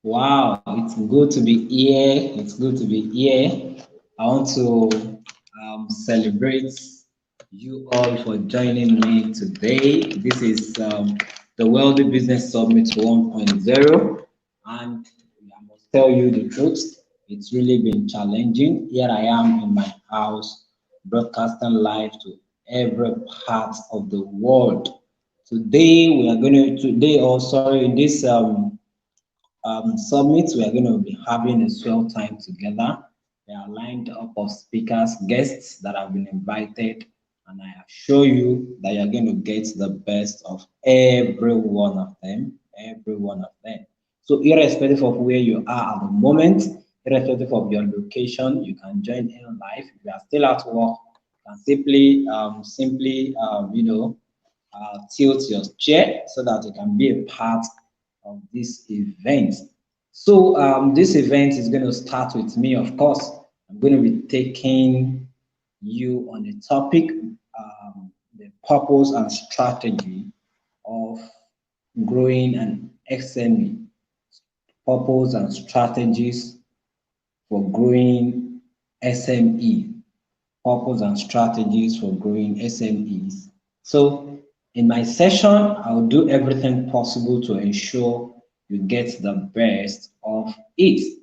Wow, it's good to be here. It's good to be here. I want to celebrate you all for joining me today. This is the Wealthy Business Summit 1.0, and I must tell you the truth. It's really been challenging. Here I am in my house, broadcasting live to every part of the world. Today we are going to today, or sorry, in this summit, we are going to be having a swell time together. There are lined up of speakers, guests that have been invited, and I assure you that you're going to get the best of every one of them, every one of them. So, irrespective of where you are at the moment, irrespective of your location, you can join in live. If you are still at work, you can simply tilt your chair so that you can be a part of this event. So this event is going to start with me, of course. I'm going to be taking you on the topic, the purpose and strategy of growing an SME, purpose and strategies for growing SME, purpose and strategies for growing SMEs. So in my session, I'll do everything possible to ensure you get the best of it.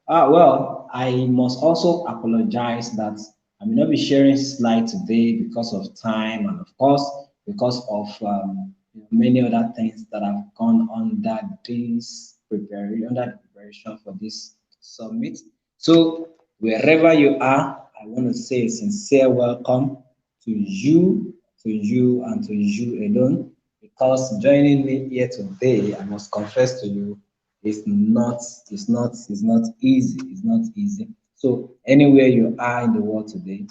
Well, I must also apologize that I may not be sharing slides today because of time and of course because of many other things that have gone under the preparation for this summit. So wherever you are, I want to say a sincere welcome and to you alone, because joining me here today, I must confess to you, it's not easy. It's not easy. So anywhere you are in the world today,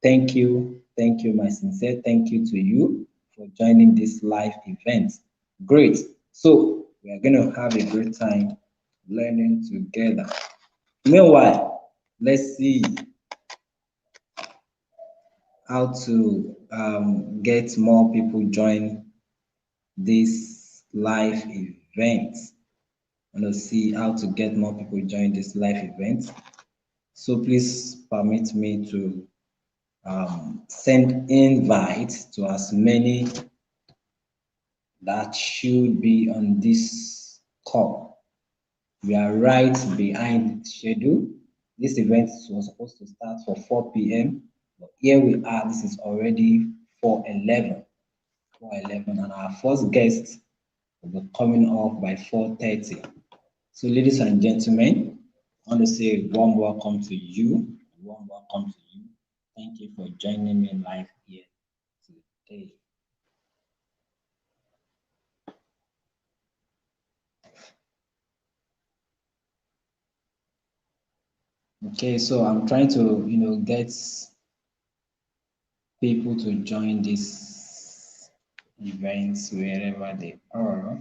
thank you, my sincere thank you to you for joining this live event. Great. So we are going to have a great time learning together. Meanwhile, let's see how to get more people join this live event. I want to see how to get more people join this live event. So please permit me to send invite to as many that should be on this call. We are right behind schedule. This event was supposed to start for 4 p.m. But here we are. This is already 4:11. 4:11, and our first guest will be coming up by 4:30. So, ladies and gentlemen, I want to say a warm welcome to you. A warm welcome to you. Thank you for joining me live here today. Okay, so I'm trying to, get people to join this events wherever they are.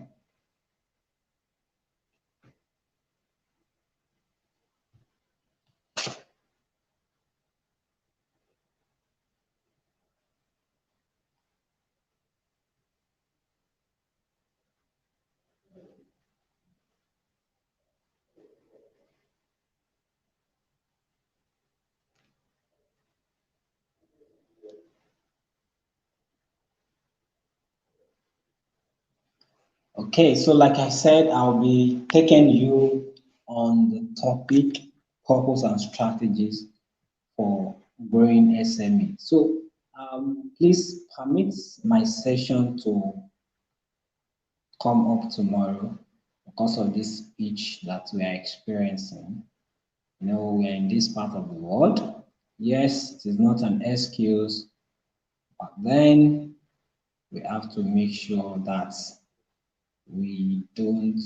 Okay, so like I said, I'll be taking you on the topic purpose and strategies for growing SME. So please permit my session to come up tomorrow because of this speech that we are experiencing. We are in this part of the world. Yes, it is not an excuse, but then we have to make sure that we don't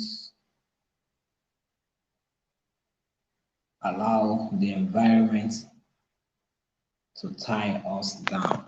allow the environment to tie us down.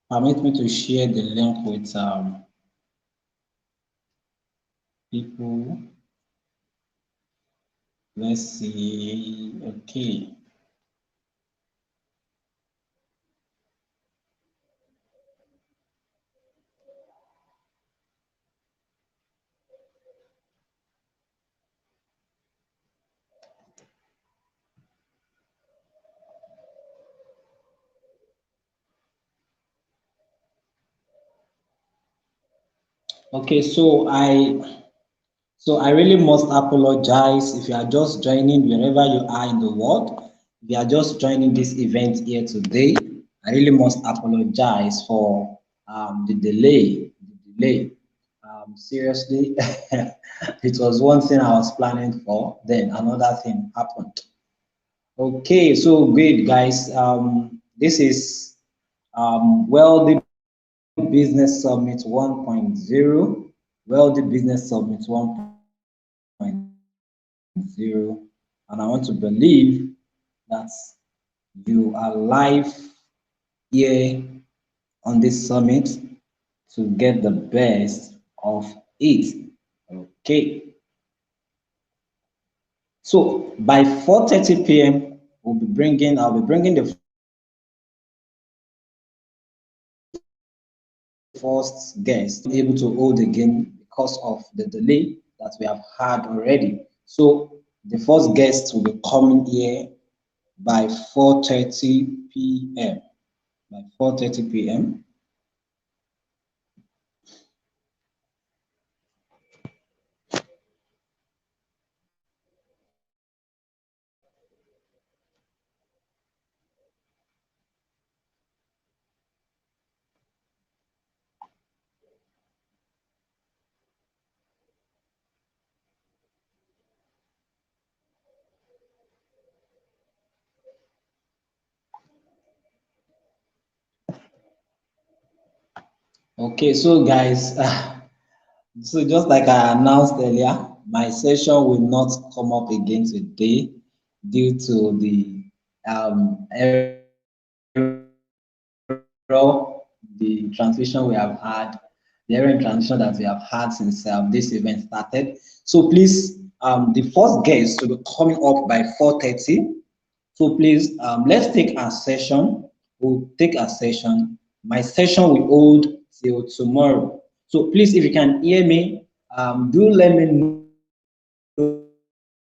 Permit me to share the link with people. Let's see. Okay. Okay, so I really must apologize if you are just joining wherever you are in the world. If you are just joining this event here today, I really must apologize for the delay. Seriously, it was one thing I was planning for, then another thing happened. Okay, so great, guys. This is Wealthy Business Summit 1.0. Wealthy Business Summit 1.0. And I want to believe that you are live here on this summit to get the best of it. Okay. So by 4:30 p.m., I'll be bringing the first guest able to hold again because of the delay that we have had already. So the first guest will be coming here by 4:30 p.m. By 4:30 p.m. Okay, so guys, so just like I announced earlier, my session will not come up again today due to the error, the transition we have had, the error in transition that we have had since this event started. So please, the first guest will be coming up by 4:30. So please, let's take our session. We'll take our session. My session will hold till tomorrow. So please, if you can hear me, do let me know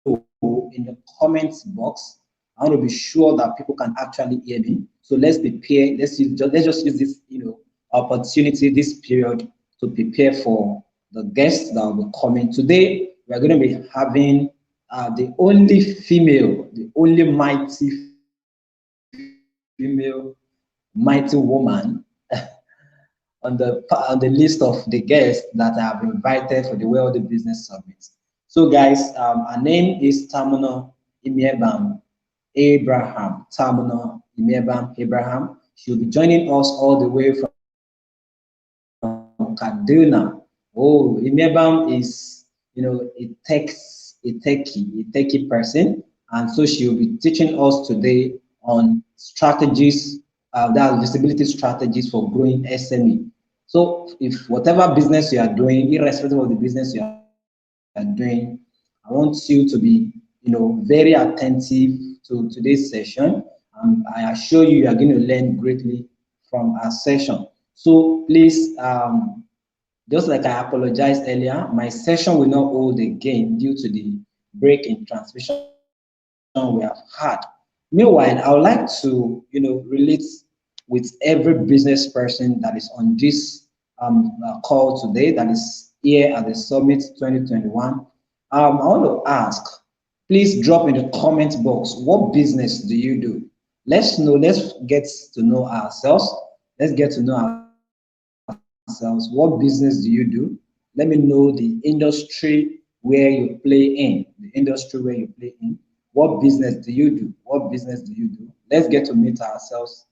in the comments box. I want to be sure that people can actually hear me. So let's prepare. Let's just use this, opportunity, this period to prepare for the guests that will be coming today. We are going to be having the only female, the only mighty female, mighty woman on the list of the guests that I have invited for the Wealthy Business Summit. So, guys, her name is Tamuno-Imiebam Abraham. Tamuno-Imiebam Abraham. She'll be joining us all the way from Kaduna. Oh, Imiebam is, a techie person, and so she will be teaching us today on strategies, that visibility strategies for growing SME. So, if whatever business you are doing, irrespective of the business you are doing, I want you to be, very attentive to today's session. I assure you, you are going to learn greatly from our session. So please, just like I apologized earlier, my session will not hold again due to the break in transmission we have had. Meanwhile, I would like to, relate with every business person that is on this call today, that is here at the Summit 2021. I want to ask, please drop in the comment box, what business do you do? Let's get to know ourselves. Let's get to know ourselves. What business do you do? Let me know the industry where you play in. The industry where you play in. What business do you do? What business do you do? Let's get to meet ourselves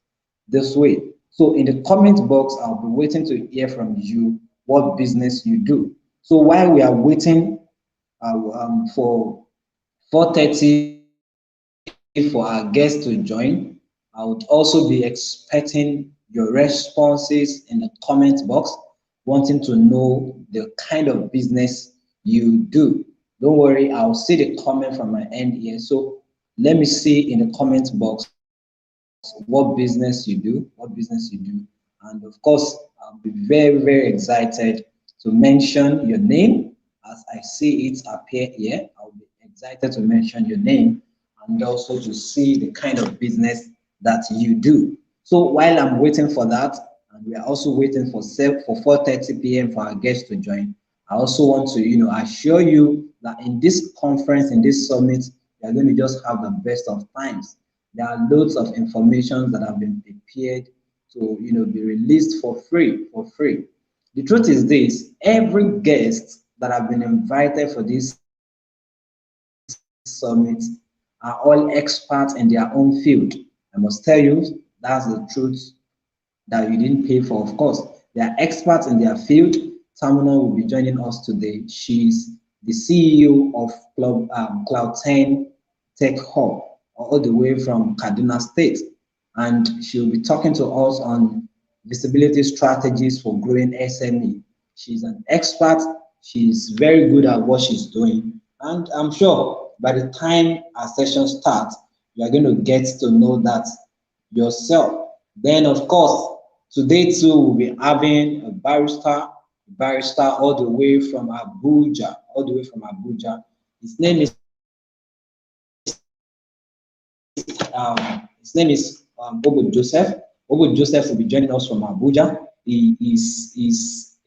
this way. So in the comment box, I'll be waiting to hear from you what business you do. So while we are waiting for 4:30 for our guests to join, I would also be expecting your responses in the comment box, wanting to know the kind of business you do. Don't worry, I'll see the comment from my end here. So let me see in the comment box what business you do, And of course, I'll be very, very excited to mention your name as I see it appear here. I'll be excited to mention your name and also to see the kind of business that you do. So while I'm waiting for that, and we are also waiting for 4:30 p.m. for our guests to join, I also want to, assure you that in this conference, in this summit, we are going to just have the best of times. There are loads of information that have been prepared to, be released for free, The truth is this: every guest that have been invited for this summit are all experts in their own field. I must tell you, that's the truth that you didn't pay for, of course. They are experts in their field. Tamuno will be joining us today. She's the CEO of Cloud 10 Tech Hub, all the way from Kaduna State. And she'll be talking to us on visibility strategies for growing SME. She's an expert. She's very good at what she's doing. And I'm sure by the time our session starts, you're going to get to know that yourself. Then, of course, today too, we'll be having a barrister all the way from Abuja, His name is Oboh Joseph. Oboh Joseph will be joining us from Abuja. He's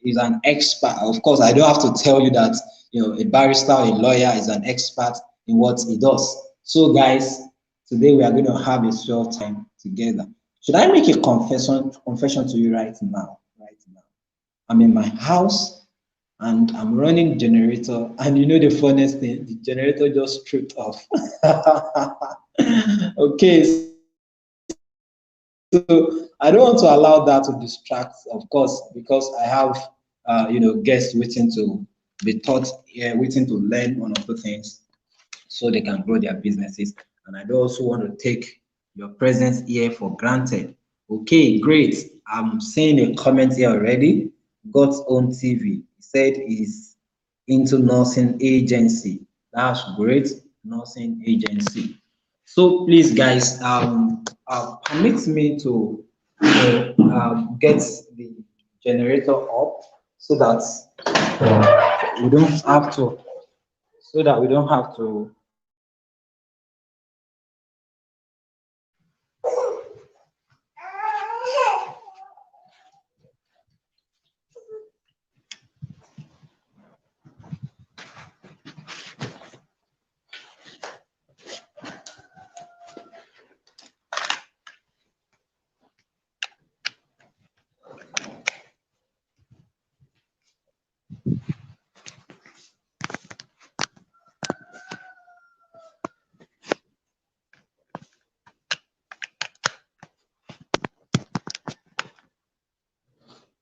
an expert. Of course, I don't have to tell you that a barrister or a lawyer is an expert in what he does. So, guys, today we are going to have a short time together. Should I make a confession to you right now? I'm in my house and I'm running generator, and the funniest thing, the generator just tripped off. Okay, so I don't want to allow that to distract, of course, because I have guests waiting to be taught here, waiting to learn one of the things so they can grow their businesses. And I also want to take your presence here for granted. Okay, great. I'm seeing a comment here already. God's Own TV. He said he's into nursing agency. That's great, nursing agency. So please, guys, permit me to get the generator up so that we don't have to. So that we don't have to.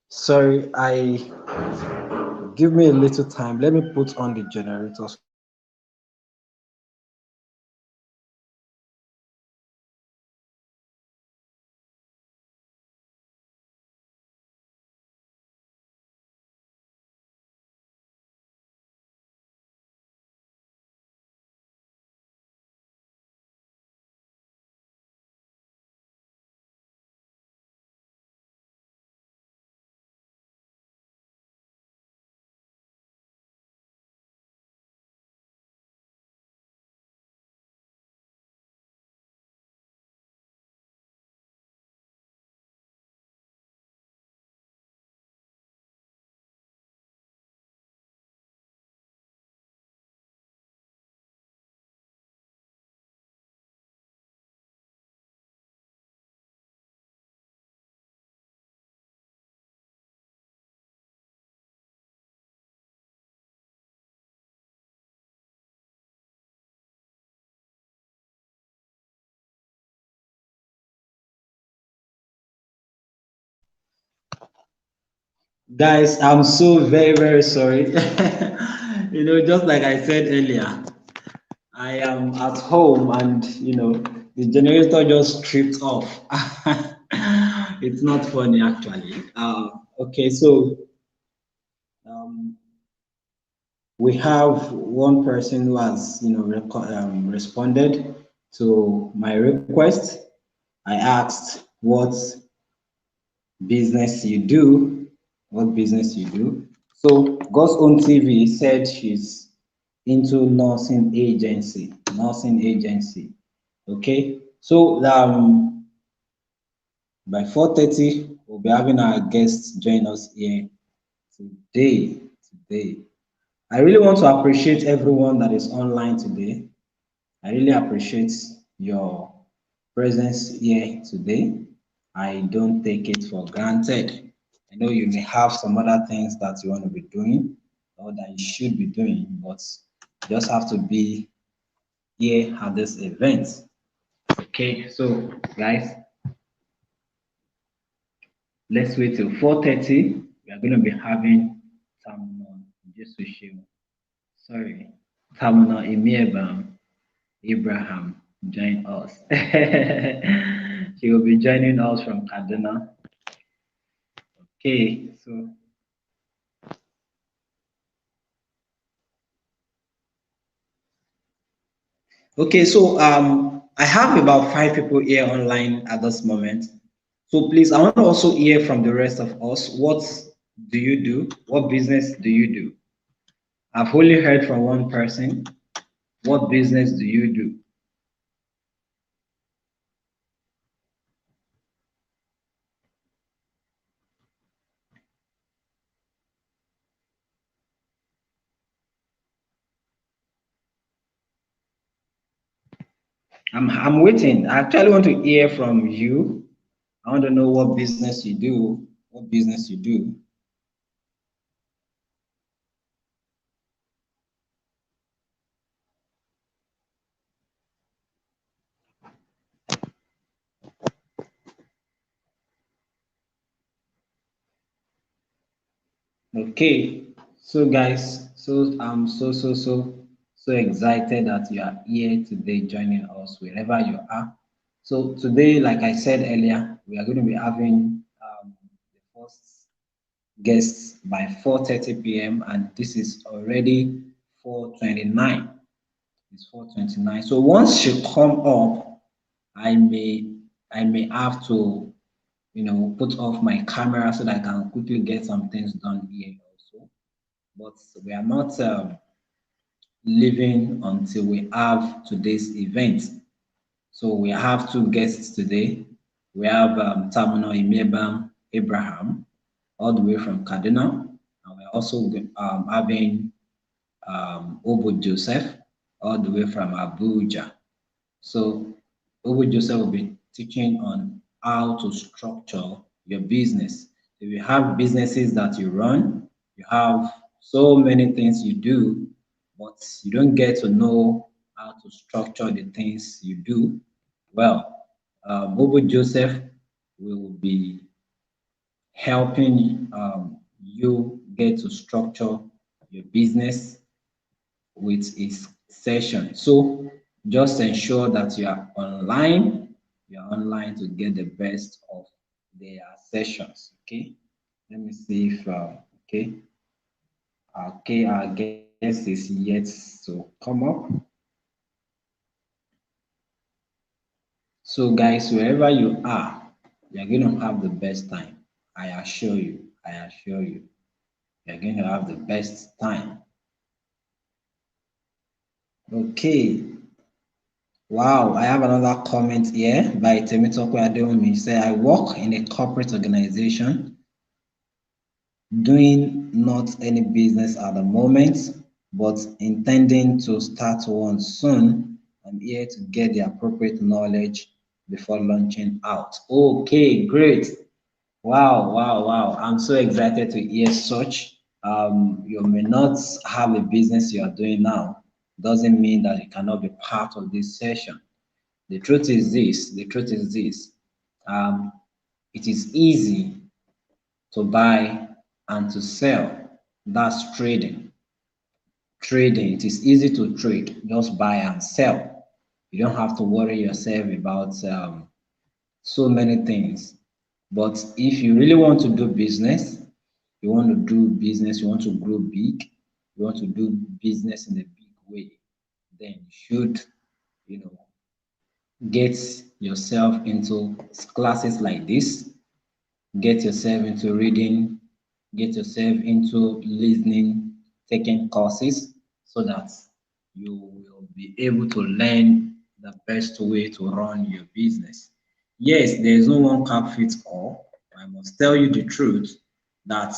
Sorry, give me a little time. Let me put on the generators. Guys, I'm so very, very sorry. Just like I said earlier, I am at home and the generator just tripped off. It's not funny actually. Okay, so um, we have one person who has, responded to my request. I asked what business you do, what business you do. So God's Own TV said she's into nursing agency. Okay, so by 4:30 we'll be having our guests join us here today. Today, I really want to appreciate everyone that is online today. I really appreciate your presence here today. I don't take it for granted. I know you may have some other things that you want to be doing or that you should be doing, but you just have to be here at this event. Okay, so guys, let's wait till 4:30. We are going to be having Tamuno, sorry, Tamuno-Imiebam Abraham join us. She will be joining us from Kaduna. Okay, so I have about 5 people here online at this moment. So please, I want to also hear from the rest of us. What do you do? What business do you do? I've only heard from one person. What business do you do? I'm waiting. I actually want to hear from you. I want to know what business you do. What business you do. Okay, so guys, so I'm so excited that you are here today joining us wherever you are. So today, like I said earlier, we are going to be having the first guests by 4:30 p.m. and this is already 4:29. It's 4:29. So once she come up, I may I may have to put off my camera so that I can quickly get some things done here also. But we are not leaving until we have today's event. So we have two guests today. We have Tamuno-Imiebam Abraham, all the way from Kaduna, and we're also having Oboh Joseph, all the way from Abuja. So Oboh Joseph will be teaching on how to structure your business. If you have businesses that you run, you have so many things you do, but you don't get to know how to structure the things you do. Well, Oboh Joseph will be helping you get to structure your business with its session. So just ensure that you're online to get the best of their sessions. Okay. Let me see if our guest is yet to come up. So guys, wherever you are, you're going to have the best time. I assure you, you're going to have the best time. Okay. Wow, I have another comment here by Temitoko Adeomi. He said, I work in a corporate organization doing not any business at the moment, but intending to start one soon. I'm here to get the appropriate knowledge before launching out. Okay, great. Wow, wow, wow. I'm so excited to hear such. You may not have a business you are doing now. Doesn't mean that you cannot be part of this session. The truth is this. Um, it is easy to buy and to sell. That's trading. Trading, it is easy to trade. Just buy and sell. You don't have to worry yourself about so many things. But if you really want to do business, you want to do business, you want to grow big, you want to do business in a big way, then you should, you know, get yourself into classes like this, get yourself into reading, get yourself into listening, taking courses so that you will be able to learn the best way to run your business. Yes, there is no one cap fits all. I must tell you the truth that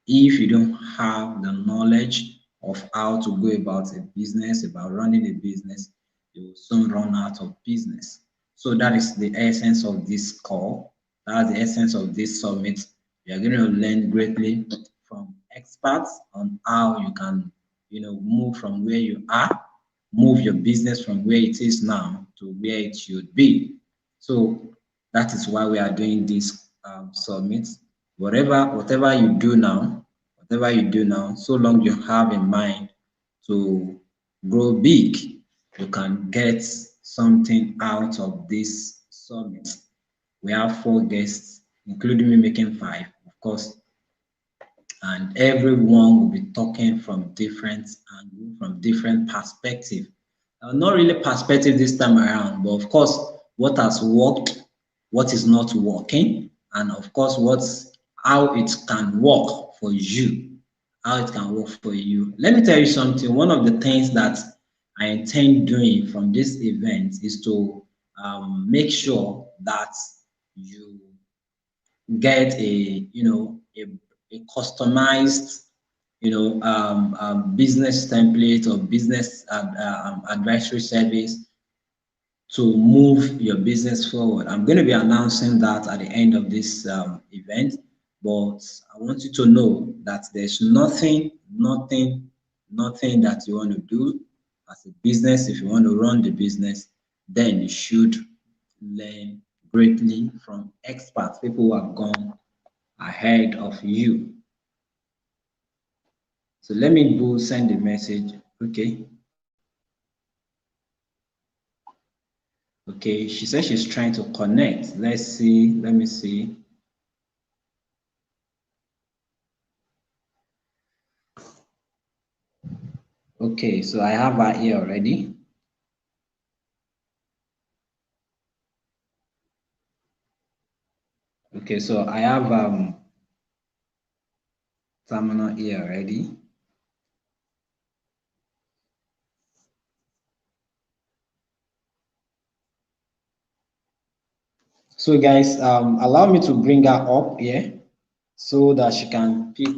if you don't have the knowledge of how to go about a business, about running a business, you will soon run out of business. So that is the essence of this call. That's the essence of this summit. You are going to learn greatly from experts on how you can, move from where you are, move your business from where it is now to where it should be. So that is why we are doing this summit. Whatever you do now, so long you have in mind to grow big, you can get something out of this summit. We have 4 guests, including me making 5, of course, and everyone will be talking from different angles, from different perspective. Not really perspective this time around, but of course, what has worked, what is not working, and of course, how it can work for you, how it can work for you. Let me tell you something. One of the things that I intend doing from this event is to make sure that you get a customized business template or business advisory service to move your business forward. I'm going to be announcing that at the end of this event, but I want you to know that there's nothing that you want to do as a business. If you want to run the business, then you should learn greatly from experts, people who have gone ahead of you. So let me go send a message. Okay. Okay, she says she's trying to connect. Let's see. Let me see. Okay, so I have her here already. Okay, so I have Tamuno here already. So guys, allow me to bring her up here so that she can pick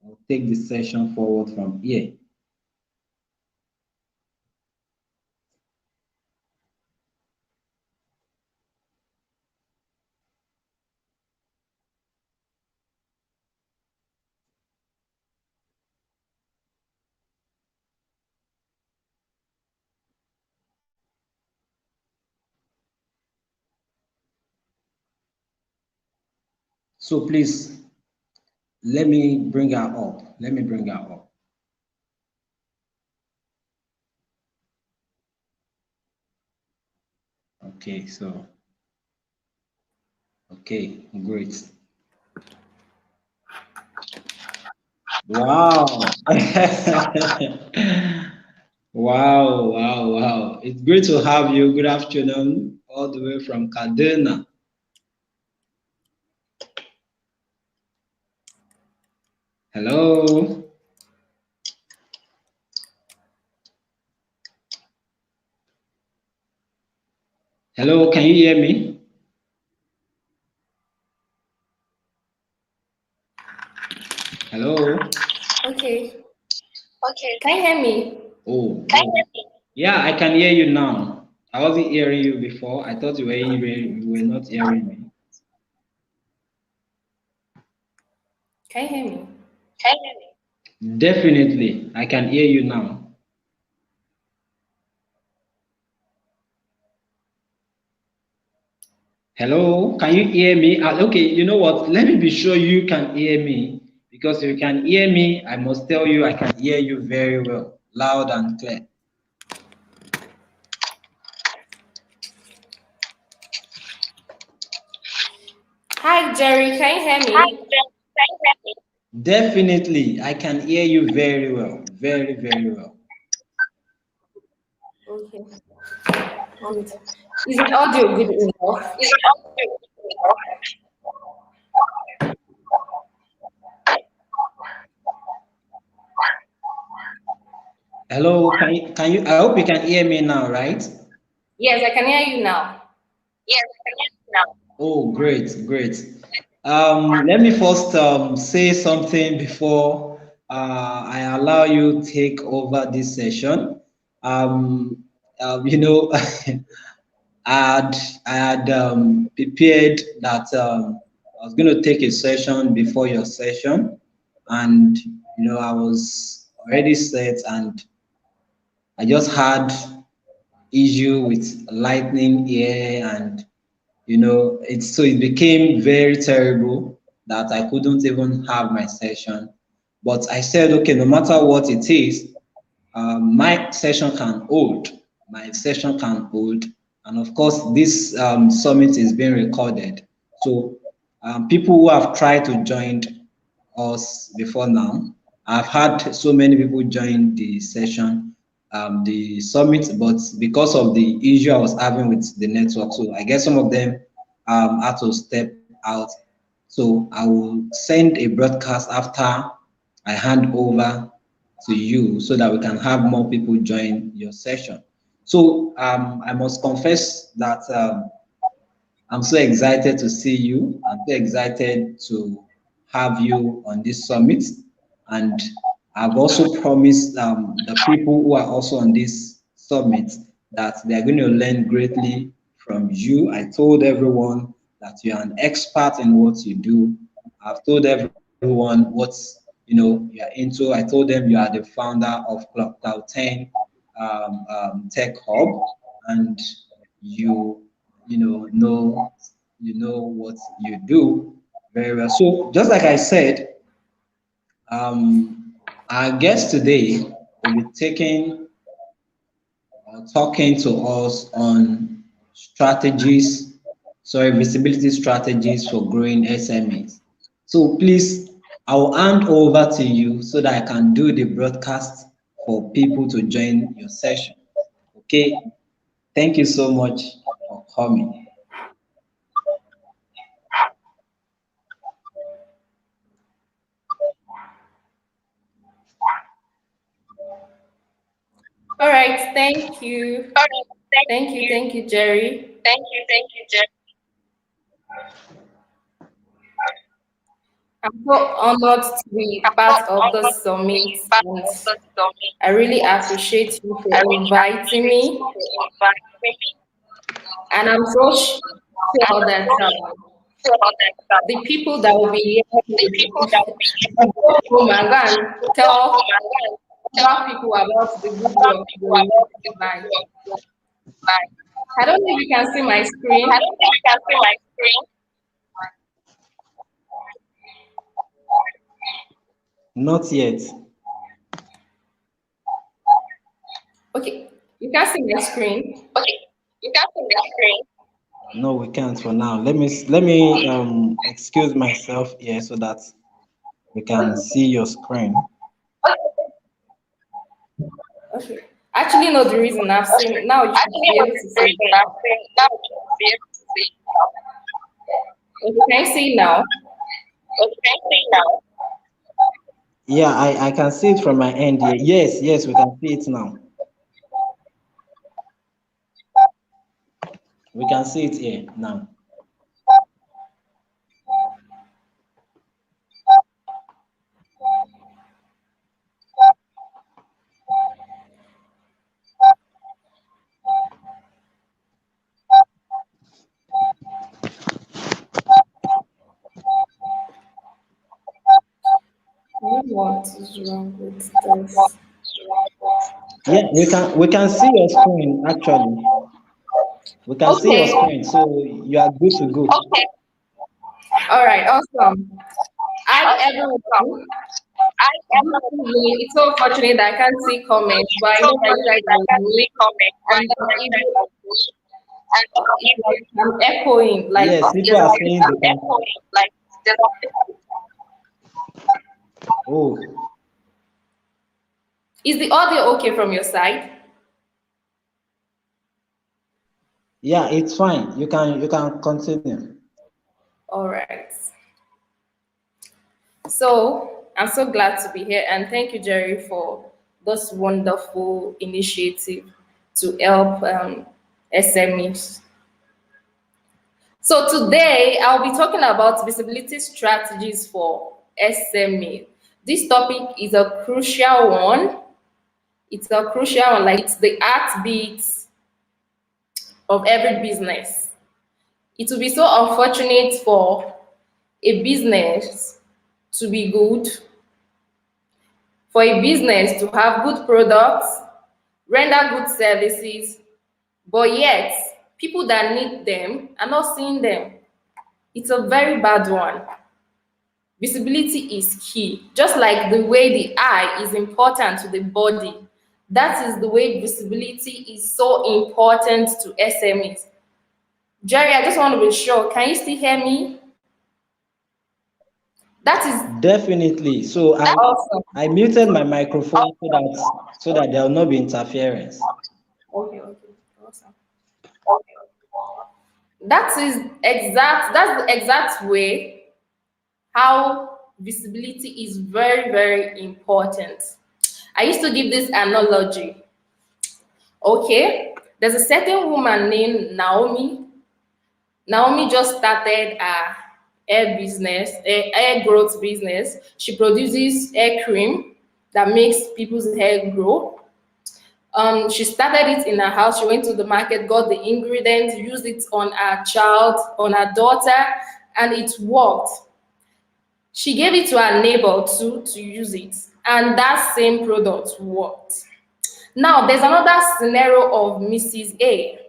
or take the session forward from here. So please, let me bring her up. Let me bring her up. Okay, so, okay, great. Wow. Wow, wow, wow. It's great to have you. Good afternoon, all the way from Kaduna. Hello. Hello, can you hear me? Hello. Okay. Okay. Can you hear me? Oh, yeah, I can hear you now. I wasn't hearing you before. I thought you were not hearing me. Can you hear me? Definitely, I can hear you now. Hello, can you hear me? Okay, you know what? Let me be sure you can hear me because if you can hear me, I must tell you I can hear you very well, loud and clear. Hi, Jerry. Can you hear me? Definitely, I can hear you very well, very, very well. Okay, good. Is the audio good enough? Hello, can you, I hope you can hear me now, right? Yes, I can hear you now. Oh, great, great. Let me first say something before I allow you take over this session. Um, you know, I had prepared that I was going to take a session before your session, and I was already set, and I just had issue with lightning here, and it became very terrible that I couldn't even have my session. But I said, okay, no matter what it is, my session can hold. My session can hold. And of course, this summit is being recorded. So people who have tried to join us before now, I've had so many people join the session, the summit, but because of the issue I was having with the network, so I guess some of them had to step out. So I will send a broadcast after I hand over to you so that we can have more people join your session. So I must confess that I'm so excited to see you. I'm so excited to have you on this summit. And I've also promised the people who are also on this summit that they're going to learn greatly from you. I told everyone that you're an expert in what you do. I've told everyone what you're into. I told them you are the founder of Cloud 10 Tech Hub, and you you know what you do very well. So just like I said, our guest today will be taking or talking to us on visibility strategies for growing SMEs. So please, I will hand over to you so that I can do the broadcast for people to join your session. Okay, thank you so much for coming. All right. Thank you, Jerry. I'm so honored to be part of the summit, and I really appreciate you for inviting me. And I'm so sure that the people that will be here will go home and go and tell other people about the good work they will by. I don't know if you can see my screen. Not yet. Okay, you can see my screen. No, we can't for now. Let me excuse myself here so that we can see your screen. Okay. Actually, no, the reason I've seen now you should be able to see. Okay, can you see now? Yeah, I can see it from my end here. Yes, yes, we can see it now. We can see it here now. What is wrong with this? Yeah, we can see your screen actually. We can see your Okay. screen, so you are good to go. All right. Awesome. Hi, everyone. Good evening. It's so unfortunate that I can't see comments, but I know that you guys are with me. And if It's like I'm echoing. Like Yes, people are saying they can. Oh, is the audio okay from your side? yeah, it's fine. You can continue. All right. So I'm so glad to be here, and thank you, Jerry, for this wonderful initiative to help SMEs. So today I'll be talking about visibility strategies for SME. This topic is a crucial one. It's a crucial one, like it's the heartbeat of every business. It will be so unfortunate for a business to be good, for a business to have good products, render good services, but yet people that need them are not seeing them. It's a very bad one. Visibility is key. Just like the way the eye is important to the body, that is the way visibility is so important to SMEs. Jerry, I just want to be sure. Can you still hear me? That is Definitely. So I awesome. I muted my microphone so that there will not be interference. Okay, okay, awesome. That's the exact way how visibility is very, very important. I used to give this analogy. Okay, there's a certain woman named Naomi. Naomi just started a hair growth business. She produces hair cream that makes people's hair grow. She started it in her house. She went to the market, got the ingredients, used it on her child, on her daughter, and it worked. She gave it to her neighbor too to use it, and that same product worked. Now, there's another scenario of Mrs. A.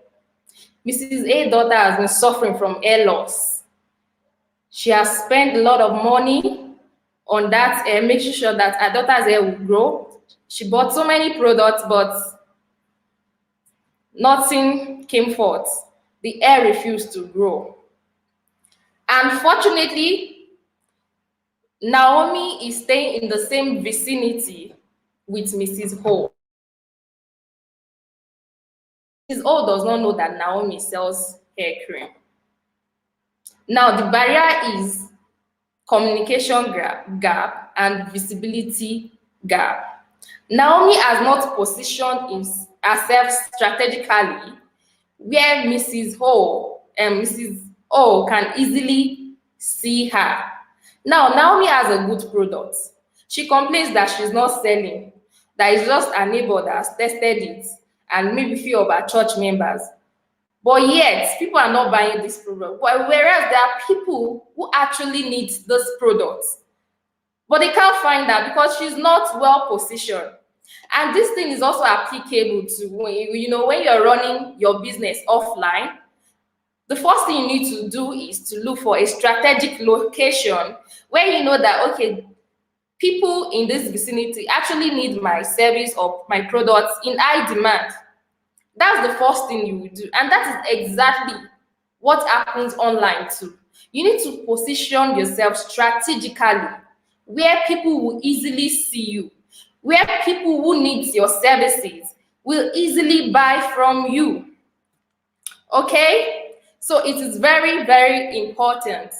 Mrs. A daughter has been suffering from hair loss. She has spent a lot of money on that, making sure that her daughter's hair will grow. She bought so many products, but nothing came forth. The hair refused to grow. Unfortunately, Naomi is staying in the same vicinity with Mrs. Ho. Mrs. O does not know that Naomi sells hair cream. Now, the barrier is communication gap and visibility gap. Naomi has not positioned herself strategically where Mrs. Ho and Mrs. O can easily see her. Now, Naomi has a good product. She complains that she's not selling, that it's just a neighbor that has tested it and maybe few of her church members. But yet, people are not buying this product. Whereas there are people who actually need this product, but they can't find her because she's not well positioned. And this thing is also applicable to when you're running your business offline. The first thing you need to do is to look for a strategic location where you know that okay, people in this vicinity actually need my service or my products in high demand. That's the first thing you will do. And that is exactly what happens online too. You need to position yourself strategically where people will easily see you, where people who need your services will easily buy from you. Okay? So it is very, very important.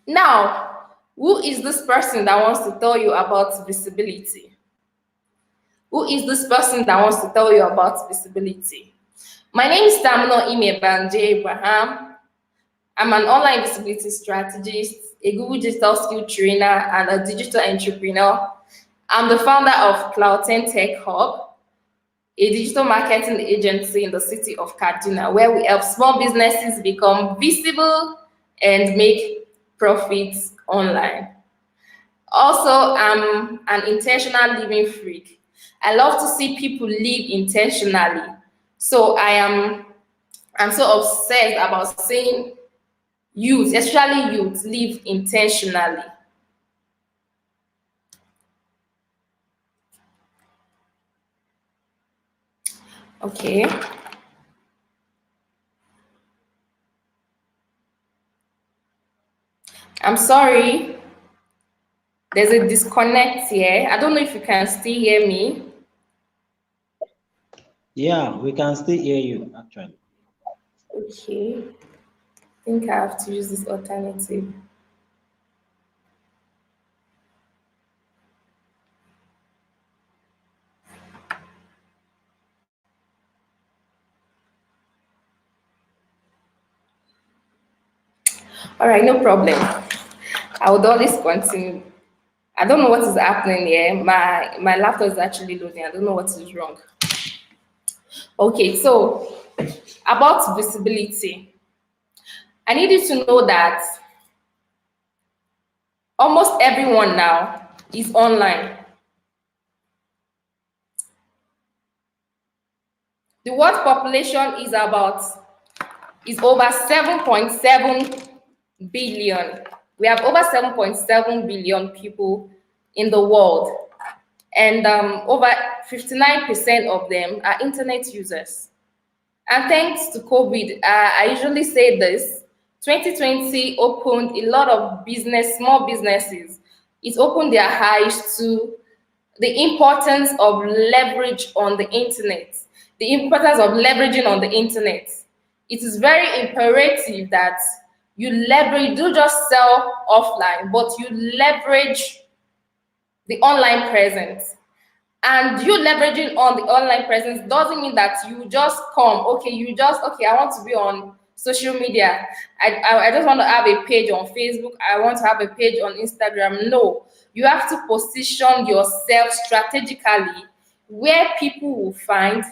Now, who is this person that wants to tell you about visibility? Who is this person that wants to tell you about visibility? My name is Tamuno-Imiebam Abraham. I'm an online visibility strategist, a Google digital skill trainer, and a digital entrepreneur. I'm the founder of Cloud 10 Tech Hub, a digital marketing agency in the city of Kaduna, where we help small businesses become visible and make profits online. Also, I'm an intentional living freak. I love to see people live intentionally. So I'm so obsessed about seeing youth, especially youth, live intentionally. Okay. I'm sorry. There's a disconnect here. I don't know if you can still hear me. Yeah, we can still hear you actually. Okay. I think I have to use this alternative. All right, no problem. I would always continue. I don't know what is happening here. My laptop is actually loading. I don't know what is wrong. Okay, so about visibility, I need you to know that almost everyone now is online. The world population is over 7.7 billion. We have over 7.7 billion people in the world, and over 59% of them are internet users. And thanks to COVID, I usually say this, 2020 opened a lot of small businesses. It opened their eyes to the importance of leverage on the internet, the importance of leveraging on the internet. It is very imperative that you leverage, do just sell offline, but you leverage the online presence. And you leveraging on the online presence doesn't mean that you just come, okay, okay, I want to be on social media. I just want to have a page on Facebook. I want to have a page on Instagram. No, you have to position yourself strategically where people will find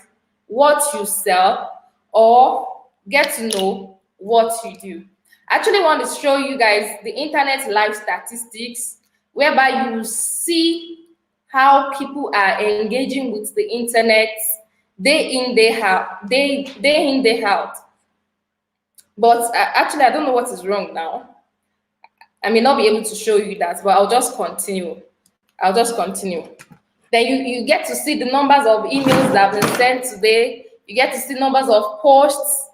what you sell or get to know what you do. I actually want to show you guys the internet live statistics whereby you see how people are engaging with the internet day in, day out, day in, day out. But actually, I don't know what is wrong now. I may not be able to show you that, but I'll just continue. I'll just continue. Then you get to see the numbers of emails that have been sent today. You get to see numbers of posts.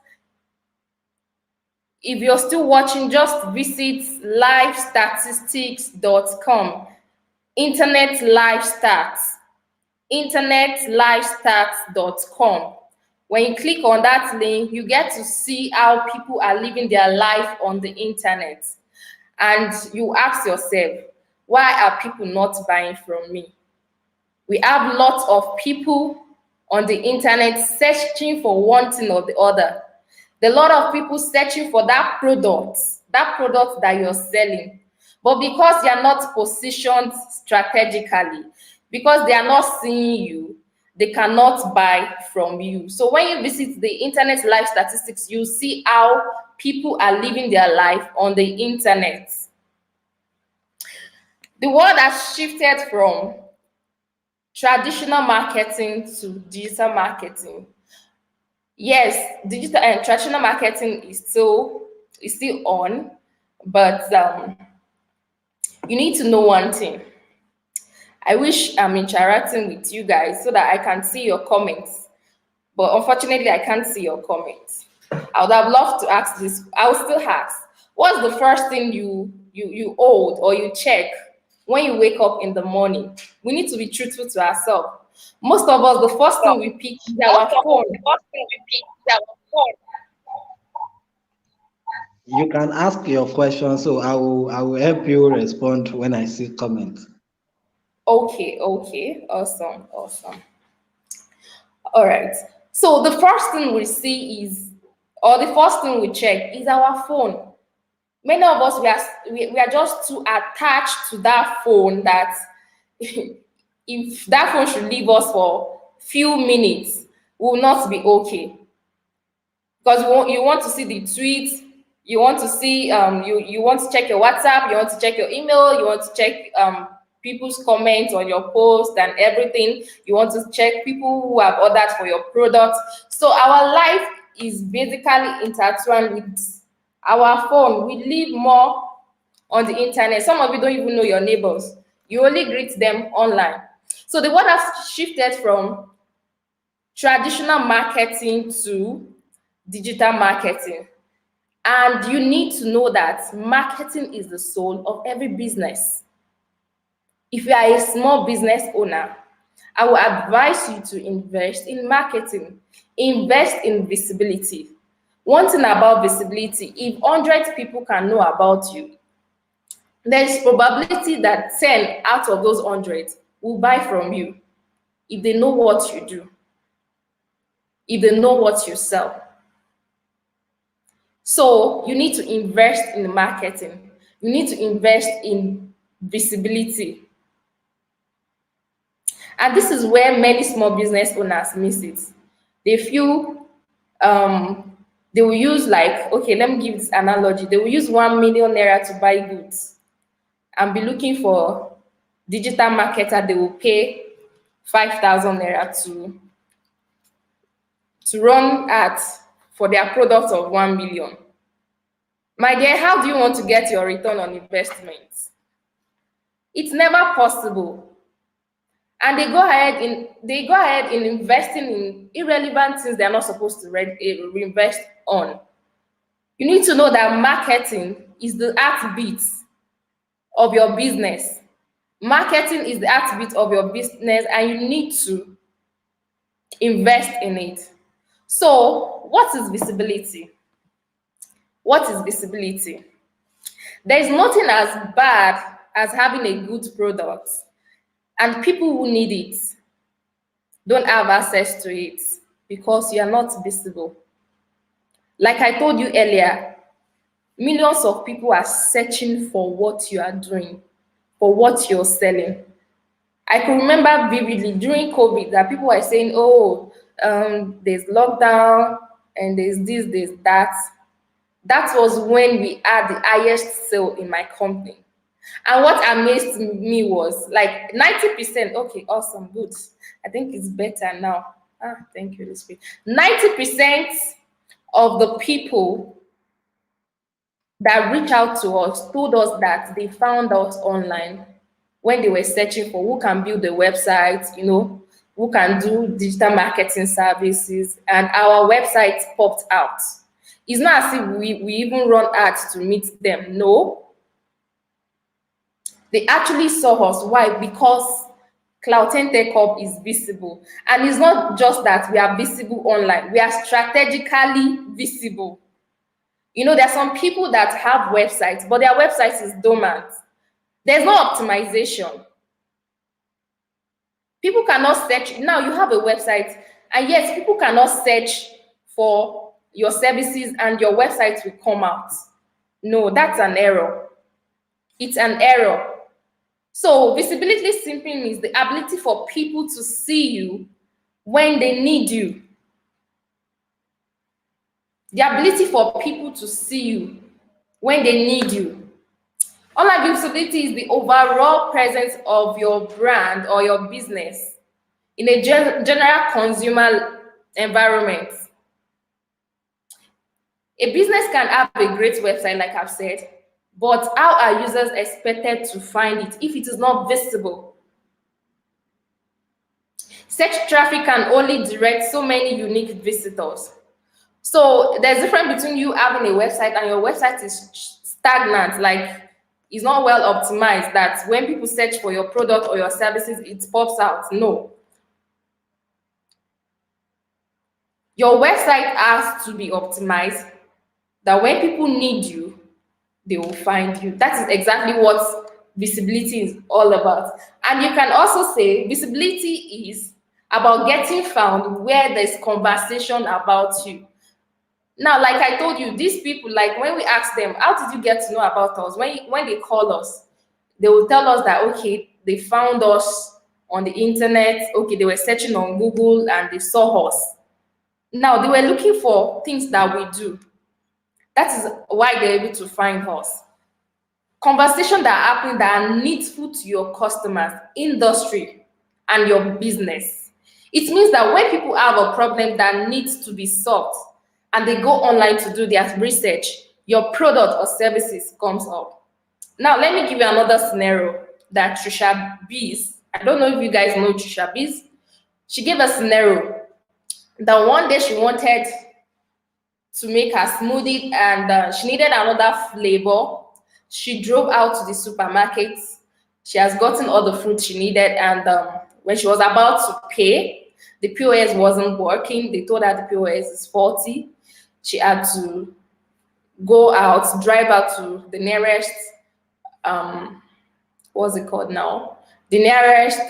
If you're still watching, just visit livestatistics.com. Internet live stats. internetlifestats.com. When you click on that link, you get to see how people are living their life on the internet. And you ask yourself, why are people not buying from me? We have lots of people on the internet searching for one thing or the other. There are a lot of people searching for that product that you're selling. But because they are not positioned strategically, because they are not seeing you, they cannot buy from you. So when you visit the internet life statistics, you see how people are living their life on the internet. The world has shifted from traditional marketing to digital marketing. Yes, digital and traditional marketing is still on, but you need to know one thing. I wish I'm interacting with you guys so that I can see your comments, but unfortunately, I can't see your comments. I would have loved to ask this. I will still ask. What's the first thing you hold or you check when you wake up in the morning? We need to be truthful to ourselves. Most of us, the first thing we pick is our phone. You can ask your question, so I will help you respond when I see comments. Okay, awesome. All right. So the first thing we see is, or the first thing we check is our phone. Many of us we are just too attached to that phone that if that phone should leave us for few minutes, we will not be okay. Because you want to see the tweets, you want to see you want to check your WhatsApp, you want to check your email, you want to check people's comments on your post and everything. You want to check people who have ordered for your product. So our life is basically intertwined with our phone. We live more on the internet. Some of you don't even know your neighbors. You only greet them online. So the world has shifted from traditional marketing to digital marketing. And you need to know that marketing is the soul of every business. If you are a small business owner, I will advise you to invest in marketing, invest in visibility. One thing about visibility, if 100 people can know about you, there's probability that 10 out of those 100 will buy from you if they know what you do, if they know what you sell. So you need to invest in marketing. You need to invest in visibility. And this is where many small business owners miss it. They feel they will use, like, okay, let me give this analogy. They will use 1 million naira to buy goods and be looking for digital marketer. They will pay 5,000 naira to run ads for their product of 1 million. My dear, how do you want to get your return on investment? It's never possible. And they go ahead in investing in irrelevant things they are not supposed to reinvest on. You need to know that marketing is the heartbeat of your business. Marketing is the heartbeat of your business, and you need to invest in it. So, what is visibility? What is visibility? There is nothing as bad as having a good product and people who need it don't have access to it because you are not visible. Like I told you earlier, millions of people are searching for what you are doing, for what you're selling. I can remember vividly during COVID that people were saying, oh, there's lockdown and there's this, there's that. That was when we had the highest sale in my company. And what amazed me was like 90%, okay, awesome, good. I think it's better now. Thank you, Holy 90% of the people that reached out to us told us that they found us online when they were searching for who can build a website, who can do digital marketing services, and our website popped out. It's not as if we even run ads to meet them. No. They actually saw us. Why? Because Cloud 10 Tech Hub is visible. And it's not just that we are visible online. We are strategically visible. There are some people that have websites, but their website is dormant. There's no optimization. People cannot search. Now you have a website, and yes, people cannot search for your services and your website will come out. No, that's an error. It's an error. So visibility simply means the ability for people to see you when they need you. The ability for people to see you when they need you. Online visibility is the overall presence of your brand or your business in a general consumer environment. A business can have a great website, like I've said, but how are users expected to find it if it is not visible? Search traffic can only direct so many unique visitors. So there's a difference between you having a website and your website is stagnant, like it's not well optimized, that when people search for your product or your services, it pops out. No. Your website has to be optimized that when people need you, they will find you. That is exactly what visibility is all about. And you can also say visibility is about getting found where there's conversation about you. Now, like I told you, these people, like when we ask them, how did you get to know about us? When they call us, they will tell us that, okay, they found us on the internet. Okay, they were searching on Google and they saw us. Now, they were looking for things that we do. That is why they're able to find us. Conversations that are happening that are needful to your customers, industry, and your business. It means that when people have a problem that needs to be solved and they go online to do their research, your product or services comes up. Now, let me give you another scenario that Trisha Bees, I don't know if you guys know Trisha Bees, she gave a scenario that one day she wanted to make her smoothie, and she needed another flavor. She drove out to the supermarket. She has gotten all the fruit she needed, and when she was about to pay, the POS wasn't working. They told her the POS is faulty. She had to go out, drive out to the nearest, what's it called now? The nearest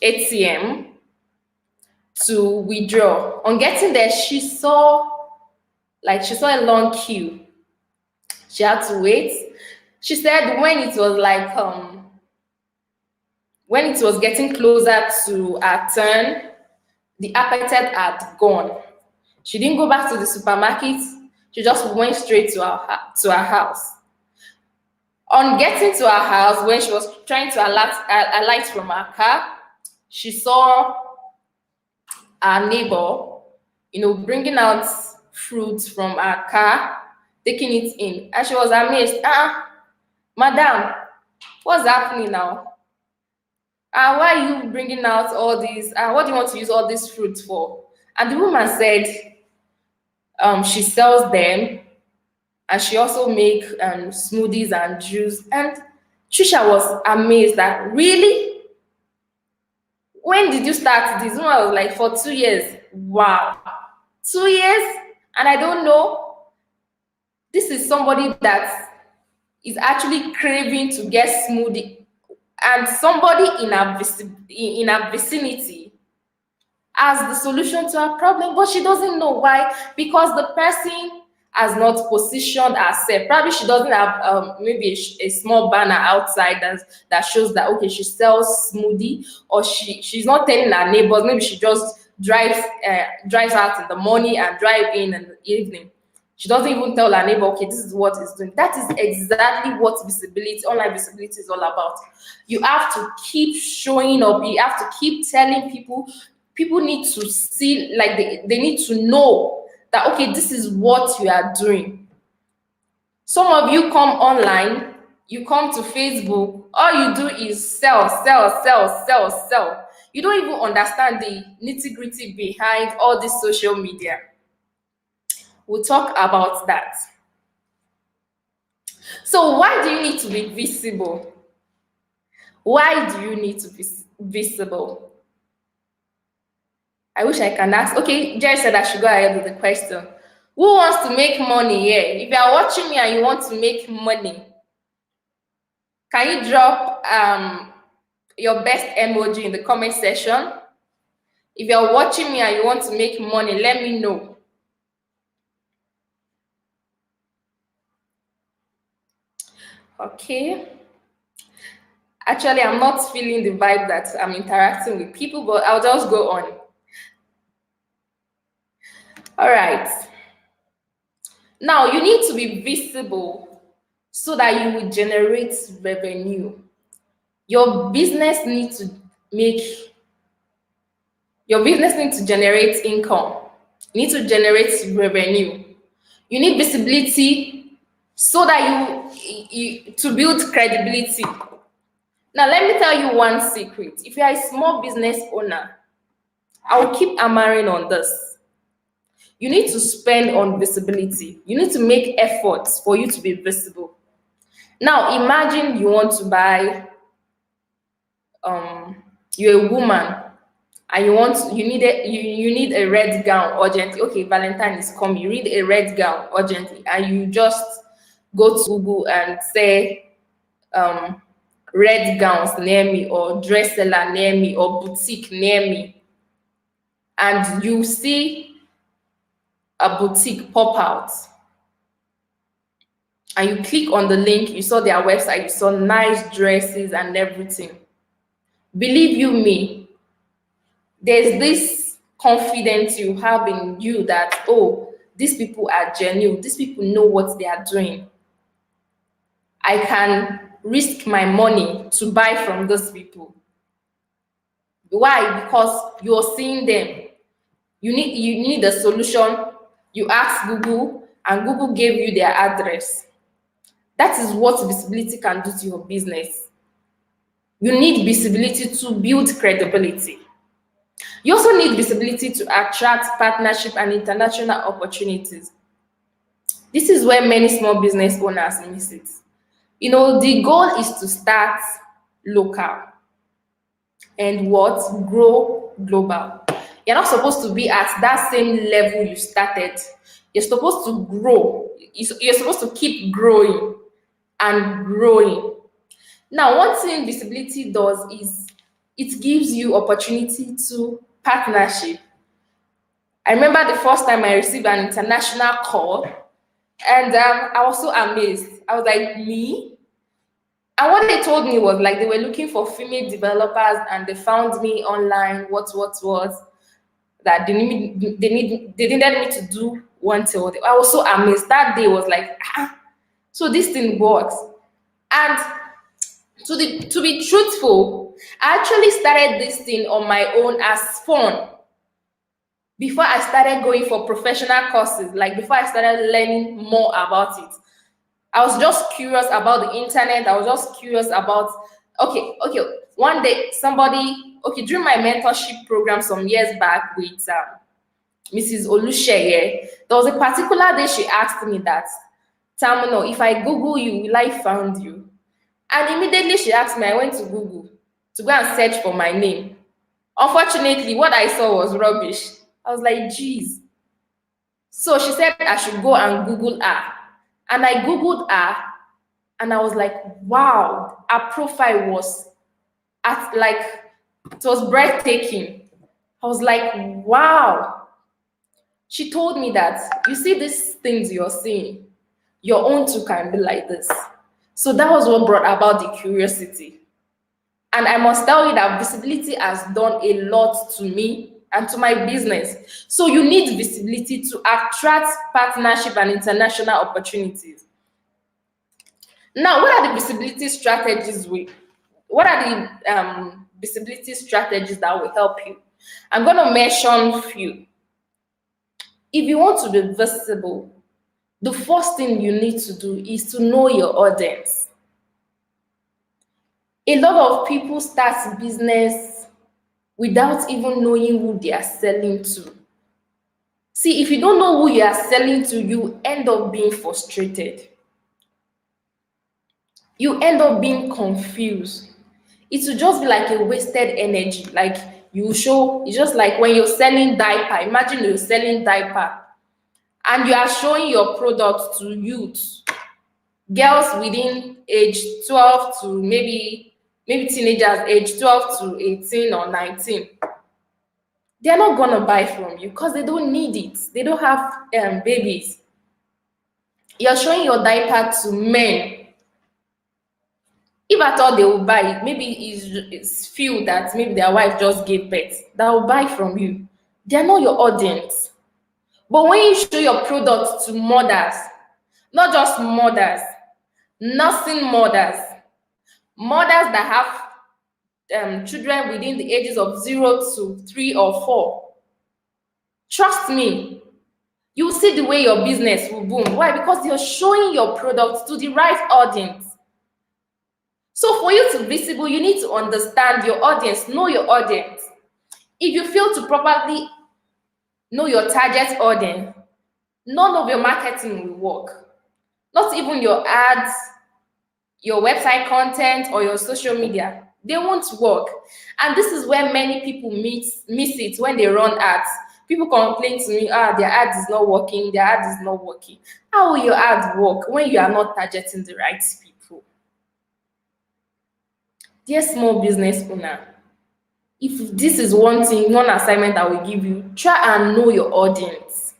ATM to withdraw. On getting there, she saw a long queue. She had to wait. She said when it was like when it was getting closer to her turn, the appetite had gone. She didn't go back to the supermarket. She just went straight to her house. On getting to her house, when she was trying to alight from her car, she saw her neighbor, bringing out fruits from her car, taking it in, and she was amazed. Madam, what's happening now? Why are you bringing out all these? What do you want to use all these fruits for? And the woman said, she sells them, and she also make smoothies and juice. And Trisha was amazed that, really? When did you start this? Woman was like, for 2 years. Wow, 2 years? And I don't know. This is somebody that is actually craving to get smoothie, and somebody in her vicinity has the solution to her problem, but she doesn't know why. Because the person has not positioned herself. Probably she doesn't have maybe a small banner outside that shows that, okay, she sells smoothie, or she's not telling her neighbors. Maybe she just drives out in the morning and drive in the evening. She doesn't even tell her neighbor, okay, this is what it's doing. That is exactly what online visibility is all about. You have to keep showing up. You have to keep telling people. People need to see, like they need to know that, okay, this is what you are doing. Some of you come online, you come to Facebook, all you do is sell, sell, sell, sell, sell. You don't even understand the nitty-gritty behind all this social media. We'll talk about that. So why do you need to be visible? Why do you need to be visible? I wish I can ask. Okay, Jerry said I should go ahead with the question. Who wants to make money here? If you are watching me and you want to make money, can you drop your best emoji in the comment section? If you're watching me and you want to make money, let me know. Okay. Actually, I'm not feeling the vibe that I'm interacting with people, but I'll just go on. All right. Now, you need to be visible so that you will generate revenue. Your business needs to generate income. You need to generate revenue. You need visibility so that you to build credibility. Now, let me tell you one secret. If you are a small business owner, I will keep hammering on this. You need to spend on visibility. You need to make efforts for you to be visible. Now, imagine you want to buy, you're a woman, and you need a red gown urgently. Okay, Valentine is coming. You need a red gown urgently, and you just go to Google and say, red gowns near me, or dress seller near me, or boutique near me, and you see a boutique pop out, and you click on the link. You saw their website, you saw nice dresses and everything. Believe you me, there's this confidence you have in you that, oh, these people are genuine, these people know what they are doing. I can risk my money to buy from those people. Why? Because you're seeing them. You need a solution. You ask Google, and Google gave you their address. That is what visibility can do to your business. You need visibility to build credibility. You also need visibility to attract partnership and international opportunities. This is where many small business owners miss it. The goal is to start local and what? Grow global. You're not supposed to be at that same level you started. You're supposed to grow. You're supposed to keep growing and growing. Now, one thing visibility does is it gives you opportunity to partnership. I remember the first time I received an international call, and I was so amazed. I was like, me? And what they told me was like they were looking for female developers, and they found me online. What that they needed me to do one thing. I was so amazed. That day was like, so this thing works. And to be truthful, I actually started this thing on my own as fun before I started going for professional courses, like before I started learning more about it. I was just curious about the internet. I was just curious about, okay, one day during my mentorship program some years back with Mrs. Olusheye, there was a particular day she asked me that, Tamuno, if I Google you, will I find you? And immediately she asked me, I went to Google to go and search for my name. Unfortunately, what I saw was rubbish. I was like, geez. So she said I should go and Google her. And I Googled her, and I was like, wow, her profile was it was breathtaking. I was like, wow. She told me that, you see these things you're seeing, your own too can be like this. So that was what brought about the curiosity. And I must tell you that visibility has done a lot to me and to my business. So you need visibility to attract partnership and international opportunities. Now, what are the visibility strategies what are the visibility strategies that will help you? I'm going to mention a few. If you want to be visible, the first thing you need to do is to know your audience. A lot of people start business without even knowing who they are selling to. See, if you don't know who you are selling to, you end up being frustrated. You end up being confused. It will just be like a wasted energy. Like it's just like when you're selling diaper. Imagine you're selling diaper and you are showing your product to youth, girls within age 12 to maybe teenagers age 12 to 18 or 19. They're not gonna buy from you because they don't need it. They don't have babies. You're showing your diaper to men. If at all they will buy it, maybe it's few that maybe their wife just gave birth that will buy from you. They're not your audience. But when you show your product to mothers, not just mothers, nursing mothers that have children within the ages of 0 to 3 or 4, trust me, you will see the way your business will boom. Why? Because you're showing your product to the right audience. So for you to be visible, you need to understand your audience, know your audience. If you fail to properly know your target audience, none of your marketing will work. Not even your ads, your website content, or your social media. They won't work. And this is where many people miss it when they run ads. People complain to me, their ad is not working, their ad is not working. How will your ad work when you are not targeting the right people? Dear small business owner, if this is one assignment I will give you, try and know your audience.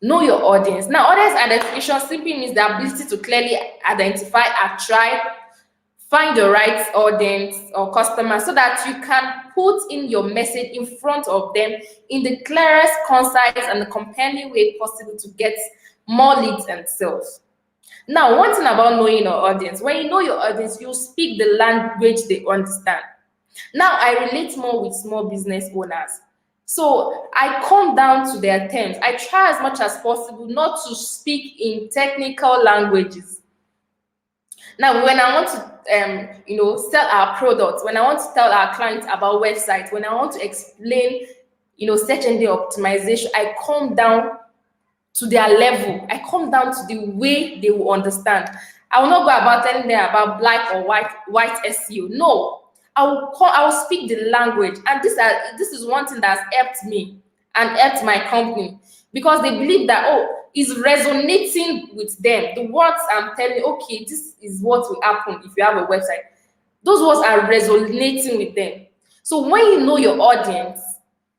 Know your audience. Now, audience identification simply means the ability to clearly identify, attract, find the right audience or customer so that you can put in your message in front of them in the clearest, concise, and compelling way possible to get more leads and sales. Now, one thing about knowing your audience, when you know your audience, you speak the language they understand. Now, I relate more with small business owners. So I come down to their terms. I try as much as possible not to speak in technical languages. Now, when I want to, sell our products, when I want to tell our clients about websites, when I want to explain search engine optimization, I come down to their level. I come down to the way they will understand. I will not go about telling them about black or white SEO. No, I will speak the language, and this is one thing that has helped me and helped my company, because they believe that, oh, it's resonating with them. The words I'm telling, okay, this is what will happen if you have a website. Those words are resonating with them. So when you know your audience,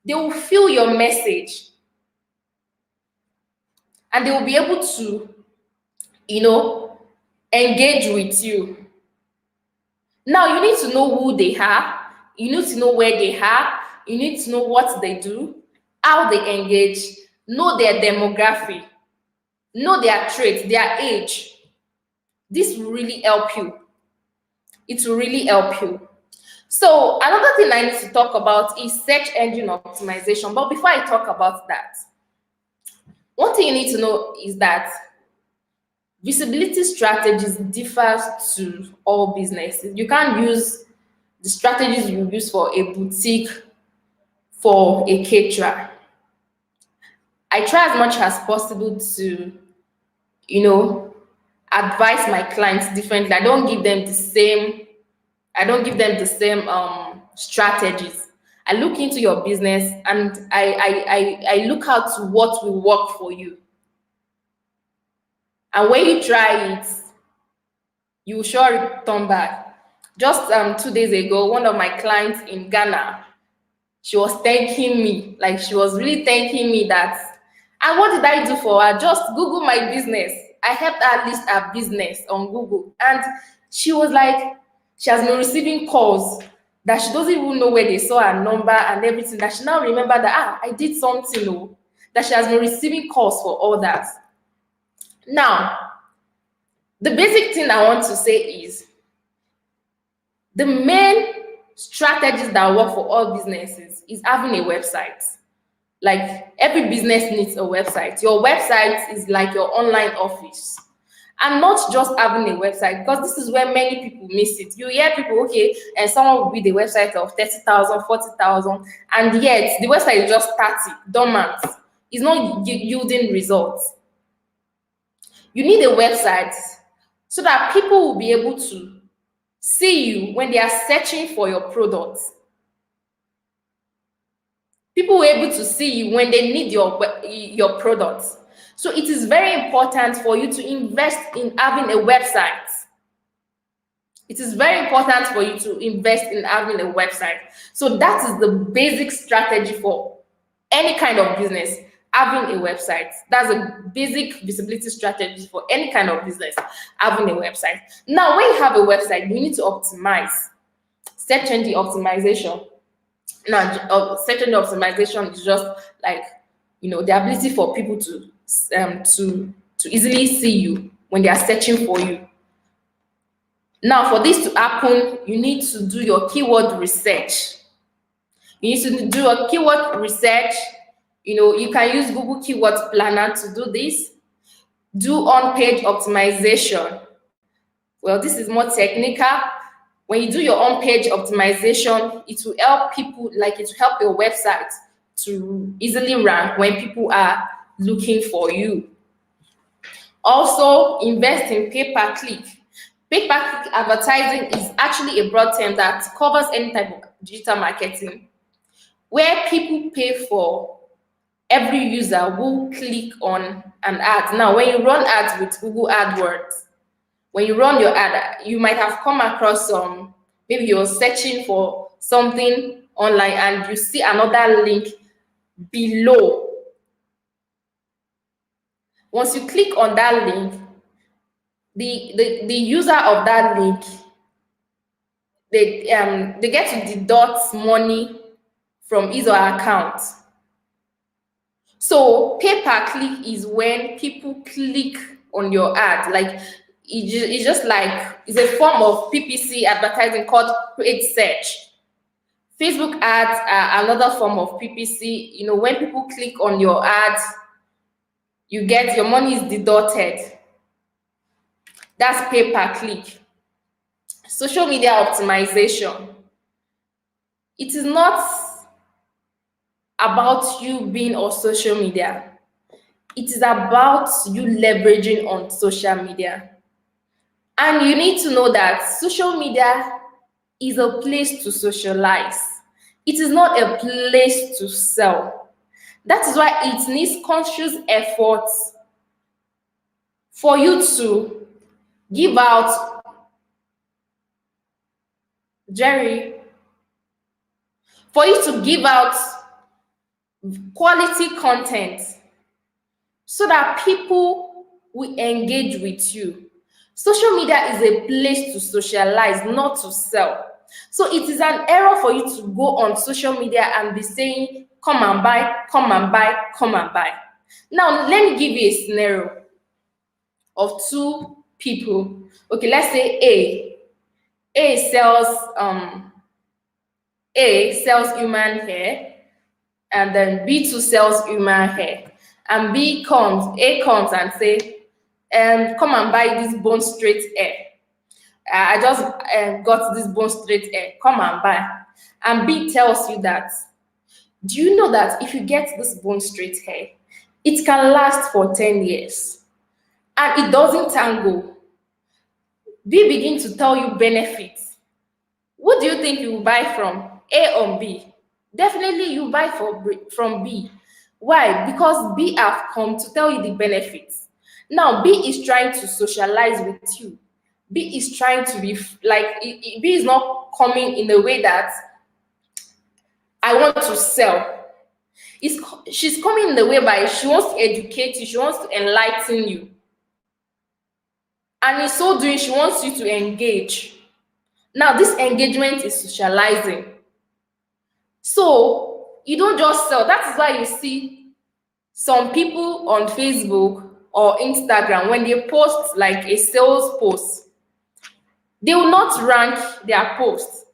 they will feel your message, and they will be able to, engage with you. Now, you need to know who they are, you need to know where they are, you need to know what they do, how they engage, know their demographic, know their traits, their age. This will really help you. It will really help you. So another thing I need to talk about is search engine optimization. But before I talk about that, one thing you need to know is that visibility strategies differ to all businesses. You can't use the strategies you use for a boutique for a caterer. I try as much as possible to, advise my clients differently. I don't give them the same strategies. I look into your business, and I look out to what will work for you. And when you try it, you will surely turn back. Just 2 days ago, one of my clients in Ghana, she was thanking me, like she was really thanking me that, and what did I do for her? Just Google my business. I helped her list her business on Google, and she was like, she has been receiving calls that she doesn't even know where they saw her number and everything, that she now remember that, I did something, oh, that she has been receiving calls for all that. Now, the basic thing I want to say is the main strategies that work for all businesses is having a website. Like, every business needs a website. Your website is like your online office. And not just having a website, because this is where many people miss it. You hear people, okay, and someone will build a website of 30,000, 40,000, and yet the website is just 30, dormant. It's not yielding results. You need a website so that people will be able to see you when they are searching for your products. People will be able to see you when they need your products. So it is very important for you to invest in having a website. It is very important for you to invest in having a website. So that is the basic strategy for any kind of business, having a website. That's a basic visibility strategy for any kind of business, having a website. Now, when you have a website, you need to optimize. Search engine optimization. Now, search engine optimization is just like, the ability for people to easily see you when they are searching for you. Now, for this to happen, you need to do your keyword research. You need to do a keyword research. You can use Google Keyword Planner to do this. Do on-page optimization. Well, this is more technical. When you do your on-page optimization, it will help people, it will help your website to easily rank when people are looking for you. Also, invest in pay-per-click. Pay-per-click advertising is actually a broad term that covers any type of digital marketing, where people pay for every user who click on an ad. Now, when you run ads with Google AdWords, when you run your ad, you might have come across maybe you're searching for something online and you see another link below. Once you click on that link, the user of that link, they get to deduct money from his or her account. So pay-per-click is when people click on your ad. It's just like, it's a form of PPC advertising called paid search. Facebook ads are another form of PPC. When people click on your ads, your money is deducted. That's pay-per-click. Social media optimization. It is not about you being on social media. It is about you leveraging on social media. And you need to know that social media is a place to socialize. It is not a place to sell. That is why it needs conscious effort for you to give out, Jerry, for you to give out quality content so that people will engage with you. Social media is a place to socialize, not to sell. So it is an error for you to go on social media and be saying, come and buy, come and buy, come and buy. Now, let me give you a scenario of two people. Okay, let's say A sells human hair, and then B2 sells human hair. And A comes and say, come and buy this bone straight hair. I just got this bone straight hair. Come and buy. And B tells you that, do you know that if you get this bone straight hair, it can last for 10 years and it doesn't tangle? B begin to tell you benefits. What do you think you will buy from, A or B? Definitely you buy from B. Why? Because B have come to tell you the benefits. Now B is trying to socialize with you. B is trying to be like, B is not coming in a way that I want to sell. She's coming in the way by she wants to educate you, she wants to enlighten you. And in so doing, she wants you to engage. Now, this engagement is socializing. So you don't just sell. That is why you see some people on Facebook or Instagram, when they post like a sales post, they will not rank their post.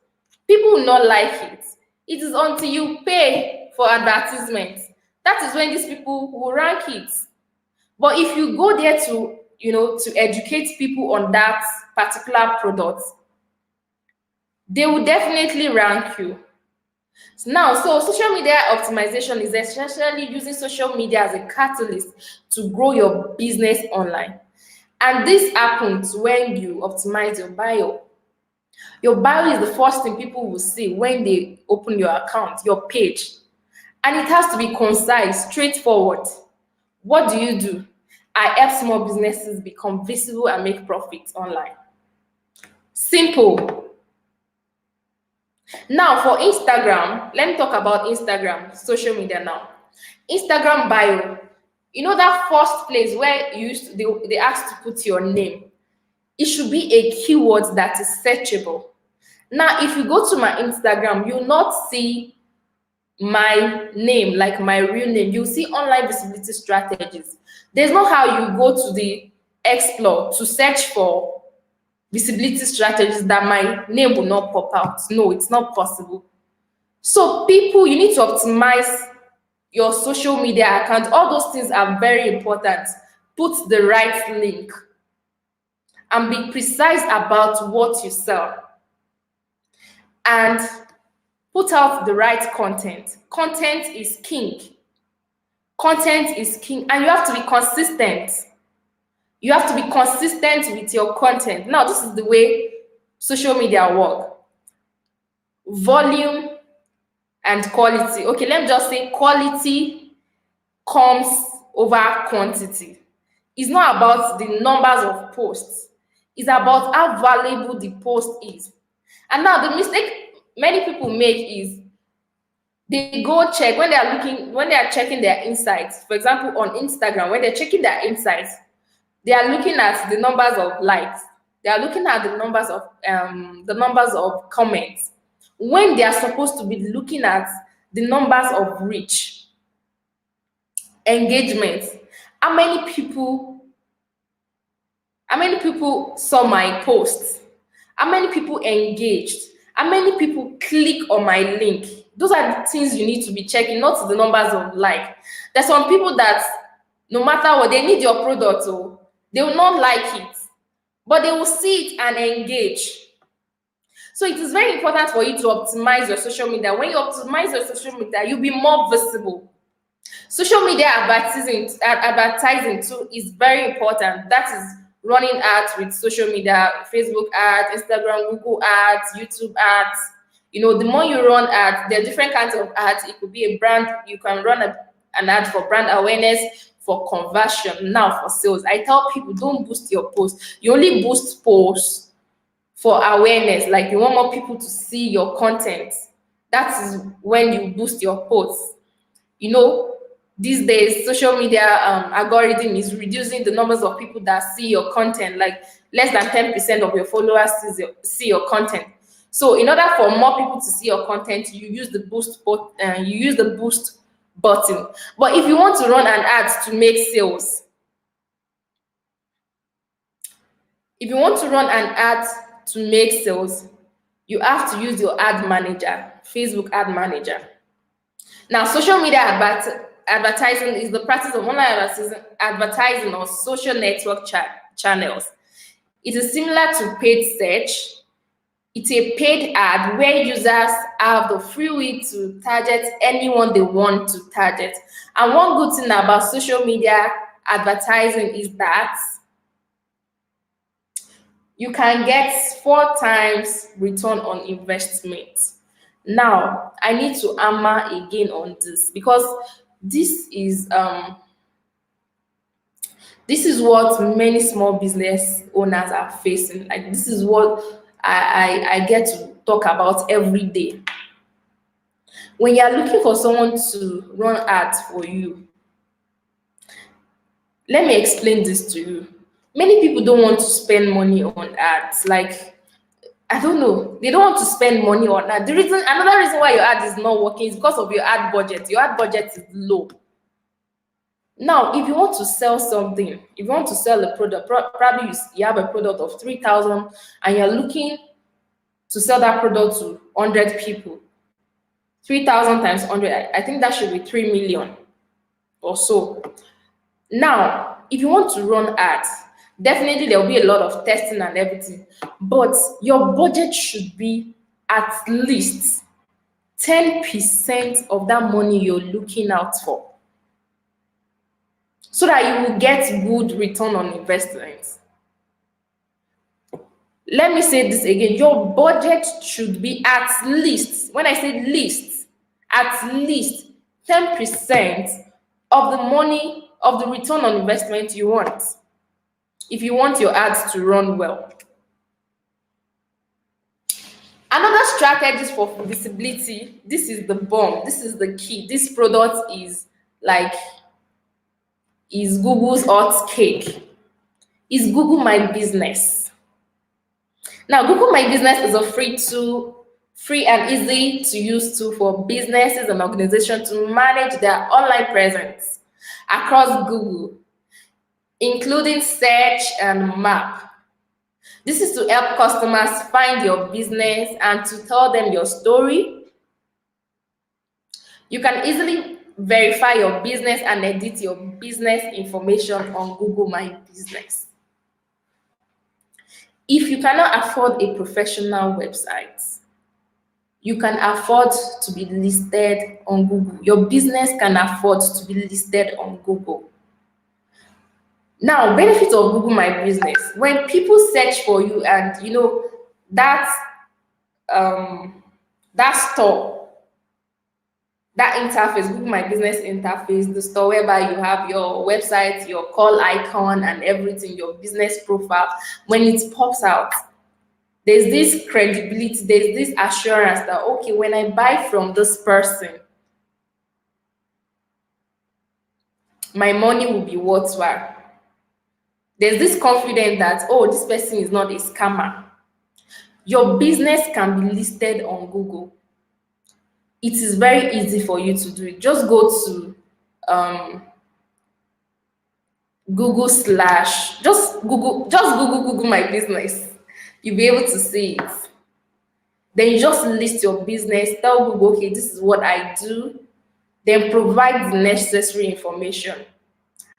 People will not like it. It is until you pay for advertisement, that is when these people will rank it. But if you go there to, to educate people on that particular product, they will definitely rank you. So social media optimization is essentially using social media as a catalyst to grow your business online. And this happens when you optimize your bio. Your bio is the first thing people will see when they open your account, your page. And it has to be concise, straightforward. What do? I help small businesses become visible and make profits online. Simple. Now for Instagram, let me talk about Instagram, social media now. Instagram bio, that first place where they ask to put your name, it should be a keyword that is searchable. Now, if you go to my Instagram, you'll not see my name, like my real name. You'll see online visibility strategies. There's not how you go to the Explore to search for visibility strategies that my name will not pop out. No, it's not possible. So people, you need to optimize your social media account. All those things are very important. Put the right link and be precise about what you sell. And put out the right content. Content is king. Content is king, and you have to be consistent. You have to be consistent with your content. Now, this is the way social media work. Volume and quality. Okay, let me just say quality comes over quantity. It's not about the numbers of posts. It's about how valuable the post is. And now the mistake many people make is they go check when they are checking their insights. For example, on Instagram, when they're checking their insights, they are looking at the numbers of likes. They are looking at the numbers of comments, when they are supposed to be looking at the numbers of reach, engagement. How many people saw my posts? How many people engaged? How many people click on my link? Those are the things you need to be checking, not the numbers of like. There's some people that no matter what, they need your product, so they will not like it, but they will see it and engage. So it is very important for you to optimize your social media. When you optimize your social media, you'll be more visible. Social media advertising too is very important. That is running ads with social media, Facebook ads, Instagram, Google ads, YouTube ads. The more you run ads, there are different kinds of ads. It could be a brand. You can run an ad for brand awareness, for conversion, now for sales. I tell people, don't boost your posts. You only boost posts for awareness, like you want more people to see your content. That is when you boost your posts. These days social media algorithm is reducing the numbers of people that see your content. Like less than 10% of your followers see your content. So in order for more people to see your content, you use the boost button. But if you want to run an ad to make sales, you have to use your ad manager, Facebook ad manager. Now, social media advertising is the practice of online advertising on social network channels. It is similar to paid search. It's a paid ad where users have the free will to target anyone they want to target. And one good thing about social media advertising is that you can get 4 times return on investment. Now, I need to hammer again on this, because this is what many small business owners are facing. Like, this is what I get to talk about every day. When you're looking for someone to run ads for you, let me explain this to you. Many people don't want to spend money on ads. Like, I don't know, they don't want to spend money on that. Another reason why your ad is not working is because of your ad budget. Your ad budget is low. Now, if you want to sell something, if you want to sell a product, probably you have a product of 3,000 and you're looking to sell that product to 100 people. 3,000 times 100, I think that should be 3 million or so. Now, if you want to run ads, definitely there will be a lot of testing and everything, but your budget should be at least 10% of that money you're looking out for, so that you will get good return on investment. Let me say this again. Your budget should be at least, when I say least, at least 10% of the money, of the return on investment you want, if you want your ads to run well. Another strategy for visibility, this is the bomb, this is the key. This product is Google's hot cake. Is Google My Business. Now, Google My Business is a free and easy to use tool for businesses and organizations to manage their online presence across Google, including search and map. This is to help customers find your business and to tell them your story. You can easily verify your business and edit your business information on Google My Business. If you cannot afford a professional website, you can afford to be listed on Google. Your business can afford to be listed on Google. Now, benefit of Google My Business: when people search for you and that store, that interface, Google My Business interface, the store whereby you have your website, your call icon and everything, your business profile, when it pops out, there's this credibility, there's this assurance that, okay, when I buy from this person, my money will be worthwhile. There's this confidence that, oh, this person is not a scammer. Your business can be listed on Google. It is very easy for you to do it. Just go to Google My Business. You'll be able to see it. Then you just list your business, tell Google, okay, this is what I do, then provide the necessary information,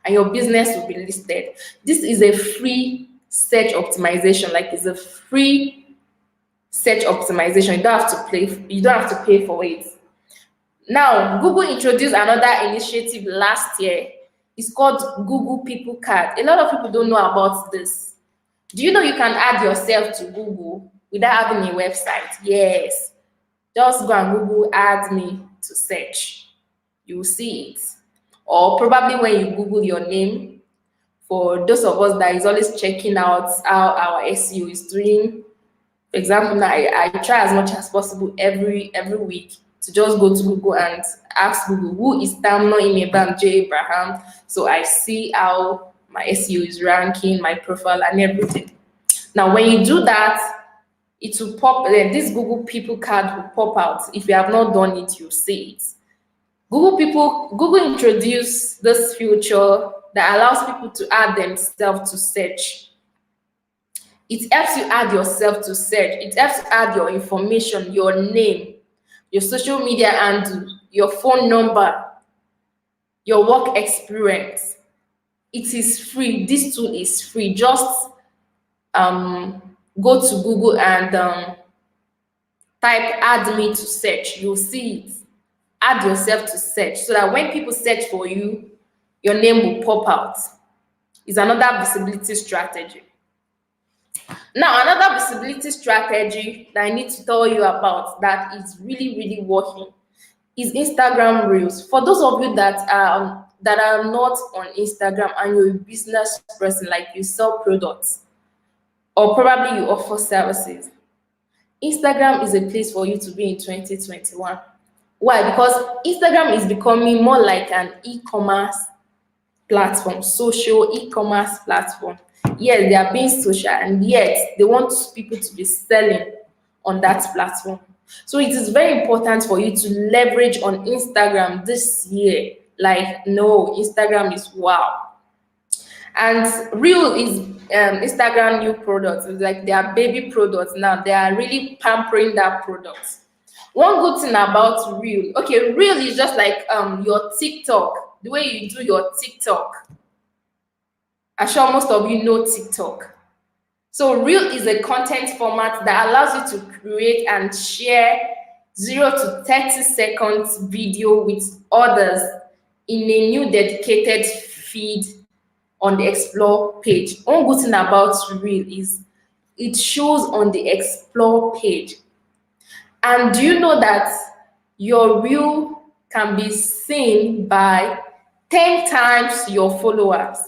and your business will be listed. This is a free search optimization, like it's a free search optimization. You don't have to pay for it. Now, Google introduced another initiative last year. It's called Google People Card. A lot of people don't know about this. Do you know you can add yourself to Google without having a website? Yes. Just go and Google add me to search. You will see it. Or probably when you Google your name, for those of us that is always checking out how our SEO is doing. For example, now I try as much as possible every week to just go to Google and ask Google, who is Tamuno-Imiebam J. Abraham? So I see how my SEO is ranking, my profile, and everything. Now, when you do that, it will pop, this Google People card will pop out. If you have not done it, you'll see it. Google introduced this feature that allows people to add themselves to search. It helps you add yourself to search. It helps you add your information, your name, your social media handle, your phone number, your work experience. It is free. This tool is free. Just go to Google and type add me to search. You'll see it. Add yourself to search so that when people search for you, your name will pop out. It's another visibility strategy. Now, another visibility strategy that I need to tell you about that is really working is Instagram Reels. For those of you that are not on Instagram and you're a business person, like you sell products or probably you offer services, Instagram is a place for you to be in 2021. Why? Because Instagram is becoming more like an e-commerce platform, social e-commerce platform. Yes, they are being social, and yet they want people to be selling on that platform. So it is very important for you to leverage on Instagram this year. Like, no, Instagram is wow. And Reel is Instagram new products. It's like they are baby products now. They are really pampering that product. One good thing about Reel, okay, Reel is just like your TikTok, the way you do your TikTok. I'm sure most of you know TikTok. So Reel is a content format that allows you to create and share 0 to 30 seconds video with others in a new dedicated feed on the Explore page. One good thing about Reel is it shows on the Explore page. And do you know that your Reel can be seen by 10 times your followers?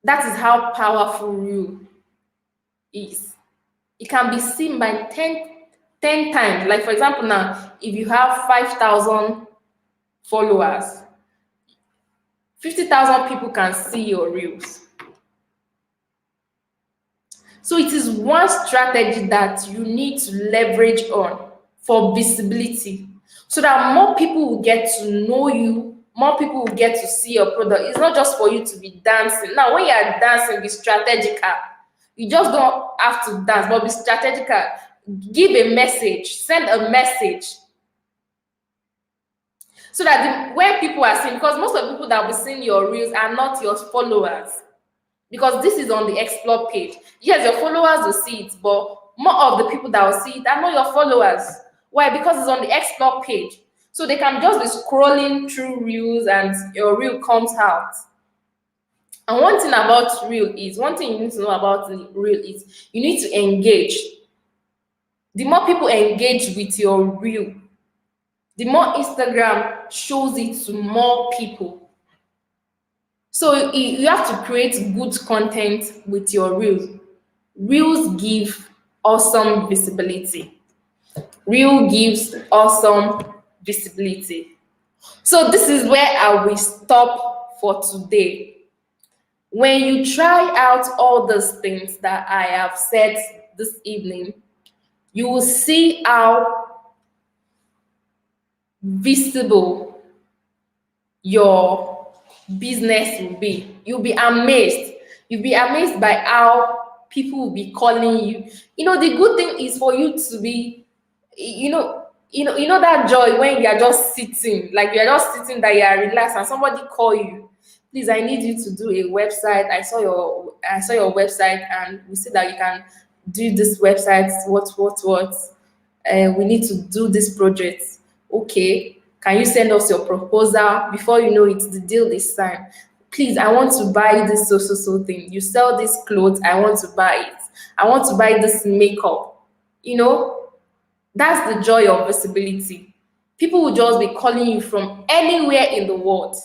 That is how powerful Reel is. It can be seen by 10 times. Like, for example, now, if you have 5,000 followers, 50,000 people can see your Reels. So it is one strategy that you need to leverage on for visibility so that more people will get to know you, more people will get to see your product. It's not just for you to be dancing. Now, when you are dancing, be strategical. You just don't have to dance, but be strategical. Give a message, send a message. So that when people are seeing, because most of the people that will be seeing your Reels are not your followers. Because this is on the Explore page. Yes, your followers will see it, but more of the people that will see it are not your followers. Why? Because it's on the Explore page. So they can just be scrolling through Reels and your Reel comes out. And one thing you need to know about Reel is you need to engage. The more people engage with your Reel, the more Instagram shows it to more people. So you have to create good content with your Reels. Reels give awesome visibility. Reel gives awesome visibility. So this is where I will stop for today. When you try out all those things that I have said this evening, you will see how visible your business will be. You'll be amazed. You'll be amazed by how people will be calling you. The good thing is for you to be, that joy when you are just sitting, like you are just sitting there, you are relaxed, and somebody call you. Please, I need you to do a website. I saw your website, and we see that you can do this website, what. We need to do this project. Okay, can you send us your proposal? Before you know it, the deal is signed. Please, I want to buy this so thing. You sell this clothes, I want to buy it. I want to buy this makeup. You know, that's the joy of visibility. People will just be calling you from anywhere in the world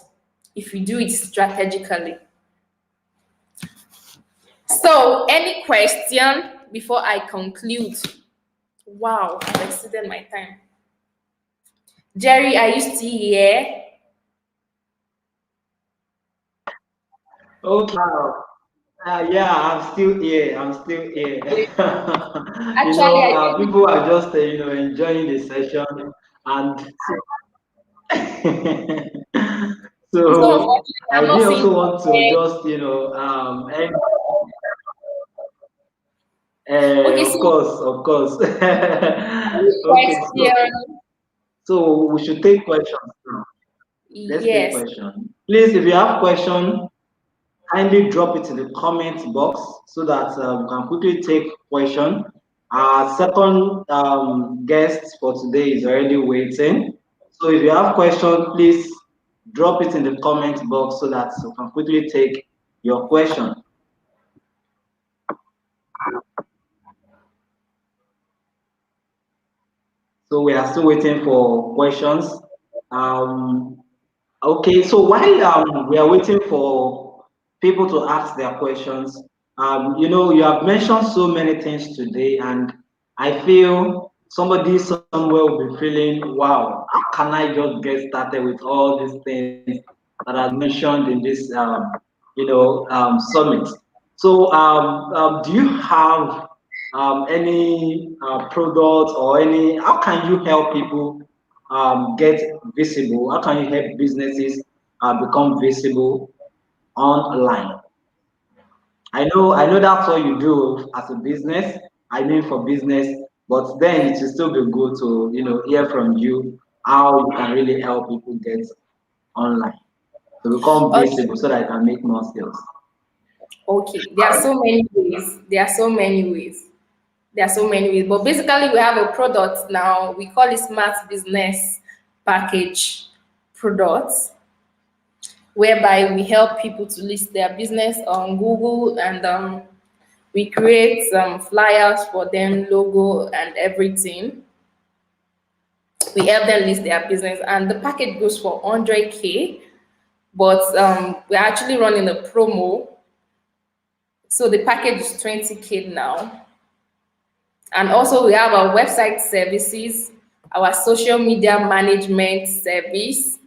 if you do it strategically. So, any question before I conclude? Wow, I've exceeded my time. Jerry, are you still here? Okay. Yeah, I'm still here. I'm still here. Actually, I think People are just enjoying the session, and so. so Unfortunately, I I'm did not seeing also want to the just end, okay. of So, course, of course. any Okay, question? so we should take questions now. Let's take Yes. questions. Please, if you have question, kindly drop it in the comment box so that we can quickly take question. Our second guest for today is already waiting. So if you have question, please drop it in the comment box so that we can quickly take your question. So we are still waiting for questions. Um, Okay, so while we are waiting for people to ask their questions, you have mentioned so many things today, and I feel somebody somewhere will be feeling, wow, how can I just get started with all these things that are mentioned in this, summit? So, do you have any product or any? How can you help people get visible? How can you help businesses become visible online? I know that's what you do as a business. I mean for business, but then it will still be good to hear from you how you can really help people get online to become Okay. visible so that I can make more sales. Okay. There are so many ways. There are so many ways. There are so many ways. But basically, we have a product now. We call it Smart Business Package Products, whereby we help people to list their business on Google, and we create some flyers for them, logo and everything. We help them list their business, and the package goes for 100K. But we're actually running a promo, so the package is 20K now. And also, we have our website services, our social media management service.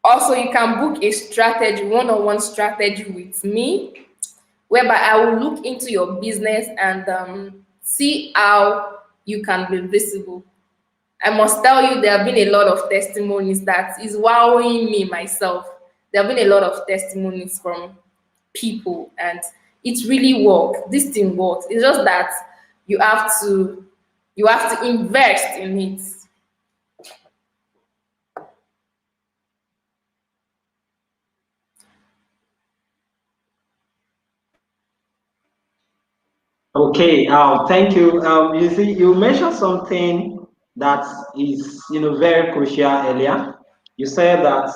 Also, you can book a strategy, one-on-one strategy with me, whereby I will look into your business and see how you can be visible. I must tell you, there have been a lot of testimonies that is wowing me myself. There have been a lot of testimonies from people, and it really works. This thing works. It's just that you have to you have to invest in it. Okay, thank you. You see, you mentioned something that is, very crucial earlier. You said that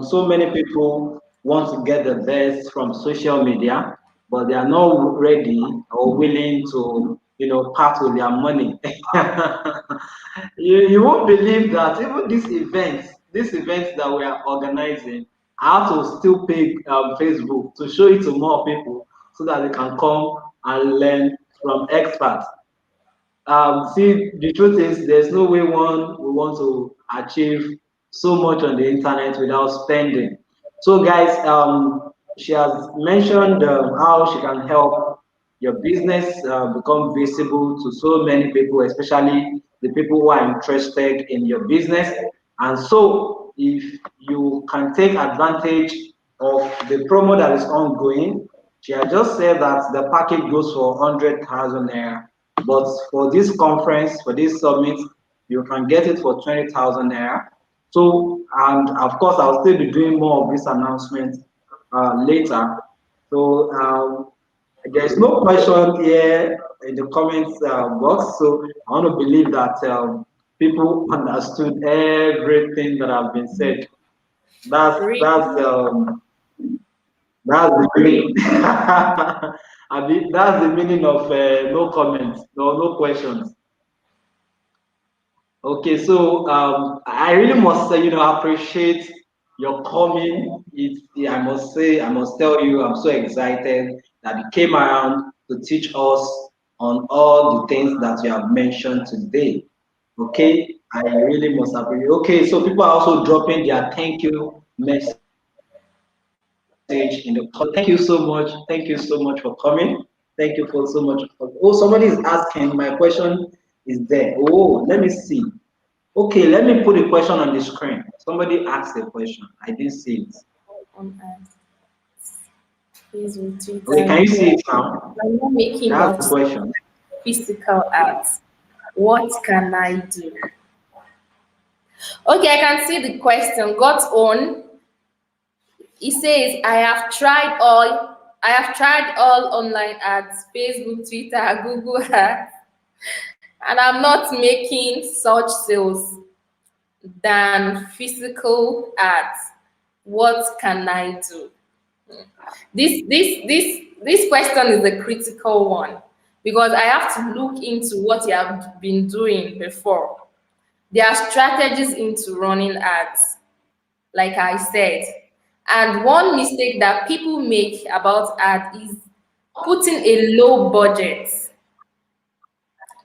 so many people want to get the best from social media, but they are not ready or willing to, part with their money. You won't believe that even these events that we are organizing, I have to still pay Facebook to show it to more people so that they can come and learn from experts. See, the truth is, there's no way one will want to achieve so much on the internet without spending. So, guys, she has mentioned how she can help your business become visible to so many people, especially the people who are interested in your business. And so, if you can take advantage of the promo that is ongoing, she has just said that the package goes for 100,000 naira, but for this conference, for this summit, you can get it for 20,000 naira. So, and of course, I'll still be doing more of this announcement later. So, There's no question here in the comments box, so I want to believe that people understood everything that have been said. That's Really? that's um, that's the meaning. I mean, that's the meaning of no comments, no questions. Okay, so I really must say, appreciate your coming. I must say, I must tell you, I'm so excited that you came around to teach us on all the things that you have mentioned today. Okay, I really must appreciate. Okay, so people are also dropping their thank you message in the comment. So thank you so much. Thank you so much for coming. Thank you for so much. Oh, somebody is asking. My question is there. Oh, let me see. Okay, let me put a question on the screen. Somebody asked a question. I didn't see it. On Earth, Facebook, Okay, Twitter, can you Google. see it now? I'm not making That's much the question. physical art. What can I do? Okay, I can see the question. God's own. He says, I have tried all online ads, Facebook, Twitter, Google ads, and I'm not making such sales than physical ads. What can I do? This question is a critical one because I have to look into what you have been doing before. There are strategies into running ads, like I said. And one mistake that people make about ads is putting a low budget.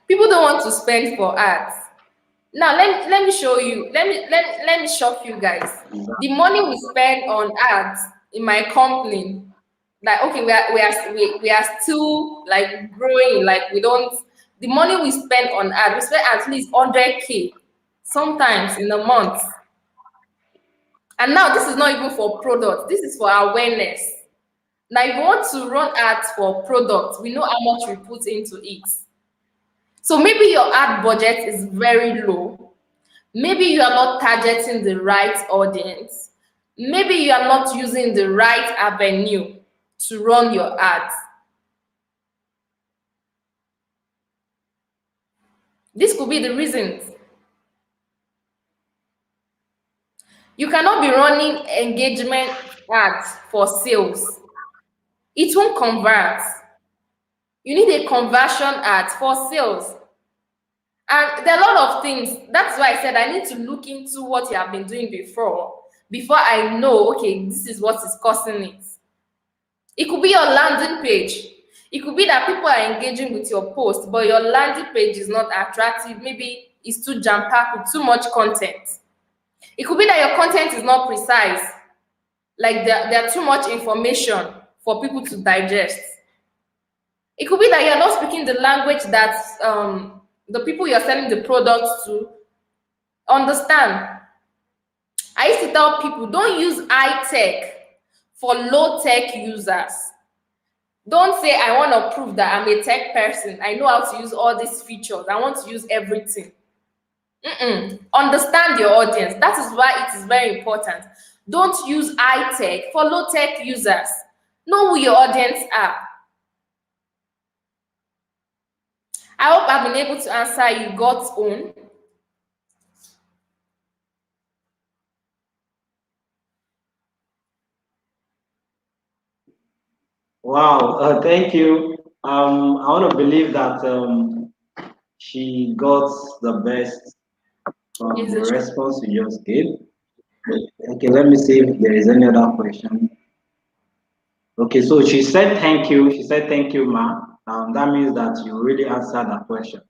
People don't want to spend for ads. Now let me show you. Let me shock you guys. The money we spend on ads in my company, like okay, we are still like growing. Like we don't. The money we spend on ads, we spend at least 100K sometimes in a month. And now this is not even for products. This is for awareness. Now, if you want to run ads for products, we know how much we put into it. So maybe your ad budget is very low. Maybe you are not targeting the right audience. Maybe you are not using the right avenue to run your ads. This could be the reasons. You cannot be running engagement ads for sales. It won't convert. You need a conversion ad for sales. And there are a lot of things. That's why I said I need to look into what you have been doing before I know, okay, this is what is causing it. It could be your landing page. It could be that people are engaging with your post, but your landing page is not attractive. Maybe it's too jam-packed with too much content. It could be that your content is not precise. Like there are too much information for people to digest. It could be that you're not speaking the language that the people you're selling the products to understand. I used to tell people, don't use high tech for low tech users. Don't say, I want to prove that I'm a tech person. I know how to use all these features. I want to use everything. Understand your audience. That is why it is very important. Don't use high tech for low tech users. Know who your audience are. I hope I've been able to answer you God's own. Wow, thank you. I want to believe that she got the best from Is the it true? response you just gave. Okay, let me see if there is any other question. Okay, so she said thank you. She said thank you, ma. That means that you really answered that question.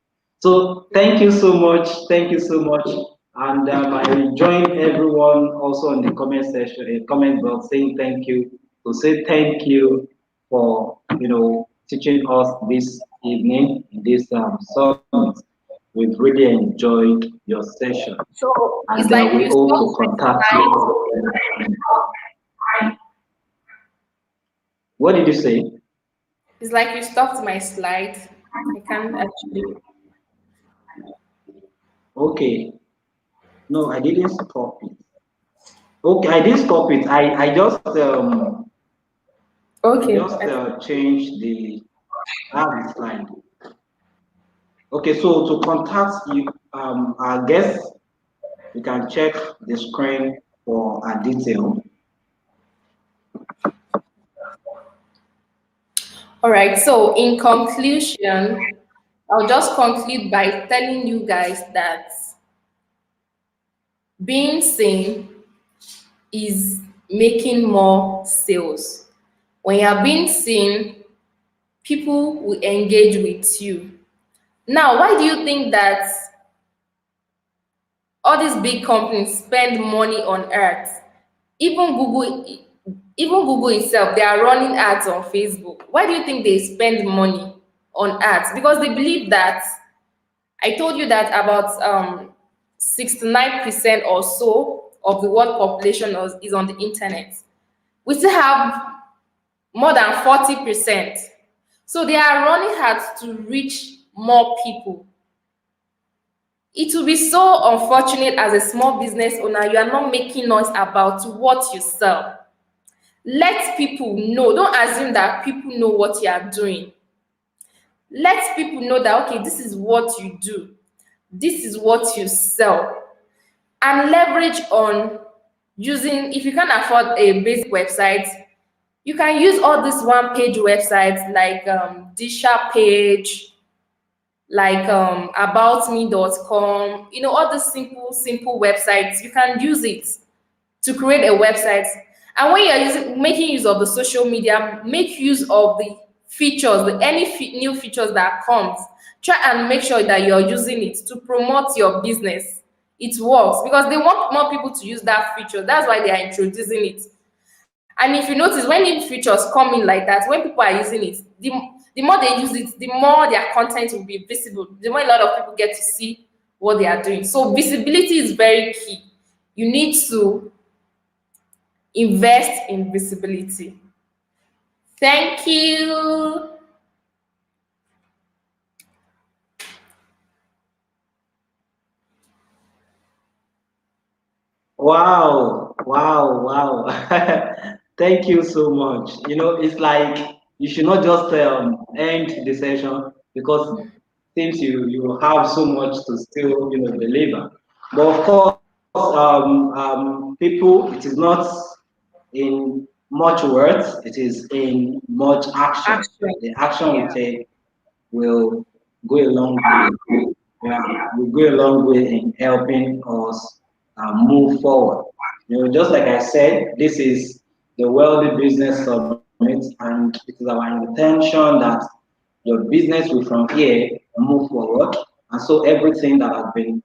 So thank you so much. Thank you so much. And I will join everyone also in the comment section, comment box, saying thank you. To say thank you for teaching us this evening in this summit. We've really enjoyed your session, So it's and like we you hope stopped to my contact slide. you. What did you say? It's like you stopped my slide. I can't actually. Okay. No, I didn't stop it. Okay, I didn't stop it. I just I Okay. just changed the slide. Okay, so to contact you, our guests, you can check the screen for a detail. All right. So, in conclusion, I'll just conclude by telling you guys that being seen is making more sales. When you're being seen, people will engage with you. Now, why do you think that all these big companies spend money on ads? Even Google, even Google itself, they are running ads on Facebook. Why do you think they spend money on ads? Because they believe that I told you that about 69% or so of the world population is on the internet. We still have more than 40%. So they are running ads to reach more people. It will be so unfortunate as a small business owner, you are not making noise about what you sell. Let people know. Don't assume that people know what you are doing. Let people know that, okay, this is what you do, this is what you sell, and leverage on using, if you can't afford a basic website, you can use all these one page websites like Disha page, like aboutme.com, all the simple websites. You can use it to create a website. And when you're making use of the social media, make use of the features, new features that comes. Try and make sure that you're using it to promote your business. It works because they want more people to use that feature. That's why they are introducing it. And if you notice, when new features come in like that, when people are using it, the more they use it, the more their content will be visible, the more a lot of people get to see what they are doing. So visibility is very key. You need to invest in visibility. Thank you. Wow, wow, wow. Thank you so much. It's like you should not just end the session because since you have so much to still deliver. But of course, people, it is not in much words, it is in much action. Action. The action we Yeah. take will go a long way. Yeah, will go a long way in helping us move forward. Just like I said, this is the Wealthy Business Summit, and it is our intention that your business will from here move forward. And so everything that has been,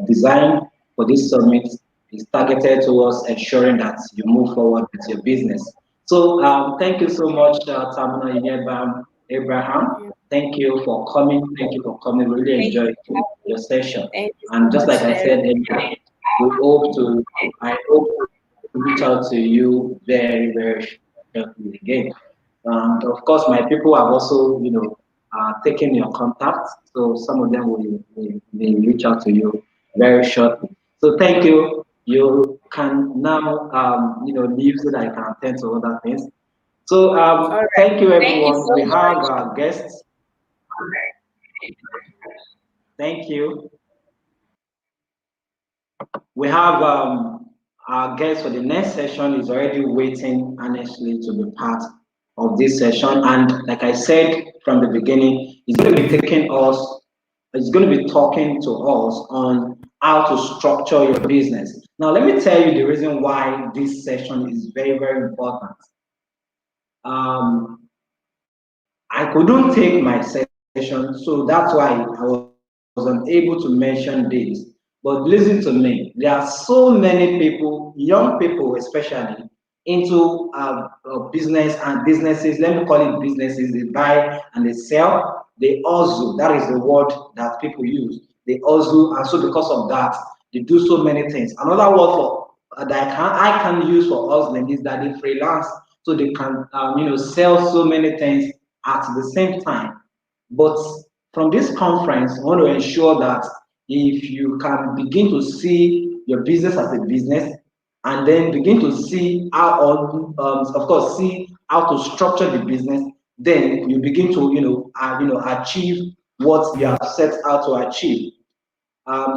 designed for this summit is targeted towards ensuring that you move forward with your business. So thank you so much, Tamuno-Imiebam Abraham. Thank you for coming. Thank you for coming. Really Thank you. enjoyed your session. Thank you so And just much, like I said Derek. earlier, we hope to I hope to reach out to you very, very shortly again. And of course, my people have also, taken your contact. So some of them will reach out to you very shortly. So thank you. You can now, leave so that I can attend to other things. So All right. thank you, Thank you everyone. so We have much. guests. Thank you. We have our guest for the next session is already waiting honestly to be part of this session. And like I said from the beginning, he's going to be taking us, he's going to be talking to us on how to structure your business. Now, let me tell you the reason why this session is very, very important. Um, I couldn't take my session, so that's why I was unable to mention this. But listen to me, there are so many people, young people especially, into business and businesses. Let me call it businesses. They buy and they sell. They hustle. That is the word that people use. They hustle, and so because of that, they do so many things. Another word for that I can use for hustling is that they freelance, so they can sell so many things at the same time. But from this conference, I want to ensure that if you can begin to see your business as a business, and then begin to see how, of course, see how to structure the business. Then you begin to, achieve what you have set out to achieve.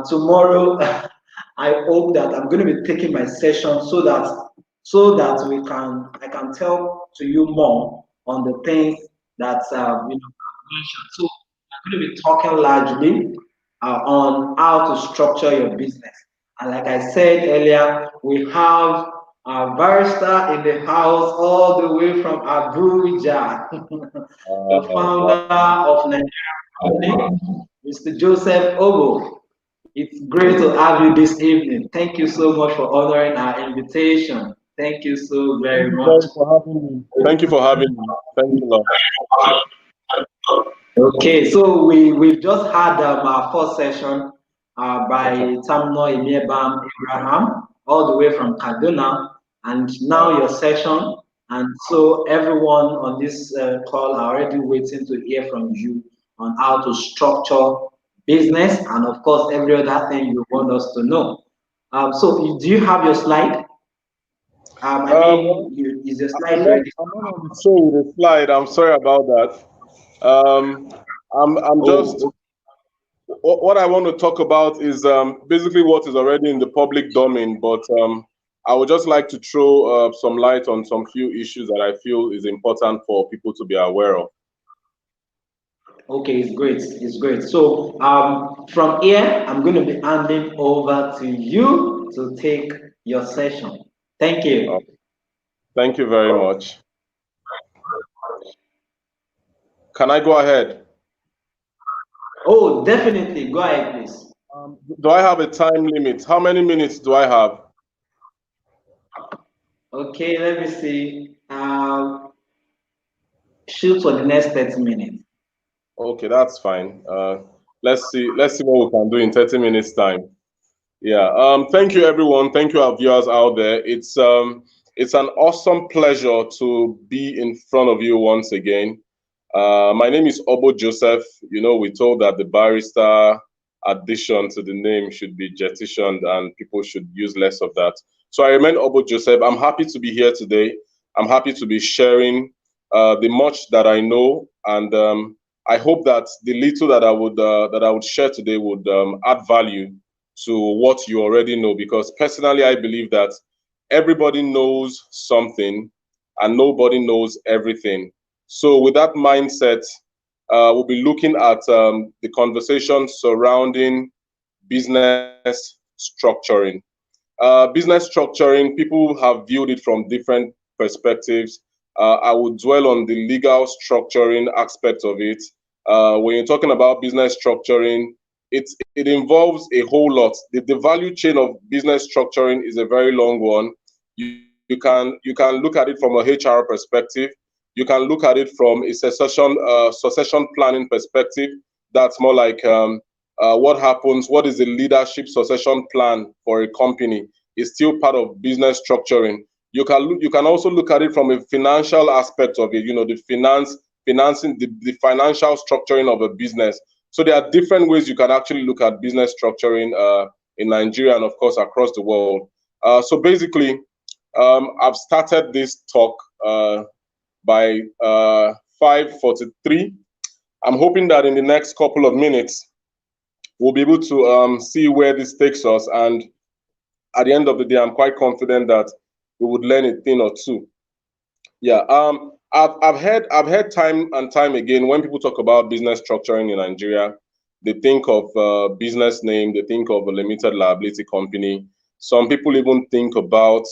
Tomorrow, I hope that I'm going to be taking my session so that I can tell to you more on the things that I've mentioned. So I'm going to be talking largely on how to structure your business. And like I said earlier, we have a barrister in the house all the way from Abuja, the founder Wow. of Nigeria Company, Mr. Joseph Oboh. It's great to have you this evening. Thank you so much for honoring our invitation. Thank you so Thank very you much. very for having me. Thank you for having me. Thank you, Lord. Okay, so we've just had our first session by Okay. Tamuno-Imiebam Abraham, all the way from Kaduna, and now your session. And so everyone on this call are already waiting to hear from you on how to structure business and, of course, every other thing you want us to know. So do you have your slide? Well, Is your I'm slide not. ready? I'm not on the show with a slide. I'm sorry about that. I'm just. Oh, What I want to talk about is basically what is already in the public domain, but I would just like to throw some light on some few issues that I feel is important for people to be aware of. okay, it's great. It's great. So from here, I'm going to be handing over to you to take your session. Thank Uh, you. Thank you very much. Can I go ahead? Oh, definitely. Go ahead, please. Do I have a time limit? How many minutes do I have? Okay, let me see. Shoot for the next 30 minutes. Okay, that's fine. Let's see. Let's see what we can do in 30 minutes time. Yeah. Thank you, everyone. Thank you, our viewers out there. It's an awesome pleasure to be in front of you once again. My name is Oboh Joseph. You know, we told that the barrister addition to the name should be jettisoned and people should use less of that. So I remain Oboh Joseph. I'm happy to be here today. I'm happy to be sharing the much that I know, and I hope that the little that I would share today would add value to what you already know. Because personally, I believe that everybody knows something, and nobody knows everything. So with that mindset, we'll be looking at the conversation surrounding business structuring. Business structuring, people have viewed it from different perspectives. I would dwell on the legal structuring aspect of it. When you're talking about business structuring, it involves a whole lot. The value chain of business structuring is a very long one. You can look at it from a HR perspective. You can look at it from a succession planning perspective. That's more like what happens, what is the leadership succession plan for a company is still part of business structuring. You can also look at it from a financial aspect of it, you know, the financing, the financial structuring of a business. So there are different ways you can actually look at business structuring in Nigeria and of course across the world. So basically, I've started this talk by 5:43. I'm hoping that in the next couple of minutes, we'll be able to see where this takes us. And at the end of the day, I'm quite confident that we would learn a thing or two. Yeah. I've heard time and time again when people talk about business structuring in Nigeria, they think of business name, they think of a limited liability company. Some people even think about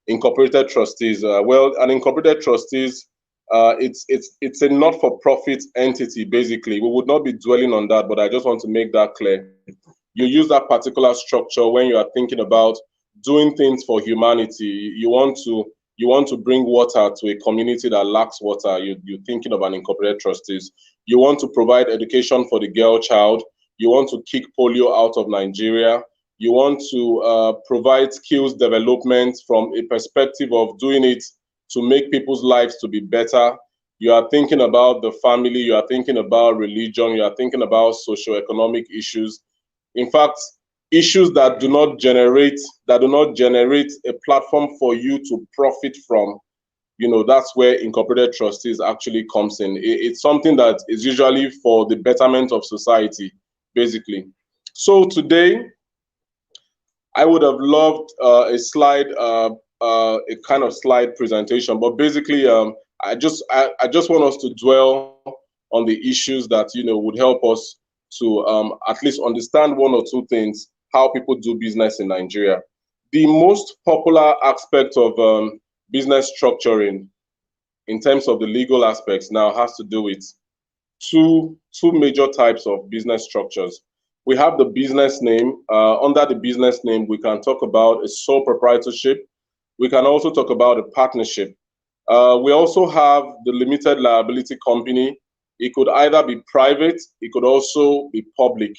incorporated trustees. Well, an incorporated trustees, it's a not-for-profit entity basically. We would not be dwelling on that, but I just want to make that clear. You use that particular structure when you are thinking about doing things for humanity. You want to bring water to a community that lacks water. You're thinking of an incorporated trustees. You want to provide education for the girl child. You want to kick polio out of Nigeria. You want to provide skills development from a perspective of doing it to make people's lives to be better. You are thinking about the family. You are thinking about religion. You are thinking about socio-economic issues. In fact, issues that do not generate a platform for you to profit from, that's where incorporated trustees actually comes in. It's something that is usually for the betterment of society, basically. So today, I would have loved a slide, a kind of slide presentation, but basically, I just want us to dwell on the issues that would help us to at least understand one or two things how people do business in Nigeria. The most popular aspect of business structuring in terms of the legal aspects now has to do with two major types of business structures. We have the business name. Under the business name, we can talk about a sole proprietorship. We can also talk about a partnership. We also have the limited liability company. It could either be private, it could also be public.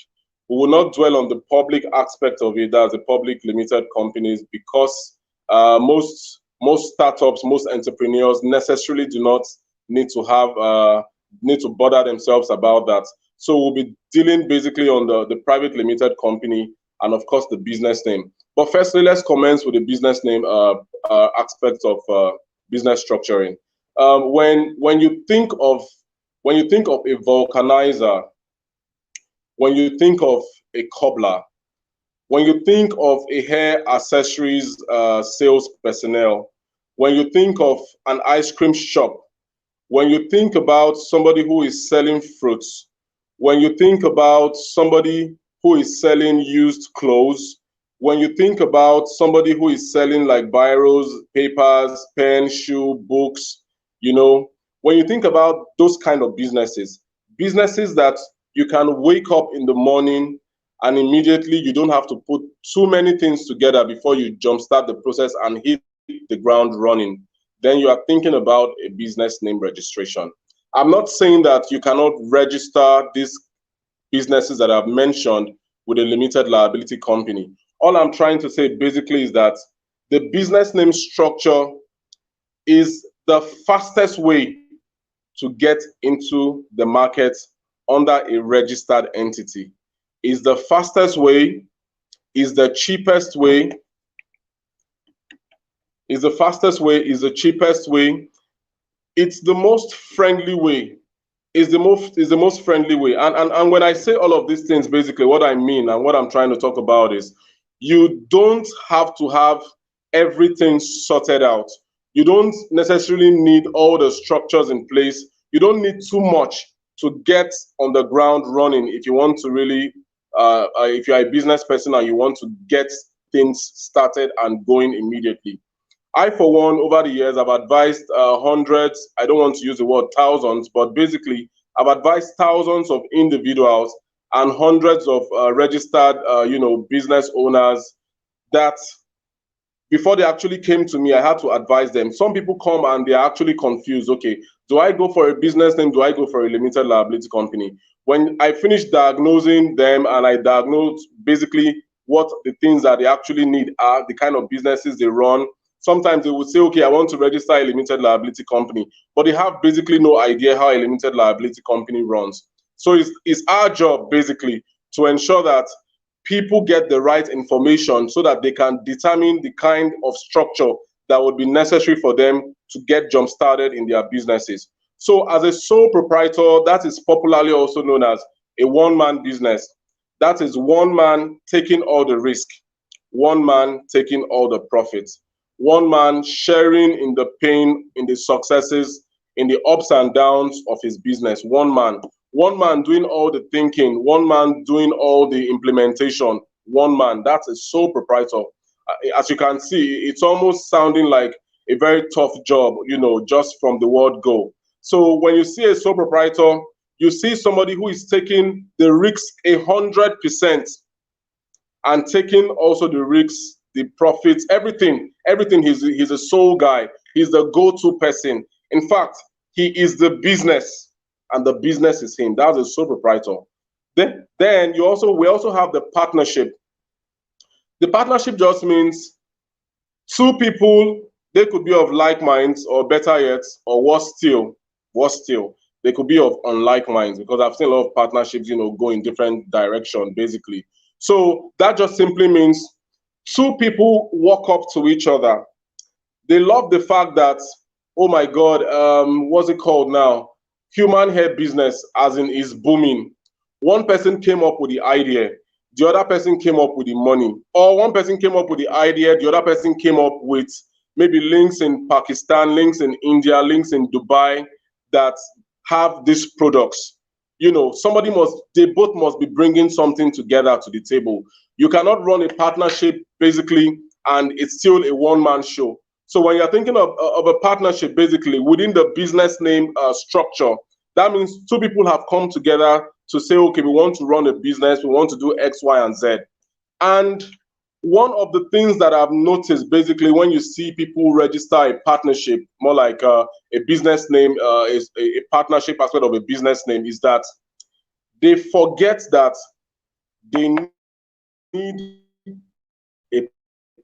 We will not dwell on the public aspect of it as a public limited companies, because most startups, most entrepreneurs necessarily do not need to bother themselves about that. So we'll be dealing basically on the private limited company and of course the business name. But firstly, let's commence with the business name aspect of business structuring. When you think of a vulcanizer, when you think of a cobbler, when you think of a hair accessories sales personnel, when you think of an ice cream shop, when you think about somebody who is selling fruits, when you think about somebody who is selling used clothes, when you think about somebody who is selling like biros, papers, pen, shoe, books, when you think about those kind of businesses that you can wake up in the morning and immediately you don't have to put too many things together before you jumpstart the process and hit the ground running, then you are thinking about a business name registration. I'm not saying that you cannot register these businesses that I've mentioned with a limited liability company. All I'm trying to say basically is that the business name structure is the fastest way to get into the market under a registered entity. Is the fastest way, is the cheapest way, is the fastest way, is the cheapest way. It's the most friendly way. Is the most friendly way. And when I say all of these things, basically what I mean and what I'm trying to talk about is you don't have to have everything sorted out. You don't necessarily need all the structures in place. You don't need too much to get on the ground running if you want to really, if you're a business person and you want to get things started and going immediately. I, for one, over the years, I've advised hundreds, I don't want to use the word thousands, but basically, I've advised thousands of individuals and hundreds of registered, business owners that before they actually came to me, I had to advise them. Some people come and they're actually confused. Okay, do I go for a business name? Do I go for a limited liability company? When I finished diagnosing them and I diagnosed basically what the things that they actually need are, the kind of businesses they run, sometimes they would say, okay, I want to register a limited liability company, but they have basically no idea how a limited liability company runs. So it's our job basically to ensure that people get the right information so that they can determine the kind of structure that would be necessary for them to get jump started in their businesses. So as a sole proprietor, that is popularly also known as a one-man business. That is one man taking all the risk, one man taking all the profits, one man sharing in the pain, in the successes, in the ups and downs of his business. One man doing all the thinking, one man doing all the implementation, one man. That's a sole proprietor. As you can see, it's almost sounding like a very tough job, just from the word go. So when you see a sole proprietor, you see somebody who is taking the risk 100% and taking also the risks, the profits, everything. He's a sole guy. He's the go-to person. In fact, he is the business, and the business is him. That's a sole proprietor. Then we also have the partnership. The partnership just means two people, they could be of like minds, or better yet, or worse still, they could be of unlike minds, because I've seen a lot of partnerships, go in different directions, basically. So that just simply means two people walk up to each other. They love the fact that, oh my God, what's it called now? Human hair business, as in, is booming. One person came up with the idea, the other person came up with the money. Or one person came up with the idea, the other person came up with maybe links in Pakistan, links in India, links in Dubai that have these products. You know, they both must be bringing something together to the table. You cannot run a partnership basically and it's still a one-man show. So when you're thinking of a partnership, basically within the business name structure, that means two people have come together to say, okay, we want to run a business, we want to do X, Y, and Z. And one of the things that I've noticed, basically, when you see people register a partnership, more like a business name, is a partnership aspect of a business name, is that they forget that they need a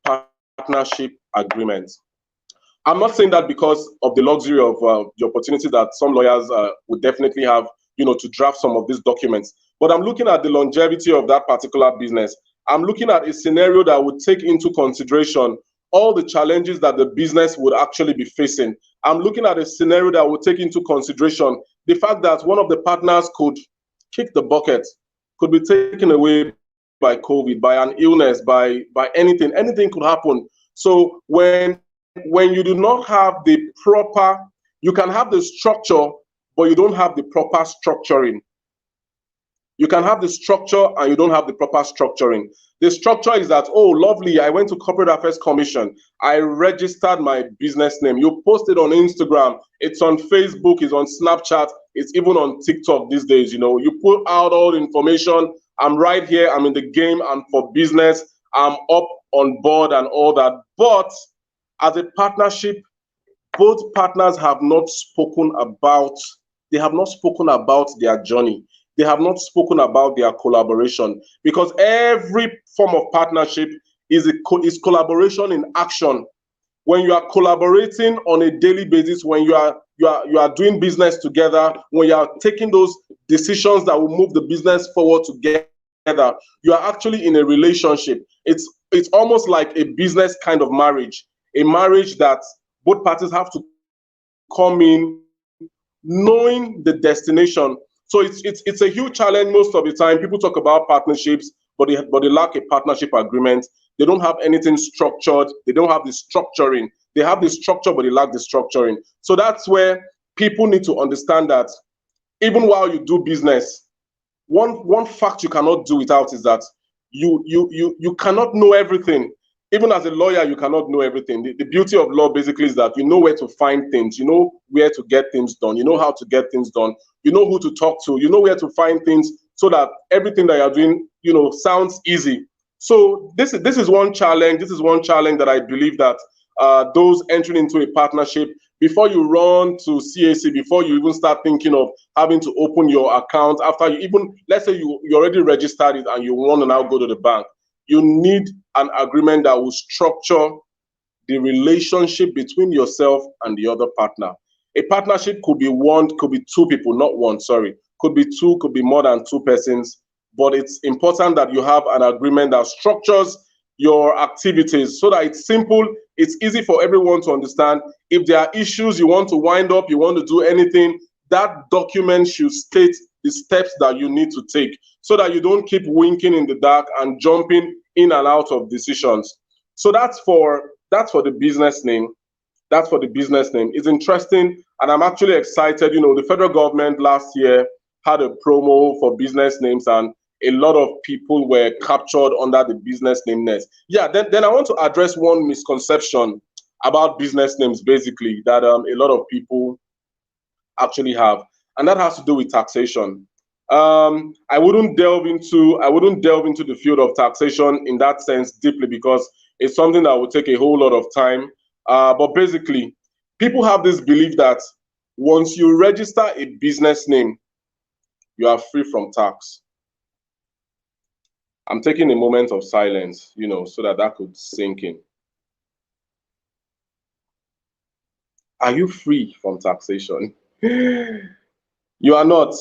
partnership agreement. I'm not saying that because of the luxury of the opportunity that some lawyers would definitely have, you know, to draft some of these documents. But I'm looking at the longevity of that particular business. I'm looking at a scenario that would take into consideration all the challenges that the business would actually be facing. I'm looking at a scenario that would take into consideration the fact that one of the partners could kick the bucket, could be taken away by COVID, by an illness, by anything. Anything could happen. So when you do not have the proper, you can have the structure, but you don't have the proper structuring. You can have the structure and you don't have the proper structuring. The structure is that, oh, lovely, I went to Corporate Affairs Commission. I registered my business name. You post it on Instagram. It's on Facebook. It's on Snapchat. It's even on TikTok these days. You know, you put out all the information. I'm right here. I'm in the game. I'm for business. I'm up on board and all that. But as a partnership, both partners have not spoken about, they have not spoken about their journey. They have not spoken about their collaboration, because every form of partnership is collaboration in action. When you are collaborating on a daily basis, when you are doing business together, when you are taking those decisions that will move the business forward together, you are actually in a relationship. It's almost like a business kind of marriage, a marriage that both parties have to come in knowing the destination. So it's a huge challenge most of the time. People talk about partnerships, but they lack a partnership agreement. They don't have anything structured. They don't have the structuring. They have the structure, but they lack the structuring. So that's where people need to understand that even while you do business, one fact you cannot do without is that you cannot know everything. Even as a lawyer, you cannot know everything. The beauty of law basically is that you know where to find things, you know where to get things done, you know how to get things done, you know who to talk to, you know where to find things, so that everything that you're doing, you know, sounds easy. So this is one challenge. This is one challenge that I believe that those entering into a partnership, before you run to CAC, before you even start thinking of having to open your account, after you even, let's say you already registered it and you want to now go to the bank, you need an agreement that will structure the relationship between yourself and the other partner. A partnership could be one, could be two people, not one, sorry. Could be two, could be more than two persons. But it's important that you have an agreement that structures your activities so that it's simple, it's easy for everyone to understand. If there are issues, you want to wind up, you want to do anything, that document should state the steps that you need to take so that you don't keep winking in the dark and jumping in and out of decisions. So that's for the business name. That's for the business name. It's interesting, and I'm actually excited. You know, the federal government last year had a promo for business names, and a lot of people were captured under the business name nest. Yeah, then I want to address one misconception about business names, basically, that a lot of people actually have, and that has to do with taxation. I wouldn't delve into the field of taxation in that sense deeply, because it's something that would take a whole lot of time. But basically, people have this belief that once you register a business name, you are free from tax. I'm taking a moment of silence, you know, so that could sink in. Are you free from taxation? You are not.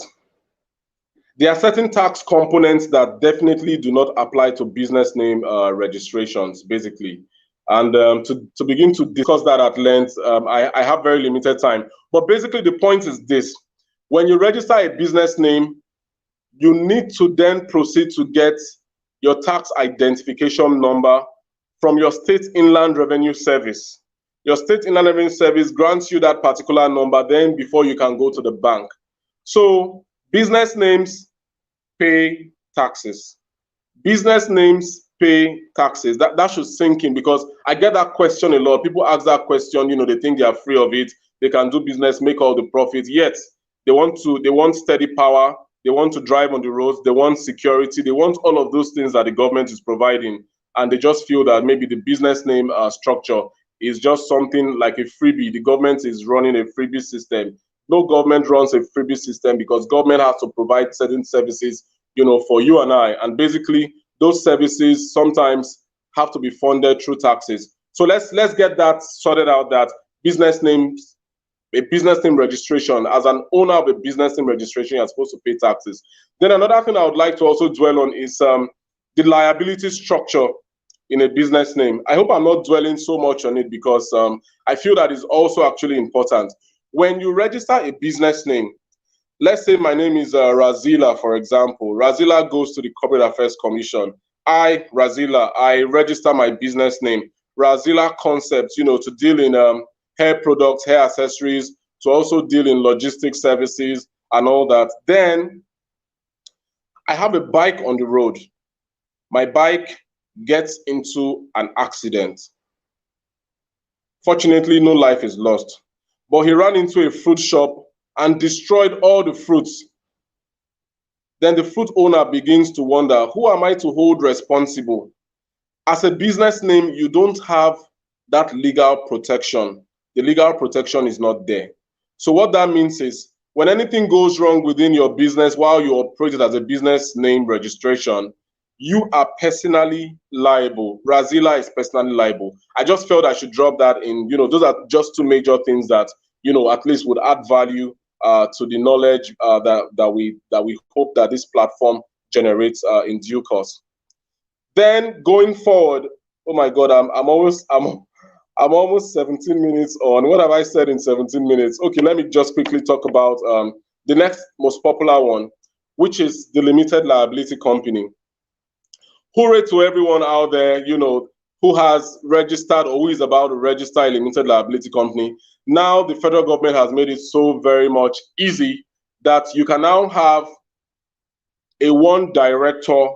There are certain tax components that definitely do not apply to business name registrations, basically. And to begin to discuss that at length, I have very limited time. But basically, the point is this. When you register a business name, you need to then proceed to get your tax identification number from your state inland revenue service. Your state inland revenue service grants you that particular number then before you can go to the bank. So business names pay taxes. Business names pay taxes. That should sink in, because I get that question a lot. People ask that question, they think they are free of it. They can do business, make all the profit. Yet they want steady power. They want to drive on the roads. They want security. They want all of those things that the government is providing. And they just feel that maybe the business name structure is just something like a freebie. The government is running a freebie system. No government runs a freebie system, because government has to provide certain services, for you and I. And basically, those services sometimes have to be funded through taxes. So let's get that sorted out, that business names, a business name registration, as an owner of a business name registration, you're supposed to pay taxes. Then another thing I would like to also dwell on is the liability structure in a business name. I hope I'm not dwelling so much on it, because I feel that is also actually important. When you register a business name, let's say my name is Razila, for example. Razila goes to the Corporate Affairs Commission. I, Razila, I register my business name, Razila Concepts, to deal in hair products, hair accessories, to also deal in logistics services and all that. Then I have a bike on the road. My bike gets into an accident. Fortunately, no life is lost. But he ran into a fruit shop and destroyed all the fruits. Then the fruit owner begins to wonder, who am I to hold responsible? As a business name, you don't have that legal protection. The legal protection is not there. So what that means is, when anything goes wrong within your business while you operate it as a business name registration, you are personally liable. Razila is personally liable. I just felt I should drop that in. Those are just two major things that, at least would add value to the knowledge that we hope that this platform generates in due course. Then going forward, oh my God, I'm almost 17 minutes on. What have I said in 17 minutes? Okay, let me just quickly talk about the next most popular one, which is the limited liability company. Hooray to everyone out there, who has registered or who is about to register a limited liability company. Now the federal government has made it so very much easy that you can now have a one director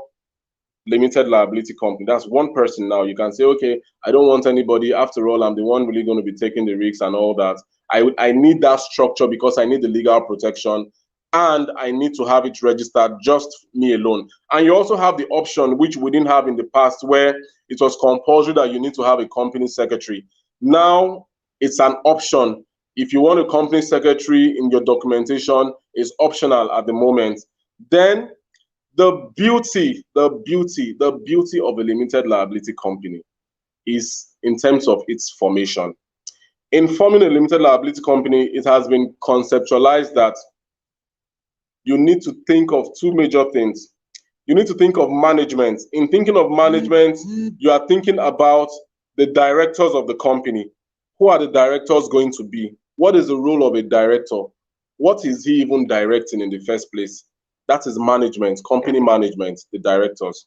limited liability company. That's one person now. You can say, okay, I don't want anybody. After all, I'm the one really going to be taking the risks and all that. I need that structure because I need the legal protection, and I need to have it registered, just me alone. And you also have the option, which we didn't have in the past, where it was compulsory that you need to have a company secretary. Now it's an option. If you want a company secretary in your documentation, it's optional at the moment. Then the beauty of a limited liability company is in terms of its formation. In forming a limited liability company, it has been conceptualized that you need to think of two major things. You need to think of management. In thinking of management, you are thinking about the directors of the company. Who are the directors going to be? What is the role of a director? What is he even directing in the first place? That is management, company management, the directors.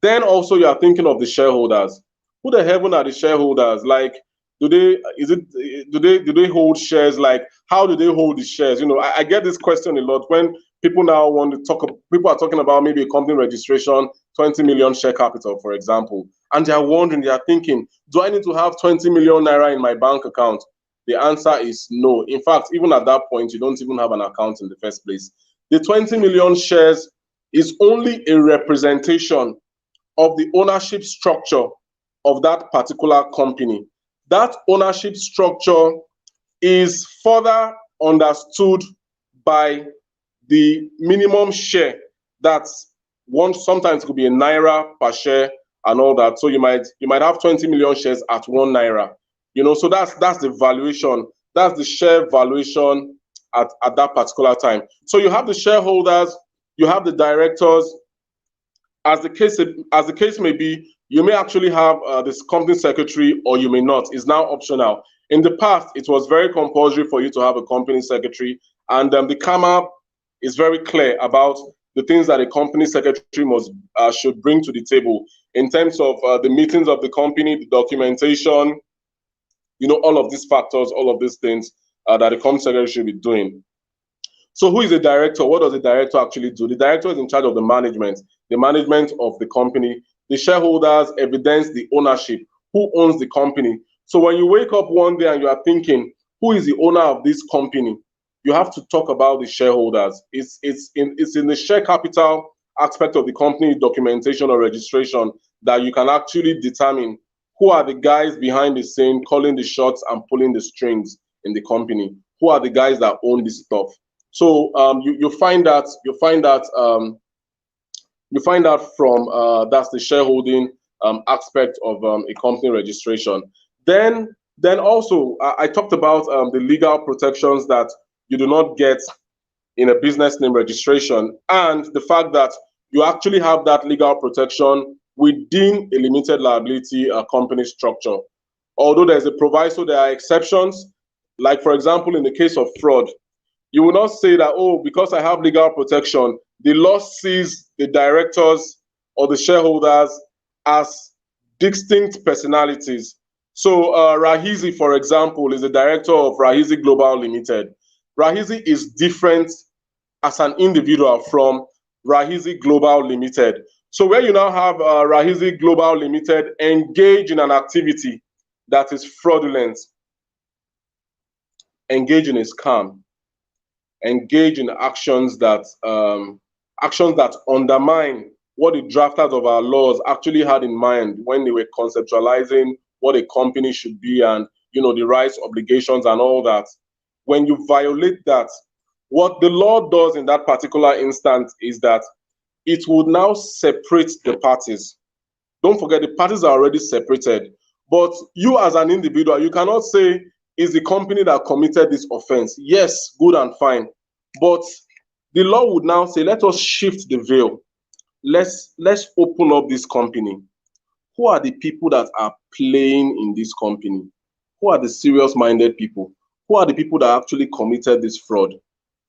Then also you are thinking of the shareholders. Who the heaven are the shareholders? Like, do they hold shares? Like, how do they hold the shares? I get this question a lot when people now want to talk. People are talking about maybe a company registration, 20 million share capital, for example, and they are wondering, they are thinking, do I need to have 20 million naira in my bank account? The answer is no. In fact, even at that point, you don't even have an account in the first place. The 20 million shares is only a representation of the ownership structure of that particular company. That ownership structure is further understood by the minimum share. That's one, sometimes it could be a naira per share and all that. So you might have 20 million shares at 1 naira. So that's the valuation. That's the share valuation at that particular time. So you have the shareholders, You have the directors. As the case may be, you may actually have this company secretary, or you may not. It's now optional. In the past, it was very compulsory for you to have a company secretary, and the CAMA is very clear about the things that a company secretary must should bring to the table in terms of the meetings of the company, the documentation, all of these factors, all of these things that the company secretary should be doing. So who is a director? What does a director actually do? The director is in charge of the management of the company. The shareholders evidence the ownership. Who owns the company? So when you wake up one day and you are thinking, who is the owner of this company? You have to talk about the shareholders. It's in the share capital aspect of the company documentation or registration that you can actually determine who are the guys behind the scene calling the shots and pulling the strings in the company. Who are the guys that own this stuff? So you find that from that's the shareholding aspect of a company registration. Then also I talked about the legal protections that you do not get in a business name registration, and the fact that you actually have that legal protection within a limited liability company structure. Although there's a proviso, there are exceptions. Like for example, in the case of fraud, you will not say that, oh, because I have legal protection, the law sees the directors or the shareholders as distinct personalities. So Rahizi, for example, is the director of Rahizi Global Limited. Rahizi is different as an individual from Rahizi Global Limited. So where you now have Rahizi Global Limited engage in an activity that is fraudulent, engage in a scam, engage in actions that undermine what the drafters of our laws actually had in mind when they were conceptualizing what a company should be and the rights, obligations, and all that. When you violate that, what the law does in that particular instance is that it would now separate the parties. Don't forget, the parties are already separated. But you as an individual, you cannot say, is the company that committed this offense. Yes, good and fine. But the law would now say, let us shift the veil. Let's open up this company. Who are the people that are playing in this company? Who are the serious-minded people? Who are the people that actually committed this fraud?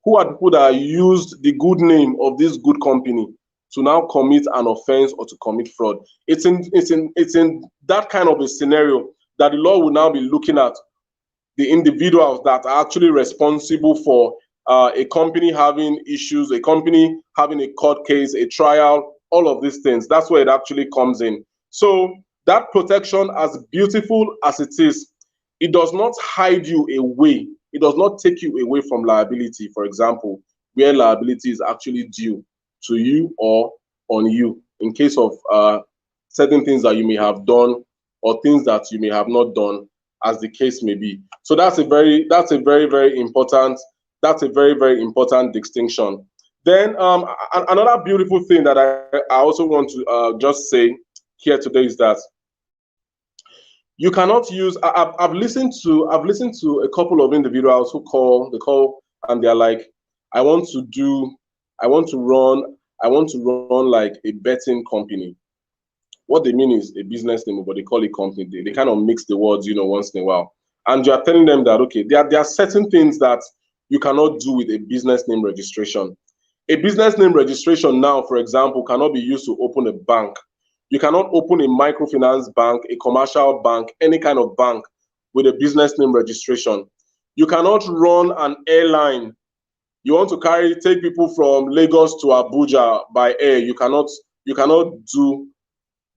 Who are the people that used the good name of this good company to now commit an offense or to commit fraud? It's in that kind of a scenario that the law will now be looking at the individuals that are actually responsible for a company having issues, a company having a court case, a trial, all of these things. That's where it actually comes in. So that protection, as beautiful as it is, it does not hide you away. It does not take you away from liability, for example, where liability is actually due to you or on you in case of certain things that you may have done or things that you may have not done, as the case may be. So that's a very very important distinction. Then another beautiful thing that I also want to just say here today is that you cannot use. I've listened to a couple of individuals who call and they're like, I want to run like a betting company. What they mean is a business name, but they call it company. They kind of mix the words, once in a while. And you are telling them that, okay, there are certain things that you cannot do with a business name registration. A business name registration now, for example, cannot be used to open a bank. You cannot open a microfinance bank, a commercial bank, any kind of bank with a business name registration. You cannot run an airline. You want to take people from Lagos to Abuja by air. You cannot do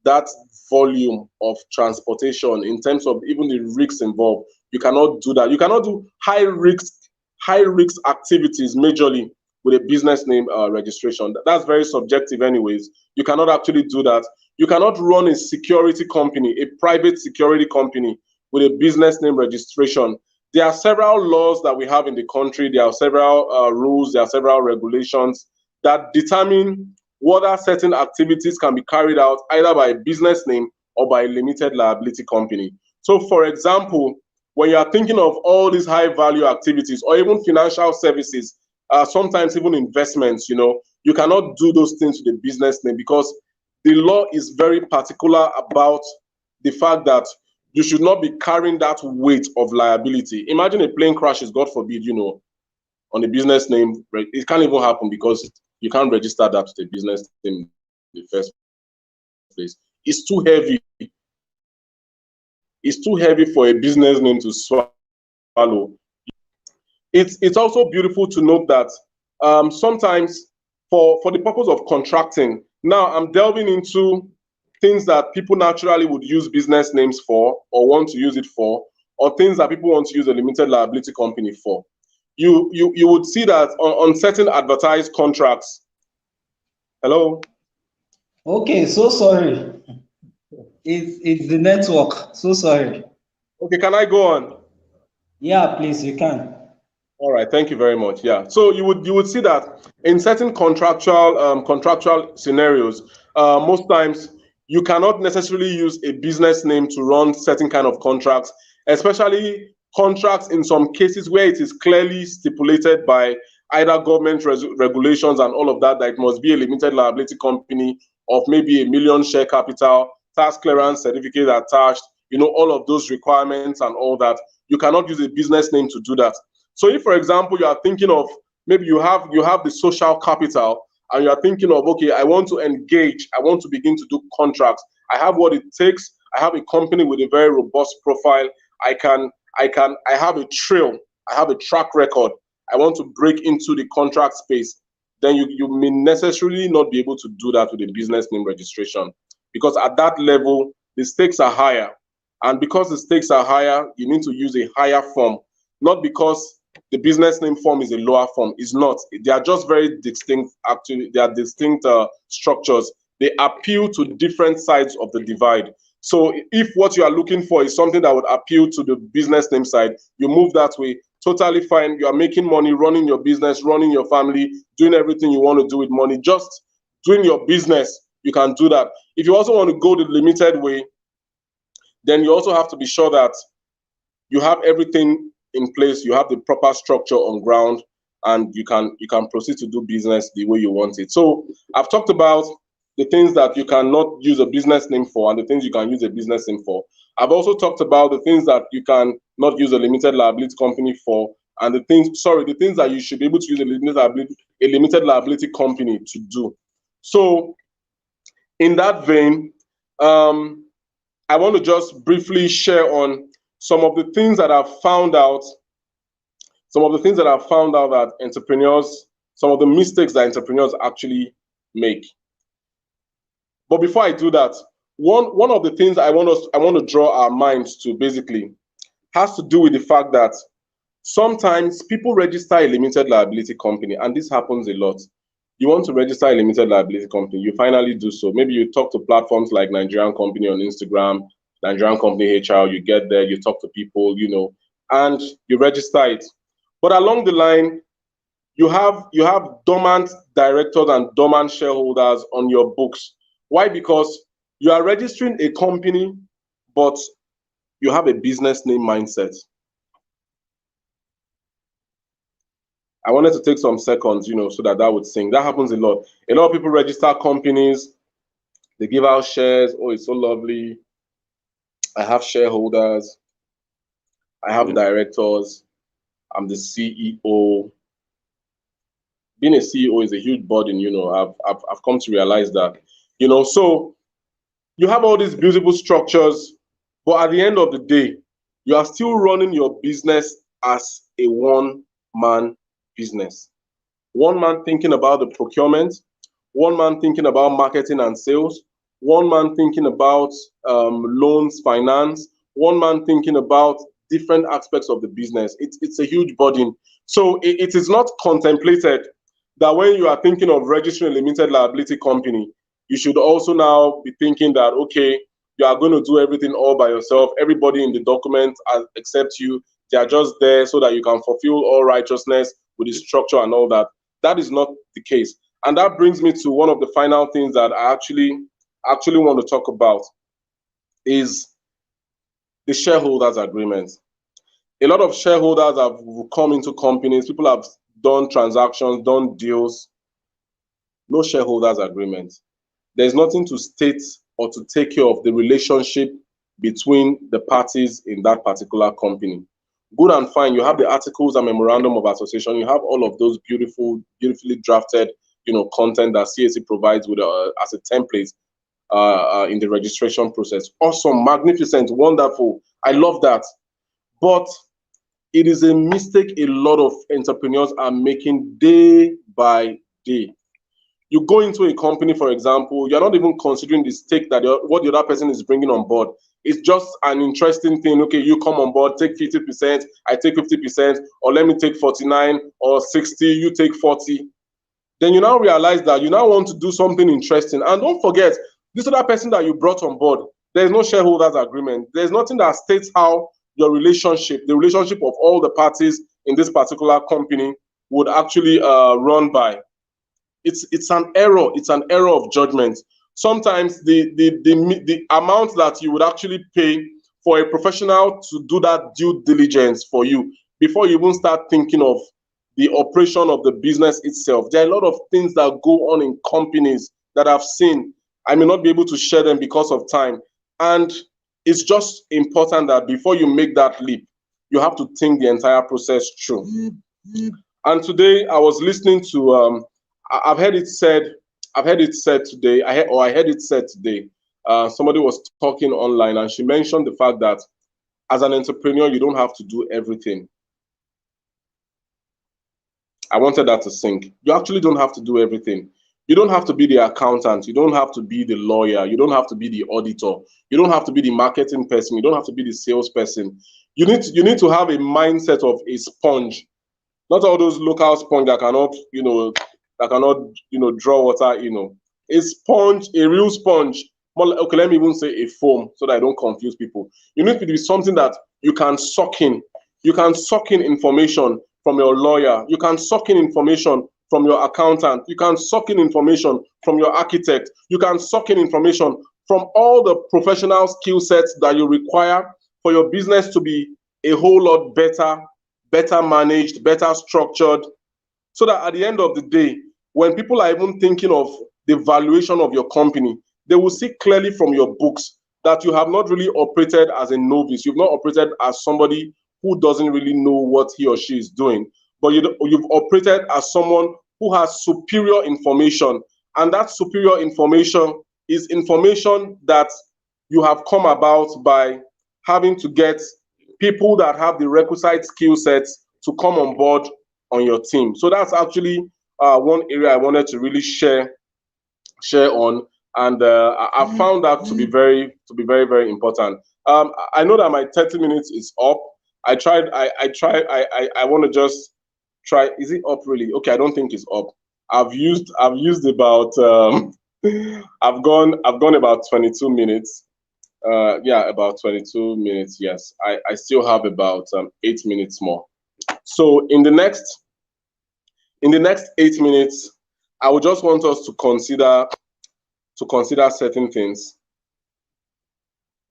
that volume of transportation in terms of even the risks involved. You cannot do that. You cannot do high risk activities majorly with a business name registration. That's very subjective anyways. You cannot actually do that. You cannot run a security company, a private security company with a business name registration. There are several laws that we have in the country. There are several rules, there are several regulations that determine whether certain activities can be carried out either by a business name or by a limited liability company. So for example, when you are thinking of all these high value activities or even financial services sometimes even investments, you cannot do those things with a business name because the law is very particular about the fact that you should not be carrying that weight of liability. Imagine a plane crashes, God forbid, on a business name. It can't even happen because you can't register that with a business name in the first place. It's too heavy. It's too heavy for a business name to swallow. It's also beautiful to note that sometimes for the purpose of contracting, now I'm delving into things that people naturally would use business names for or want to use it for, or things that people want to use a limited liability company for. You would see that on certain advertised contracts. Hello? Okay, so sorry. It's the network. So sorry. Okay, can I go on? Yeah, please, you can. All right, thank you very much. Yeah, so you would see that in certain contractual scenarios, most times you cannot necessarily use a business name to run certain kind of contracts, especially contracts in some cases where it is clearly stipulated by either government regulations and all of that it must be a limited liability company of maybe 1 million share capital, tax clearance certificate attached, all of those requirements and all that. You cannot use a business name to do that. So if, for example, you are thinking of maybe you have the social capital and you are thinking of, okay, I want to engage, I want to begin to do contracts. I have what it takes. I have a company with a very robust profile. I have a trail. I have a track record. I want to break into the contract space. Then you may necessarily not be able to do that with a business name registration because at that level, the stakes are higher. And because the stakes are higher, you need to use a higher form, not because the business name form is a lower form. It's not. They are just very distinct. Actually, they are distinct structures. They appeal to different sides of the divide. So if what you are looking for is something that would appeal to the business name side, you move that way. Totally fine. You are making money, running your business, running your family, doing everything you want to do with money. Just doing your business, you can do that. If you also want to go the limited way, then you also have to be sure that you have everything in place, you have the proper structure on ground, and you can proceed to do business the way you want it. So I've talked about the things that you cannot use a business name for and the things you can use a business name for. I've also talked about the things that you can not use a limited liability company for, and the things that you should be able to use a limited liability company to do. So in that vein, I want to just briefly share on some of the things that I've found out, that entrepreneurs, some of the mistakes that entrepreneurs actually make. But before I do that, one of the things I want to draw our minds to basically has to do with the fact that sometimes people register a limited liability company, and this happens a lot. You want to register a limited liability company, you finally do so. Maybe you talk to platforms like Nigerian Company on Instagram, Nigerian Company HR, you get there, you talk to people, and you register it. But along the line, you have dormant directors and dormant shareholders on your books. Why? Because you are registering a company, but you have a business name mindset. I wanted to take some seconds, so that would sink. That happens a lot. A lot of people register companies, they give out shares. Oh, it's so lovely. I have shareholders. I have directors. I'm the CEO. Being a CEO is a huge burden, I've come to realize that, so you have all these beautiful structures, but at the end of the day, you are still running your business as a one-man business. One man thinking about the procurement, one man thinking about marketing and sales, one man thinking about loans, finance, one man thinking about different aspects of the business. It's a huge burden. So it is not contemplated that when you are thinking of registering a limited liability company, you should also now be thinking that, okay, you are going to do everything all by yourself. Everybody in the document except you, they are just there so that you can fulfill all righteousness with the structure and all that. That is not the case. And that brings me to one of the final things that I actually want to talk about is the shareholders agreement. A lot of shareholders have come into companies. People have done transactions, done deals, no shareholders agreement. There's nothing to state or to take care of the relationship between the parties in that particular company. Good and fine, you have the articles and memorandum of association, you have all of those beautifully drafted, content that CAC provides with as a template in the registration process. Awesome, magnificent, wonderful. I love that. But it is a mistake a lot of entrepreneurs are making day by day. You go into a company, for example, you're not even considering the stake that what the other person is bringing on board. It's just an interesting thing. Okay, you come on board, take 50%, I take 50%, or let me take 49 or 60, you take 40. Then you now realize that you now want to do something interesting. And don't forget, this other person that you brought on board, there's no shareholders agreement. There's nothing that states how your relationship, the relationship of all the parties in this particular company would actually run by. It's an error. It's an error of judgment. Sometimes the amount that you would actually pay for a professional to do that due diligence for you before you even start thinking of the operation of the business itself. There are a lot of things that go on in companies that I've seen. I may not be able to share them because of time. And it's just important that before you make that leap, you have to think the entire process through. And today I was listening to, I've heard it said today, I heard it said today, somebody was talking online and she mentioned the fact that as an entrepreneur, you don't have to do everything. I wanted that to sink. You actually don't have to do everything. You don't have to be the accountant. You don't have to be the lawyer. You don't have to be the auditor. You don't have to be the marketing person. You don't have to be the salesperson. You need to have a mindset of a sponge, not all those local sponge that cannot, draw water. A sponge, a real sponge. Okay, let me even say a foam so that I don't confuse people. You need to be something that you can suck in. You can suck in information from your lawyer. You can suck in information from your accountant. You can suck in information from your architect. You can suck in information from all the professional skill sets that you require for your business to be a whole lot better managed, better structured, so that at the end of the day, when people are even thinking of the valuation of your company, they will see clearly from your books that you have not really operated as a novice. You've not operated as somebody who doesn't really know what he or she is doing, but you've operated as someone who has superior information. And that superior information is information that you have come about by having to get people that have the requisite skill sets to come on board on your team. So that's actually one area I wanted to really share on, and I found that to be very, very important. I know that my 30 minutes is up. I want to just try. Is it up really? Okay, I don't think it's up. I've used about I've gone about 22 minutes. Yeah, about 22 minutes. Yes, I still have about 8 minutes more. So in the next 8 minutes, I would just want us to consider certain things.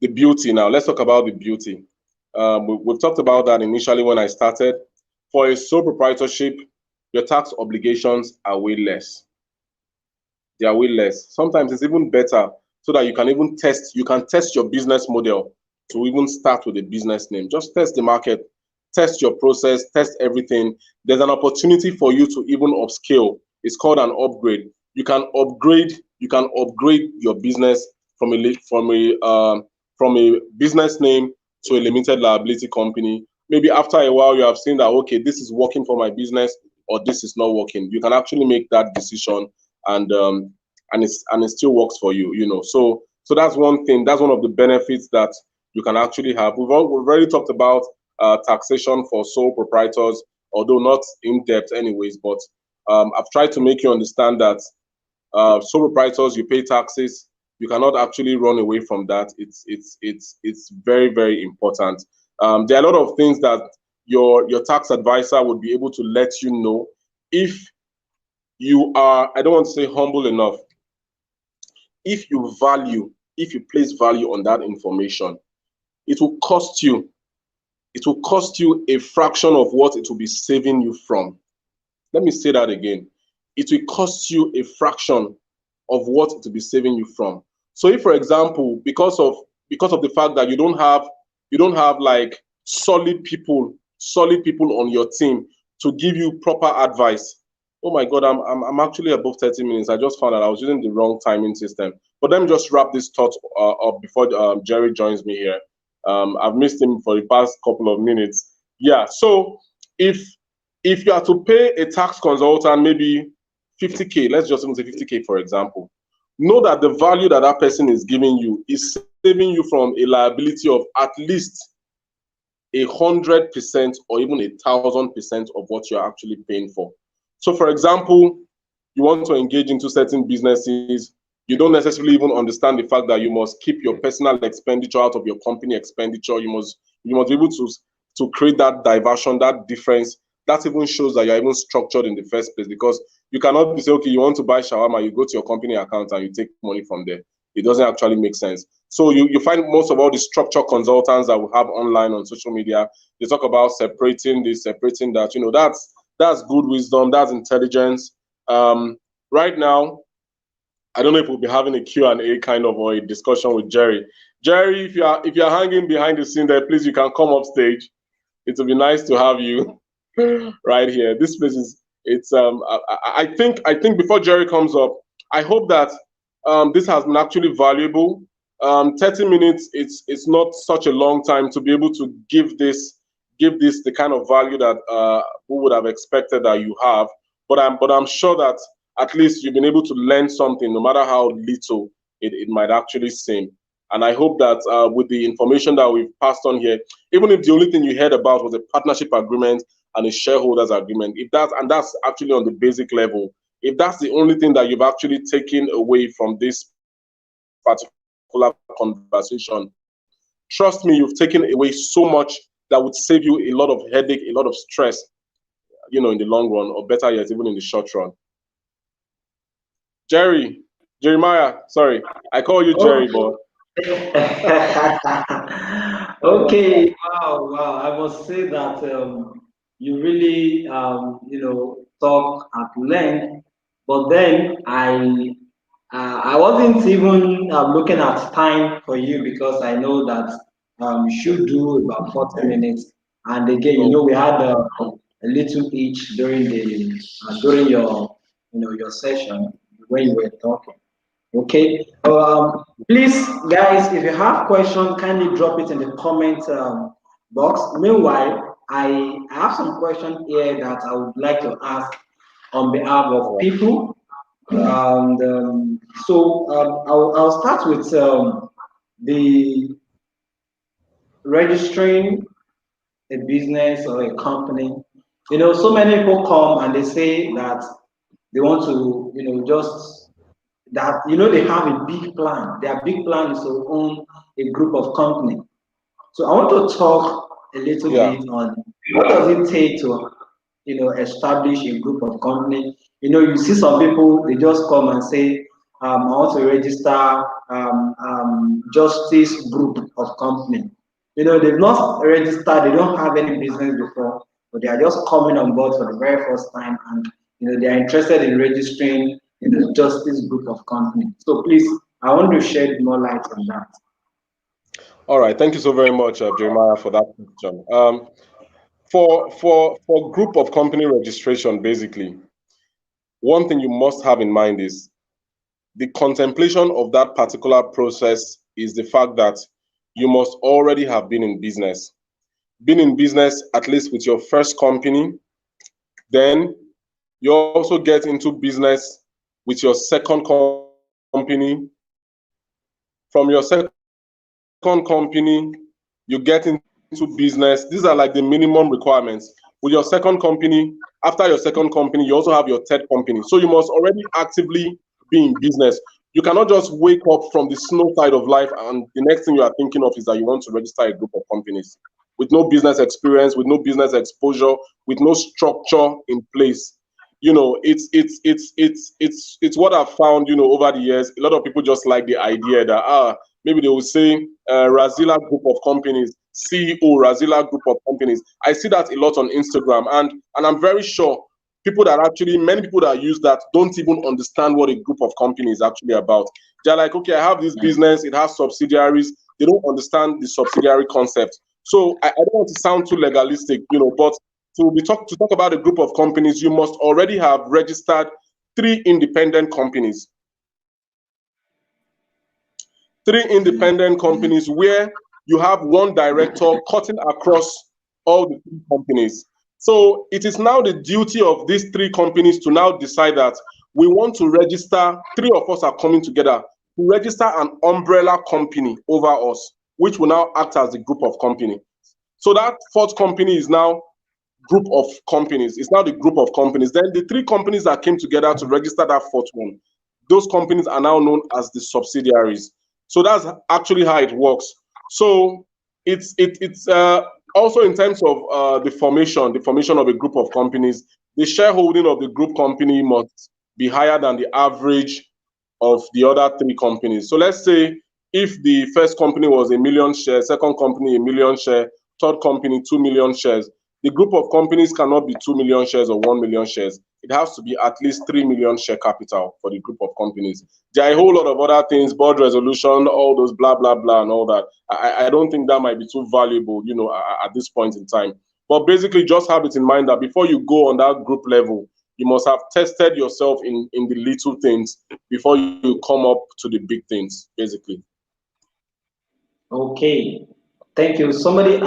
The beauty now. Let's talk about the beauty. We've talked about that initially when I started. For a sole proprietorship, your tax obligations are way less. They are way less. Sometimes it's even better so that you can test your business model to even start with a business name. Just test the market, test your process, test everything. There's an opportunity for you to even upscale. It's called an upgrade. You can upgrade your business from a business name to a limited liability company. Maybe after a while you have seen that, okay, this is working for my business or this is not working. You can actually make that decision, and it still works for you. So that's one thing. That's one of the benefits that you can actually have. We've already talked about taxation for sole proprietors, although not in depth anyways, but I've tried to make you understand that sole proprietors, you pay taxes. You cannot actually run away from that. It's very, very important. There are a lot of things that your tax advisor would be able to let you know if you are, I don't want to say humble enough, if you place value on that information. It will cost you a fraction of what it will be saving you from. Let me say that again. It will cost you a fraction of what it will be saving you from. So if, for example, because of the fact that you don't have like solid people on your team to give you proper advice. Oh my God, I'm actually above 30 minutes. I just found out I was using the wrong timing system. But let me just wrap this thought up before Jerry joins me here. I've missed him for the past couple of minutes. Yeah. So if you are to pay a tax consultant maybe 50K, let's just say 50K for example, know that the value that that person is giving you is saving you from a liability of at least 100% or even 1,000% of what you're actually paying for. So, for example, you want to engage into certain businesses, you don't necessarily even understand the fact that you must keep your personal expenditure out of your company expenditure. You must be able to create that diversion, that difference. That even shows that you're even structured in the first place, because you cannot be say, okay, you want to buy shawarma, you go to your company account and you take money from there. It doesn't actually make sense. So you find most of all the structure consultants that we have online on social media, they talk about separating this, separating that. You know, that's good wisdom, that's intelligence. Right now, I don't know if we'll be having a Q&A kind of or a discussion with Jerry. Jerry, if you're hanging behind the scene there, please, you can come up stage. It will be nice to have you right here. This place is I think before Jerry comes up, I hope that this has been actually valuable. 30 minutes, it's not such a long time to be able to give this the kind of value that we would have expected that you have. But I'm sure that at least you've been able to learn something, no matter how little it might actually seem. And I hope that with the information that we've passed on here, even if the only thing you heard about was a partnership agreement and a shareholders agreement, and that's actually on the basic level, if that's the only thing that you've actually taken away from this particular conversation, trust me, you've taken away so much that would save you a lot of headache, a lot of stress, in the long run, or better yet, even in the short run. Jeremiah, sorry, I call you Jerry, but Okay, wow. I must say that you really, talk at length, but then I wasn't even looking at time for you because I know that you should do about 40 minutes. And again, we had a little each during your your session when you were talking. Okay. Please, guys, if you have questions, kindly drop it in the comment box. Meanwhile, I have some questions here that I would like to ask on behalf of people. And I'll start with the registering a business or a company. So many people come and they say that they want to, just that they have a big plan. Their big plan is to own a group of company. So I want to talk a little bit on what does it take to establish a group of company. You see some people, they just come and say, I want to register just this group of company. They've not registered, they don't have any business before, but they are just coming on board for the very first time, and they are interested in registering just this group of company. So please, I want to shed more light on that. All right, thank you so very much, Jeremiah, for that question. For group of company registration, basically, one thing you must have in mind is the contemplation of that particular process is the fact that you must already have been in business. Been in business at least with your first company, then you also get into business with your second company. From your second company, you get into business. These are like the minimum requirements. With your second company, after your second company, you also have your third company. So you must already actively be in business. You cannot just wake up from the snow side of life and the next thing you are thinking of is that you want to register a group of companies with no business experience, with no business exposure, with no structure in place. It's what I've found, over the years. A lot of people just like the idea that maybe they will say Razila group of companies, CEO Razila group of companies. I see that a lot on Instagram, and I'm very sure many people that use that don't even understand what a group of companies is actually about. They're like, okay, I have this business, it has subsidiaries. They don't understand the subsidiary concept. So I don't want to sound too legalistic, but to talk about a group of companies, you must already have registered 3 independent companies. 3 independent companies where you have one director cutting across all the 3 companies. So it is now the duty of these 3 companies to now decide that we want to register, 3 of us are coming together to register an umbrella company over us, which will now act as a group of company. So that 4th company is now group of companies. It's now the group of companies. Then the 3 companies that came together to register that 4th one, those companies are now known as the subsidiaries. So that's actually how it works. So it's also in terms of the formation of a group of companies, the shareholding of the group company must be higher than the average of the other 3 companies. So let's say if the first company was 1 million shares, second company 1 million share, third company 2 million shares, the group of companies cannot be 2 million shares or 1 million shares. It has to be at least 3 million share capital for the group of companies. There are a whole lot of other things, board resolution, all those blah, blah, blah, and all that. I don't think that might be too valuable, at this point in time. But basically, just have it in mind that before you go on that group level, you must have tested yourself in the little things before you come up to the big things, basically. Okay. Thank you. Somebody is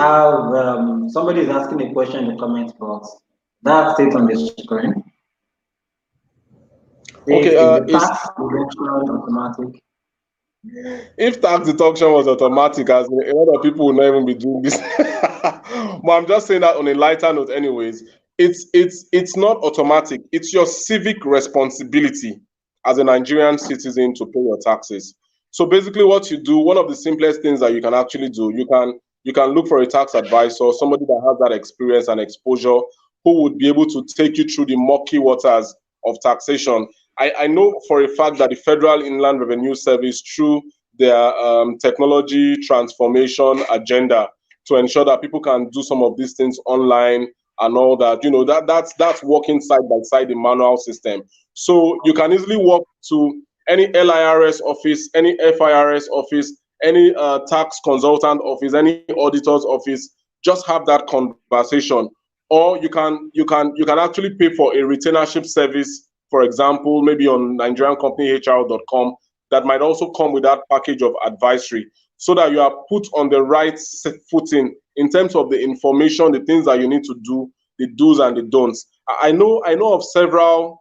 asking a question in the comment box. That's it on the screen. Okay, is the tax deduction automatic? If tax deduction was automatic, as a lot of people would not even be doing this. But I'm just saying that on a lighter note, anyways. It's not automatic. It's your civic responsibility as a Nigerian citizen to pay your taxes. So basically, what you do, one of the simplest things that you can actually do, you can look for a tax advisor, somebody that has that experience and exposure, who would be able to take you through the murky waters of taxation. I know for a fact that the Federal Inland Revenue Service, through their technology transformation agenda, to ensure that people can do some of these things online and all that, that's working side by side the manual system. So you can easily walk to any LIRS office, any FIRS office, any tax consultant office, any auditor's office. Just have that conversation, or you can actually pay for a retainership service. For example, maybe on NigerianCompanyHR.com, that might also come with that package of advisory, so that you are put on the right footing in terms of the information, the things that you need to do, the do's and the don'ts. I know of several,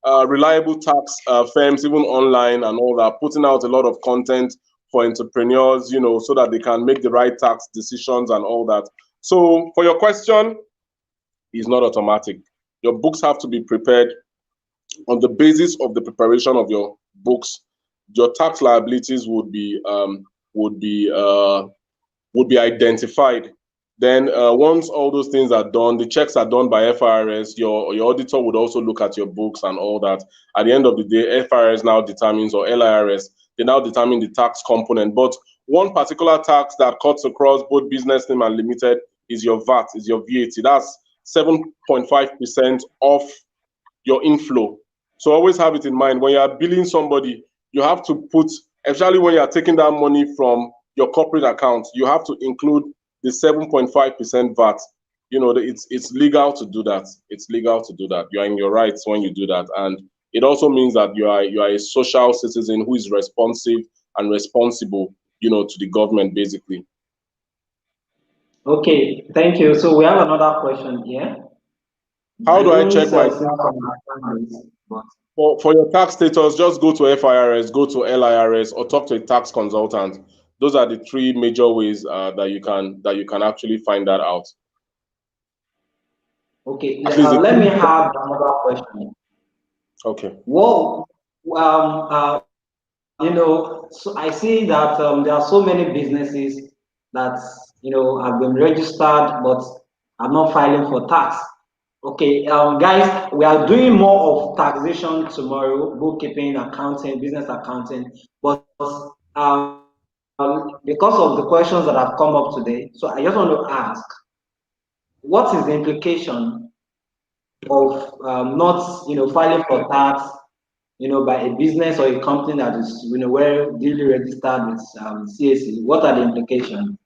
reliable tax firms, even online and all that, putting out a lot of content for entrepreneurs, so that they can make the right tax decisions and all that. So for your question, it's not automatic. Your books have to be prepared. On the basis of the preparation of your books, your tax liabilities would be identified. Then once all those things are done, the checks are done by FIRS, your auditor would also look at your books and all that. At the end of the day, FIRS now determines, or LIRS, they now determine the tax component. But one particular tax that cuts across both business name and limited is your VAT, is your VAT. That's 7.5% of your inflow. So always have it in mind when you are billing somebody, you have to put, especially when you are taking that money from your corporate account, you have to include the 7.5% VAT. It's legal to do that. It's legal to do that. You are in your rights when you do that, and it also means that you are a social citizen who is responsive and responsible, to the government, basically. Okay, thank you. So we have another question here. How do I check my for your tax status? Just go to FIRS, go to LIRS, or talk to a tax consultant. Those are the 3 major ways that you can actually find that out. Okay, let me have another question. Okay. Well, so I see that there are so many businesses that have been registered but are not filing for tax. Okay, guys, we are doing more of taxation tomorrow, bookkeeping, accounting, business accounting. But because of the questions that have come up today, so I just want to ask, what is the implication of not, filing for tax, by a business or a company that is, well duly registered with CAC? What are the implications?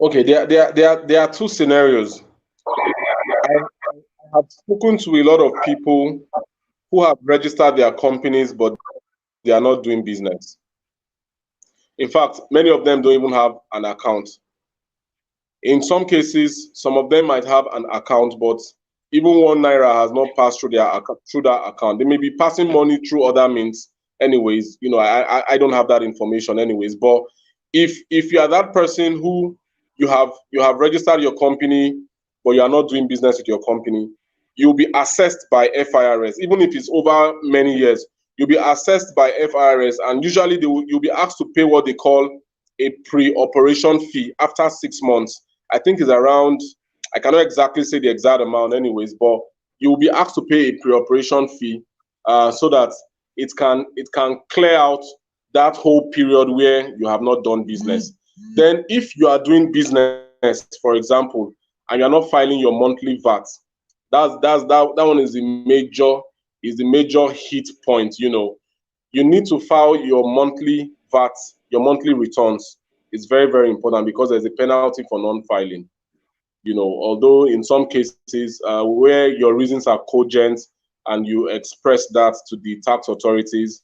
Okay, there are two scenarios. I have spoken to a lot of people who have registered their companies, but they are not doing business. In fact, many of them don't even have an account. In some cases, some of them might have an account, but even 1 naira has not passed through through that account. They may be passing money through other means. Anyways, I don't have that information. Anyways, but if you are that person who you have registered your company, but you are not doing business with your company, you'll be assessed by FIRS, even if it's over many years. You'll be assessed by FIRS, and usually you'll be asked to pay what they call a pre-operation fee after 6 months. I think it's around, I cannot exactly say the exact amount anyways, but you will be asked to pay a pre-operation fee so that it can clear out that whole period where you have not done business. Then if you are doing business, for example, and you're not filing your monthly VAT, that one is the major hit point. You need to file your monthly VAT, your monthly returns. It's very, very important because there's a penalty for non-filing. Although in some cases where your reasons are cogent and you express that to the tax authorities,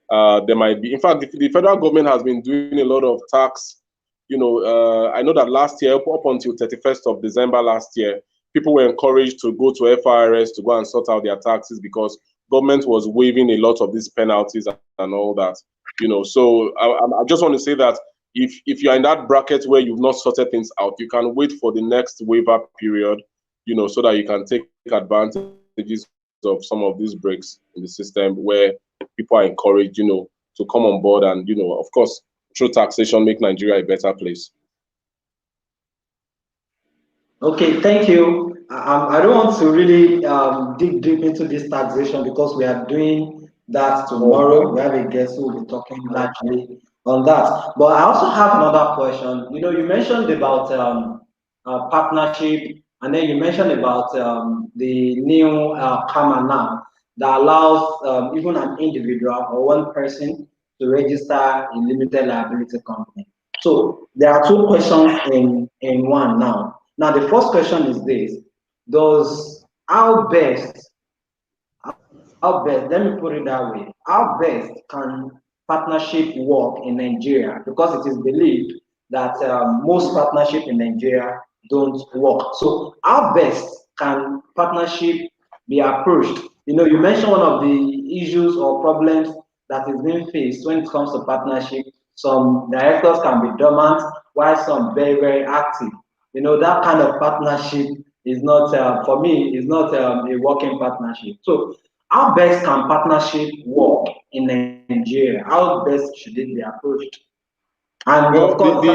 there might be. In fact, the federal government has been doing a lot of tax. I know that last year, up until 31st of December last year, people were encouraged to go to FIRS to go and sort out their taxes because government was waiving a lot of these penalties and all that. So I just want to say that if you're in that bracket where you've not sorted things out, you can wait for the next waiver period, so that you can take advantages of some of these breaks in the system where people are encouraged, to come on board and, of course, through taxation, make Nigeria a better place. Okay, thank you. I don't want to really dig deep into this taxation because we are doing that tomorrow. We have a guest who will be talking largely on that. But I also have another question. You mentioned about partnership, and then you mentioned about the new Kama now that allows even an individual or one person to register a limited liability company. So there are two questions in one now. Now, the first question is this: Does how best, let me put it that way, how best can partnership work in Nigeria? Because it is believed that most partnership in Nigeria don't work. So, how best can partnership be approached? You mentioned one of the issues or problems that is being faced when it comes to partnership. Some directors can be dormant, while some very, very active. That kind of partnership is not, for me, is not a working partnership. So, how best can partnership work in Nigeria? How best should it be approached? And Well, of course, the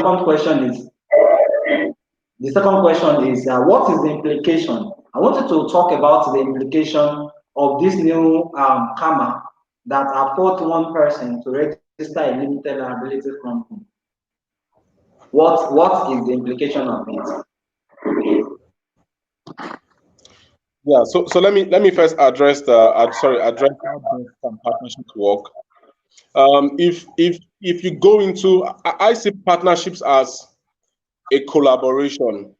second question is what is the implication? I wanted to talk about the implication of this new KAMA that affords one person to register a limited liability company. What is the implication of it? Yeah, so let me first address address how best can partnerships work. If you go into, I see partnerships as a collaboration,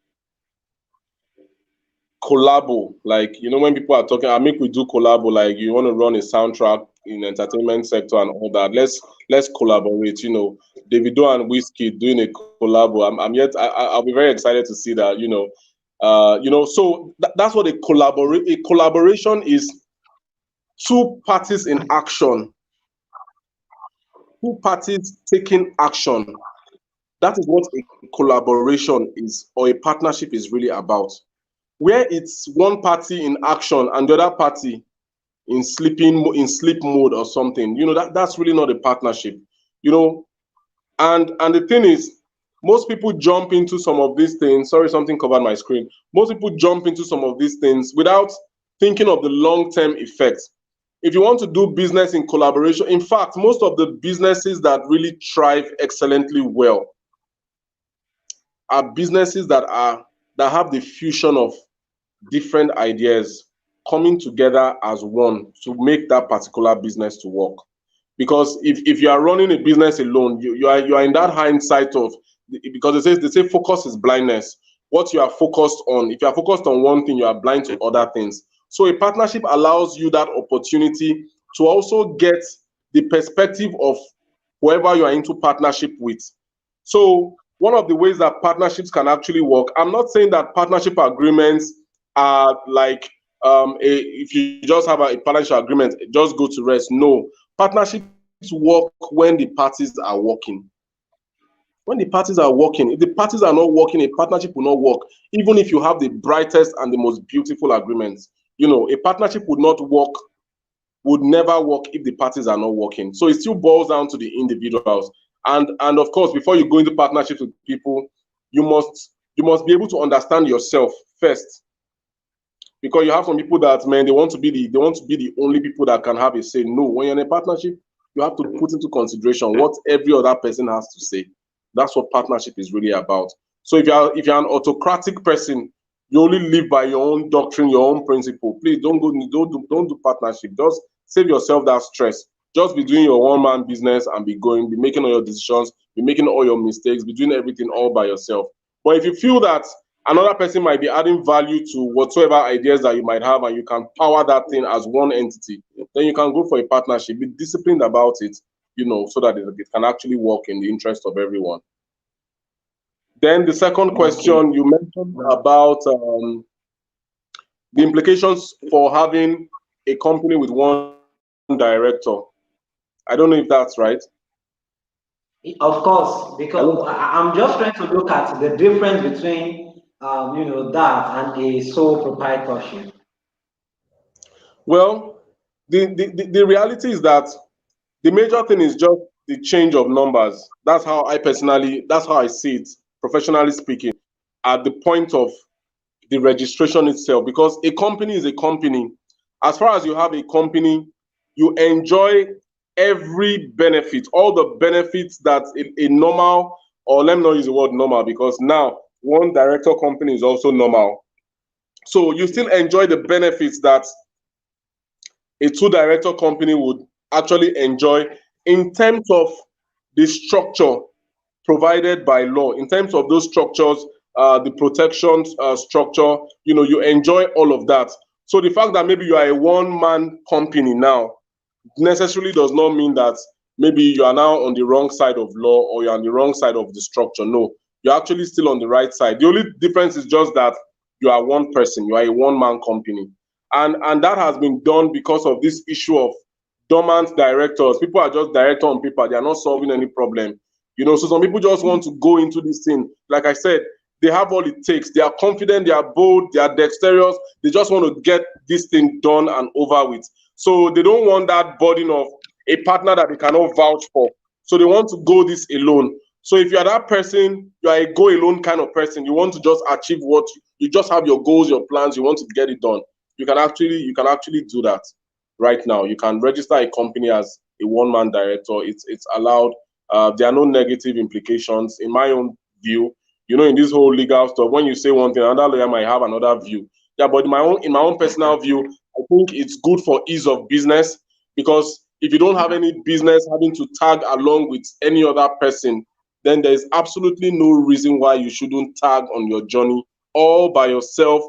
collabo. Like, when people are talking, I make we do collabo. Like, you want to run a soundtrack in entertainment sector and all that. Let's collaborate. Davido and Whiskey doing a collabo. I'll be very excited to see that. So that's what a collaboration is. Two parties in action, two parties taking action. That is what a collaboration is, or a partnership is really about. Where it's one party in action and the other party in sleep mode or something, that's really not a partnership. And the thing is, most people jump into some of these things. Sorry, something covered my screen. Most people jump into some of these things without thinking of the long-term effects. If you want to do business in collaboration, in fact, most of the businesses that really thrive excellently well are businesses that are that have the fusion of different ideas coming together as one to make that particular business to work. Because if you are running a business alone, you are in that hindsight of, because they say focus is blindness. What you are focused on, if you are focused on one thing, you are blind to other things. So a partnership allows you that opportunity to also get the perspective of whoever you are into partnership with. So one of the ways that partnerships can actually work, I'm not saying that partnership agreements are like if you just have a partnership agreement, just go to rest. No, partnerships work when the parties are working. When the parties are working, if the parties are not working, a partnership will not work. Even if you have the brightest and the most beautiful agreements, a partnership would not work, would never work if the parties are not working. So it still boils down to the individuals. And of course, before you go into partnerships with people, you must be able to understand yourself first. Because you have some people that, man, they want to be the only people that can have a say. No, when you're in a partnership, you have to put into consideration what every other person has to say. That's what partnership is really about. So if you're an autocratic person, you only live by your own doctrine, your own principle. Please don't do partnership. Just save yourself that stress. Just be doing your one-man business and be making all your decisions, be making all your mistakes, be doing everything all by yourself. But if you feel that another person might be adding value to whatsoever ideas that you might have, and you can power that thing as one entity, then you can go for a partnership. Be disciplined about it, so that it can actually work in the interest of everyone. Then the second question you mentioned about the implications for having a company with one director. I don't know if that's right. Of course, because I'm just trying to look at the difference between, that and a sole proprietorship. Well, the reality is that the major thing is just the change of numbers. That's how I see it, professionally speaking, at the point of the registration itself. Because a company is a company. As far as you have a company, you enjoy every benefit, all the benefits that a normal, or let me not use the word normal, because now one director company is also normal. So you still enjoy the benefits that a two-director company would actually enjoy in terms of the structure provided by law, in terms of those structures, the protection structure, you enjoy all of that. So the fact that maybe you are a one-man company now necessarily does not mean that maybe you are now on the wrong side of law or you're on the wrong side of the structure. No, you're actually still on the right side. The only difference is just that you are one person, you are a one-man company. And that has been done because of this issue of dormant directors. People are just director on paper. They are not solving any problem. So some people just want to go into this thing. Like I said, they have all it takes. They are confident, they are bold, they are dexterous. They just want to get this thing done and over with. So they don't want that burden of a partner that they cannot vouch for. So they want to go this alone. So if you are that person, you are a go alone kind of person. You want to just achieve what you just have your goals, your plans. You want to get it done. You can actually do that right now. You can register a company as a one-man director. It's allowed. There are no negative implications in my own view. In this whole legal stuff, when you say one thing, another lawyer might have another view. Yeah, but in my own personal view, I think it's good for ease of business, because if you don't have any business having to tag along with any other person, then there is absolutely no reason why you shouldn't tag on your journey all by yourself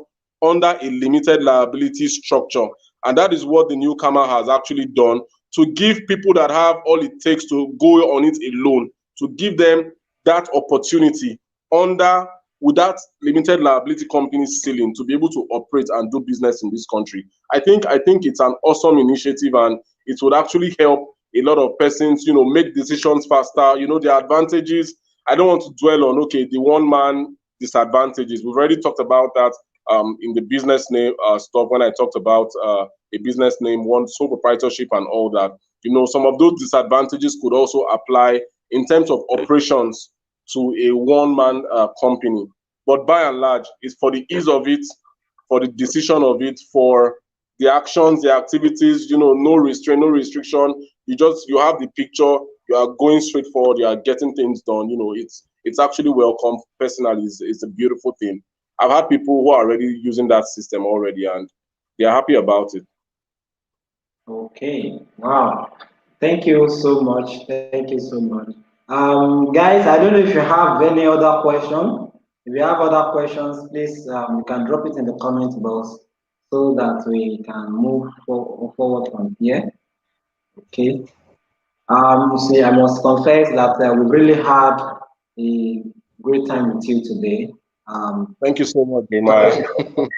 under a limited liability structure. And that is what the newcomer has actually done, to give people that have all it takes to go on it alone, to give them that opportunity under, with that limited liability company ceiling, to be able to operate and do business in this country. I think it's an awesome initiative, and it would actually help a lot of persons, make decisions faster. The advantages, I don't want to dwell on, the one man disadvantages. We've already talked about that in the business name stuff, when I talked about a business name, one sole proprietorship and all that. Some of those disadvantages could also apply in terms of operations to a one-man company. But by and large, it's for the ease of it, for the decision of it, for the actions, the activities, no restraint, no restriction. You have the picture, you are going straight forward, you are getting things done. It's actually welcome. Personally, it's a beautiful thing. I've had people who are already using that system already, and they are happy about it. Okay. Wow. Thank you so much. Thank you so much. Guys, I don't know if you have any other question. If you have other questions, please you can drop it in the comment box so that we can move forward from here. Okay. See, I must confess that we really had a great time with you today. Thank you so much, Jeremiah. Talking,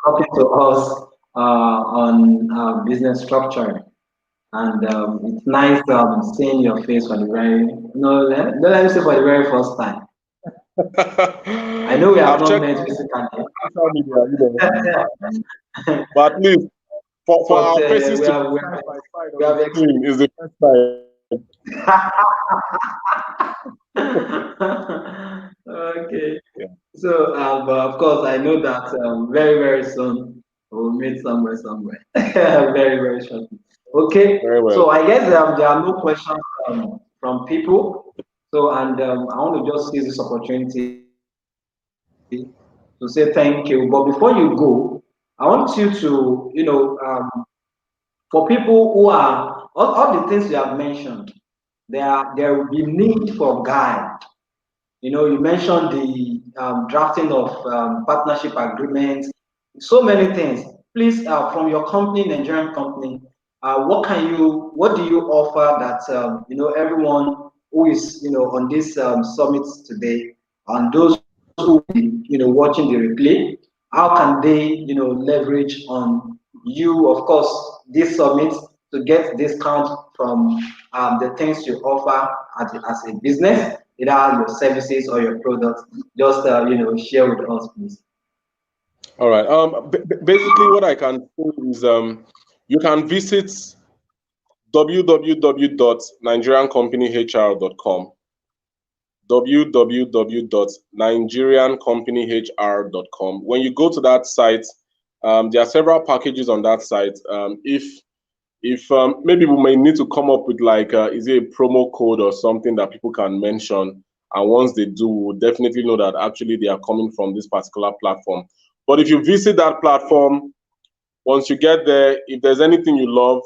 talking to us on business structure. And it's nice seeing your face for the very, no, let me say for the very first time. I know we have I've not checked met physically, social media, but at least for but our faces we to be have, we side have, by side we on have the screen is the first time. Okay. Yeah, So, but of course, I know that very, very soon we'll meet somewhere, very, very shortly. Okay. very well. So I guess there are no questions from people. So, and I want to just seize this opportunity to say thank you. But before you go, I want you to, for people who are all the things you have mentioned, there will be need for guide. You mentioned the drafting of partnership agreements, so many things. Please, from your company, Nigerian company, what do you offer that everyone who is on this summit today, and those who will be watching the replay, how can they leverage on you, of course, this summit to get discount from the things you offer as a business, either your services or your products. Just share with us, please. All right. Basically, what I can say is you can visit www.nigeriancompanyhr.com. www.nigeriancompanyhr.com. When you go to that site, there are several packages on that site. If maybe we may need to come up with like is it a promo code or something that people can mention, and once they do, we'll definitely know that actually they are coming from this particular platform. But if you visit that platform, once you get there, if there's anything you love,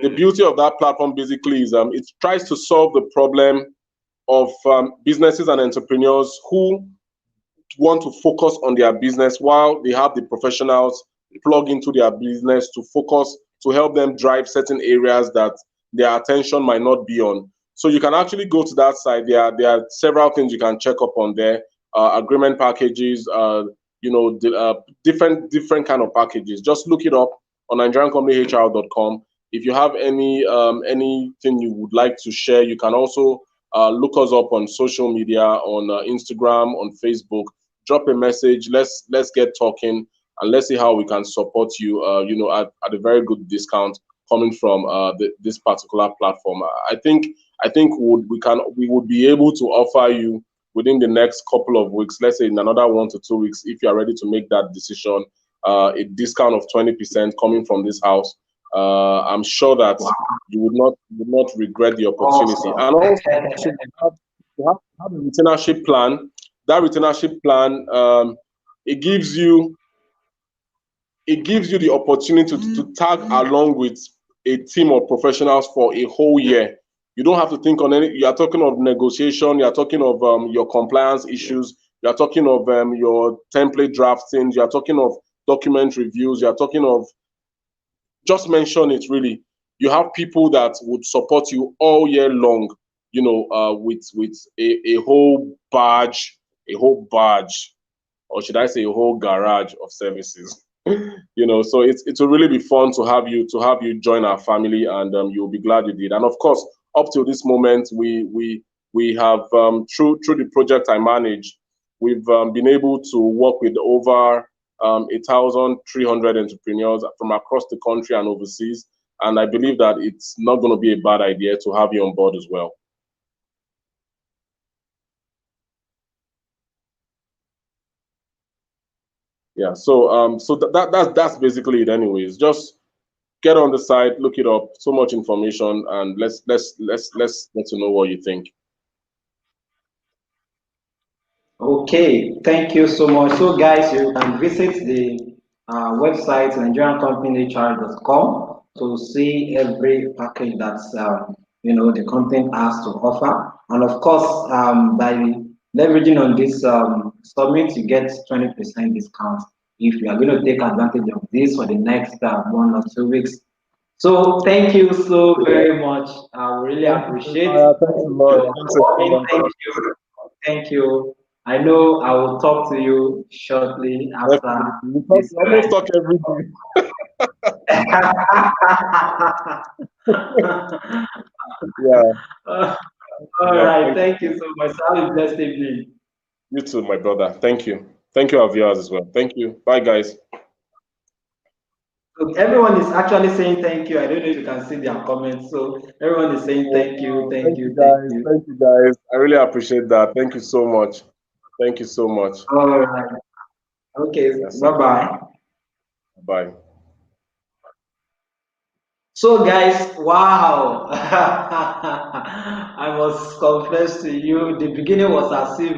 the beauty of that platform basically is it tries to solve the problem of businesses and entrepreneurs who want to focus on their business while they have the professionals plug into their business to focus to help them drive certain areas that their attention might not be on. So you can actually go to that site. There are several things you can check up on there. Agreement packages, different kind of packages. Just look it up on nigeriancompanyhr.com. If you have anything you would like to share, you can also look us up on social media, on Instagram, on Facebook. Drop a message. Let's get talking, and let's see how we can support you. At a very good discount coming from this particular platform. I think we would be able to offer you within the next couple of weeks. Let's say in another 1 to 2 weeks, if you are ready to make that decision, a discount of 20% coming from this house. I'm sure that you would not regret the opportunity. And also, you have a retainership plan. That retainership plan, it gives you the opportunity to tag along with a team of professionals for a whole year. You don't have to think on any. You are talking of negotiation. You are talking of your compliance issues. You are talking of your template drafting. You are talking of document reviews. You are talking of, just mention it really. You have people that would support you all year long. With a whole badge, or should I say a whole garage of services. So it will really be fun to have you join our family, and you'll be glad you did. And of course, up till this moment, we have through the project I manage, we've been able to work with over 1,300 entrepreneurs from across the country and overseas. And I believe that it's not going to be a bad idea to have you on board as well. Yeah, so that's basically it. Anyways, just get on the site, look it up. So much information, and let's get to know what you think. Okay, thank you so much. So, guys, you can visit the website nigeriancompanyhr.com to see every package that's the company has to offer, and of course, by leveraging on this summit, you get 20% discount if you are going to take advantage of this for the next 1 or 2 weeks. So, thank you so very much. I really Thank you, appreciate thanks a lot. your Thanks a coming. lot. Thank you. Thank you. I know I will talk to you shortly after Definitely. We this almost event. talk every day. Yeah. All Yeah. right. Thank Thank you. you so much. Have a blessed evening. You too, my brother. Thank you. Thank you, our viewers as well. Thank you. Bye, guys. So everyone is actually saying thank you. I don't know if you can see their comments. So everyone is saying Oh, thank you, wow. thank Thank you, you, thank guys. you. Thank you, guys. I really appreciate that. Thank you so much. Thank you so much. All right. Okay. Yes, Bye sir. bye. Bye. So, guys, wow! I must confess to you, the beginning was as if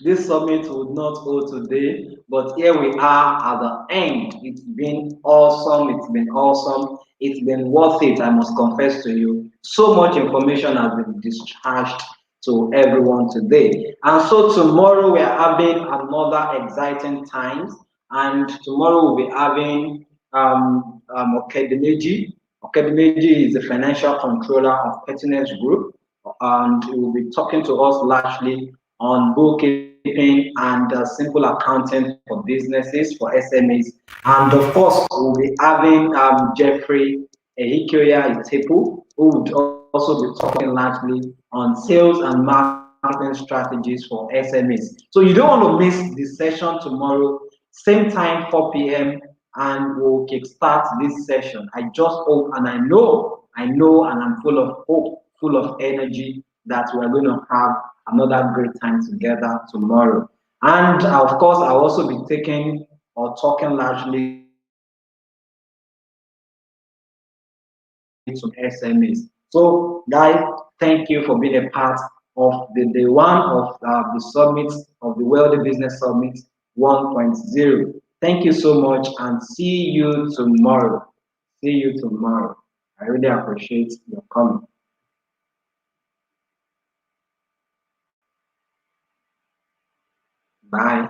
this summit would not hold today, but here we are at the end. It's been awesome. It's been awesome. It's been worth it. I must confess to you. So much information has been discharged to everyone today. And so tomorrow we are having another exciting times, and tomorrow we'll be having Okedemeji. Okedemeji is the financial controller of Pertinence Group, and he will be talking to us largely on bookkeeping and simple accounting for businesses, for SMEs. And of course, we'll be having Jeffrey Ehikoya Itepu, who would also be talking largely on sales and marketing strategies for SMEs. So you don't want to miss the session tomorrow, same time, 4 p.m., and we'll kickstart this session. I just hope and I know, and I'm full of hope, full of energy that we're going to have another great time together tomorrow. And of course, I'll also be taking or talking largely to SMEs. So, guys, thank you for being a part of the day one of the summit, of the Wealthy Business Summit 1.0. Thank you so much and see you tomorrow. See you tomorrow. I really appreciate your coming. Bye.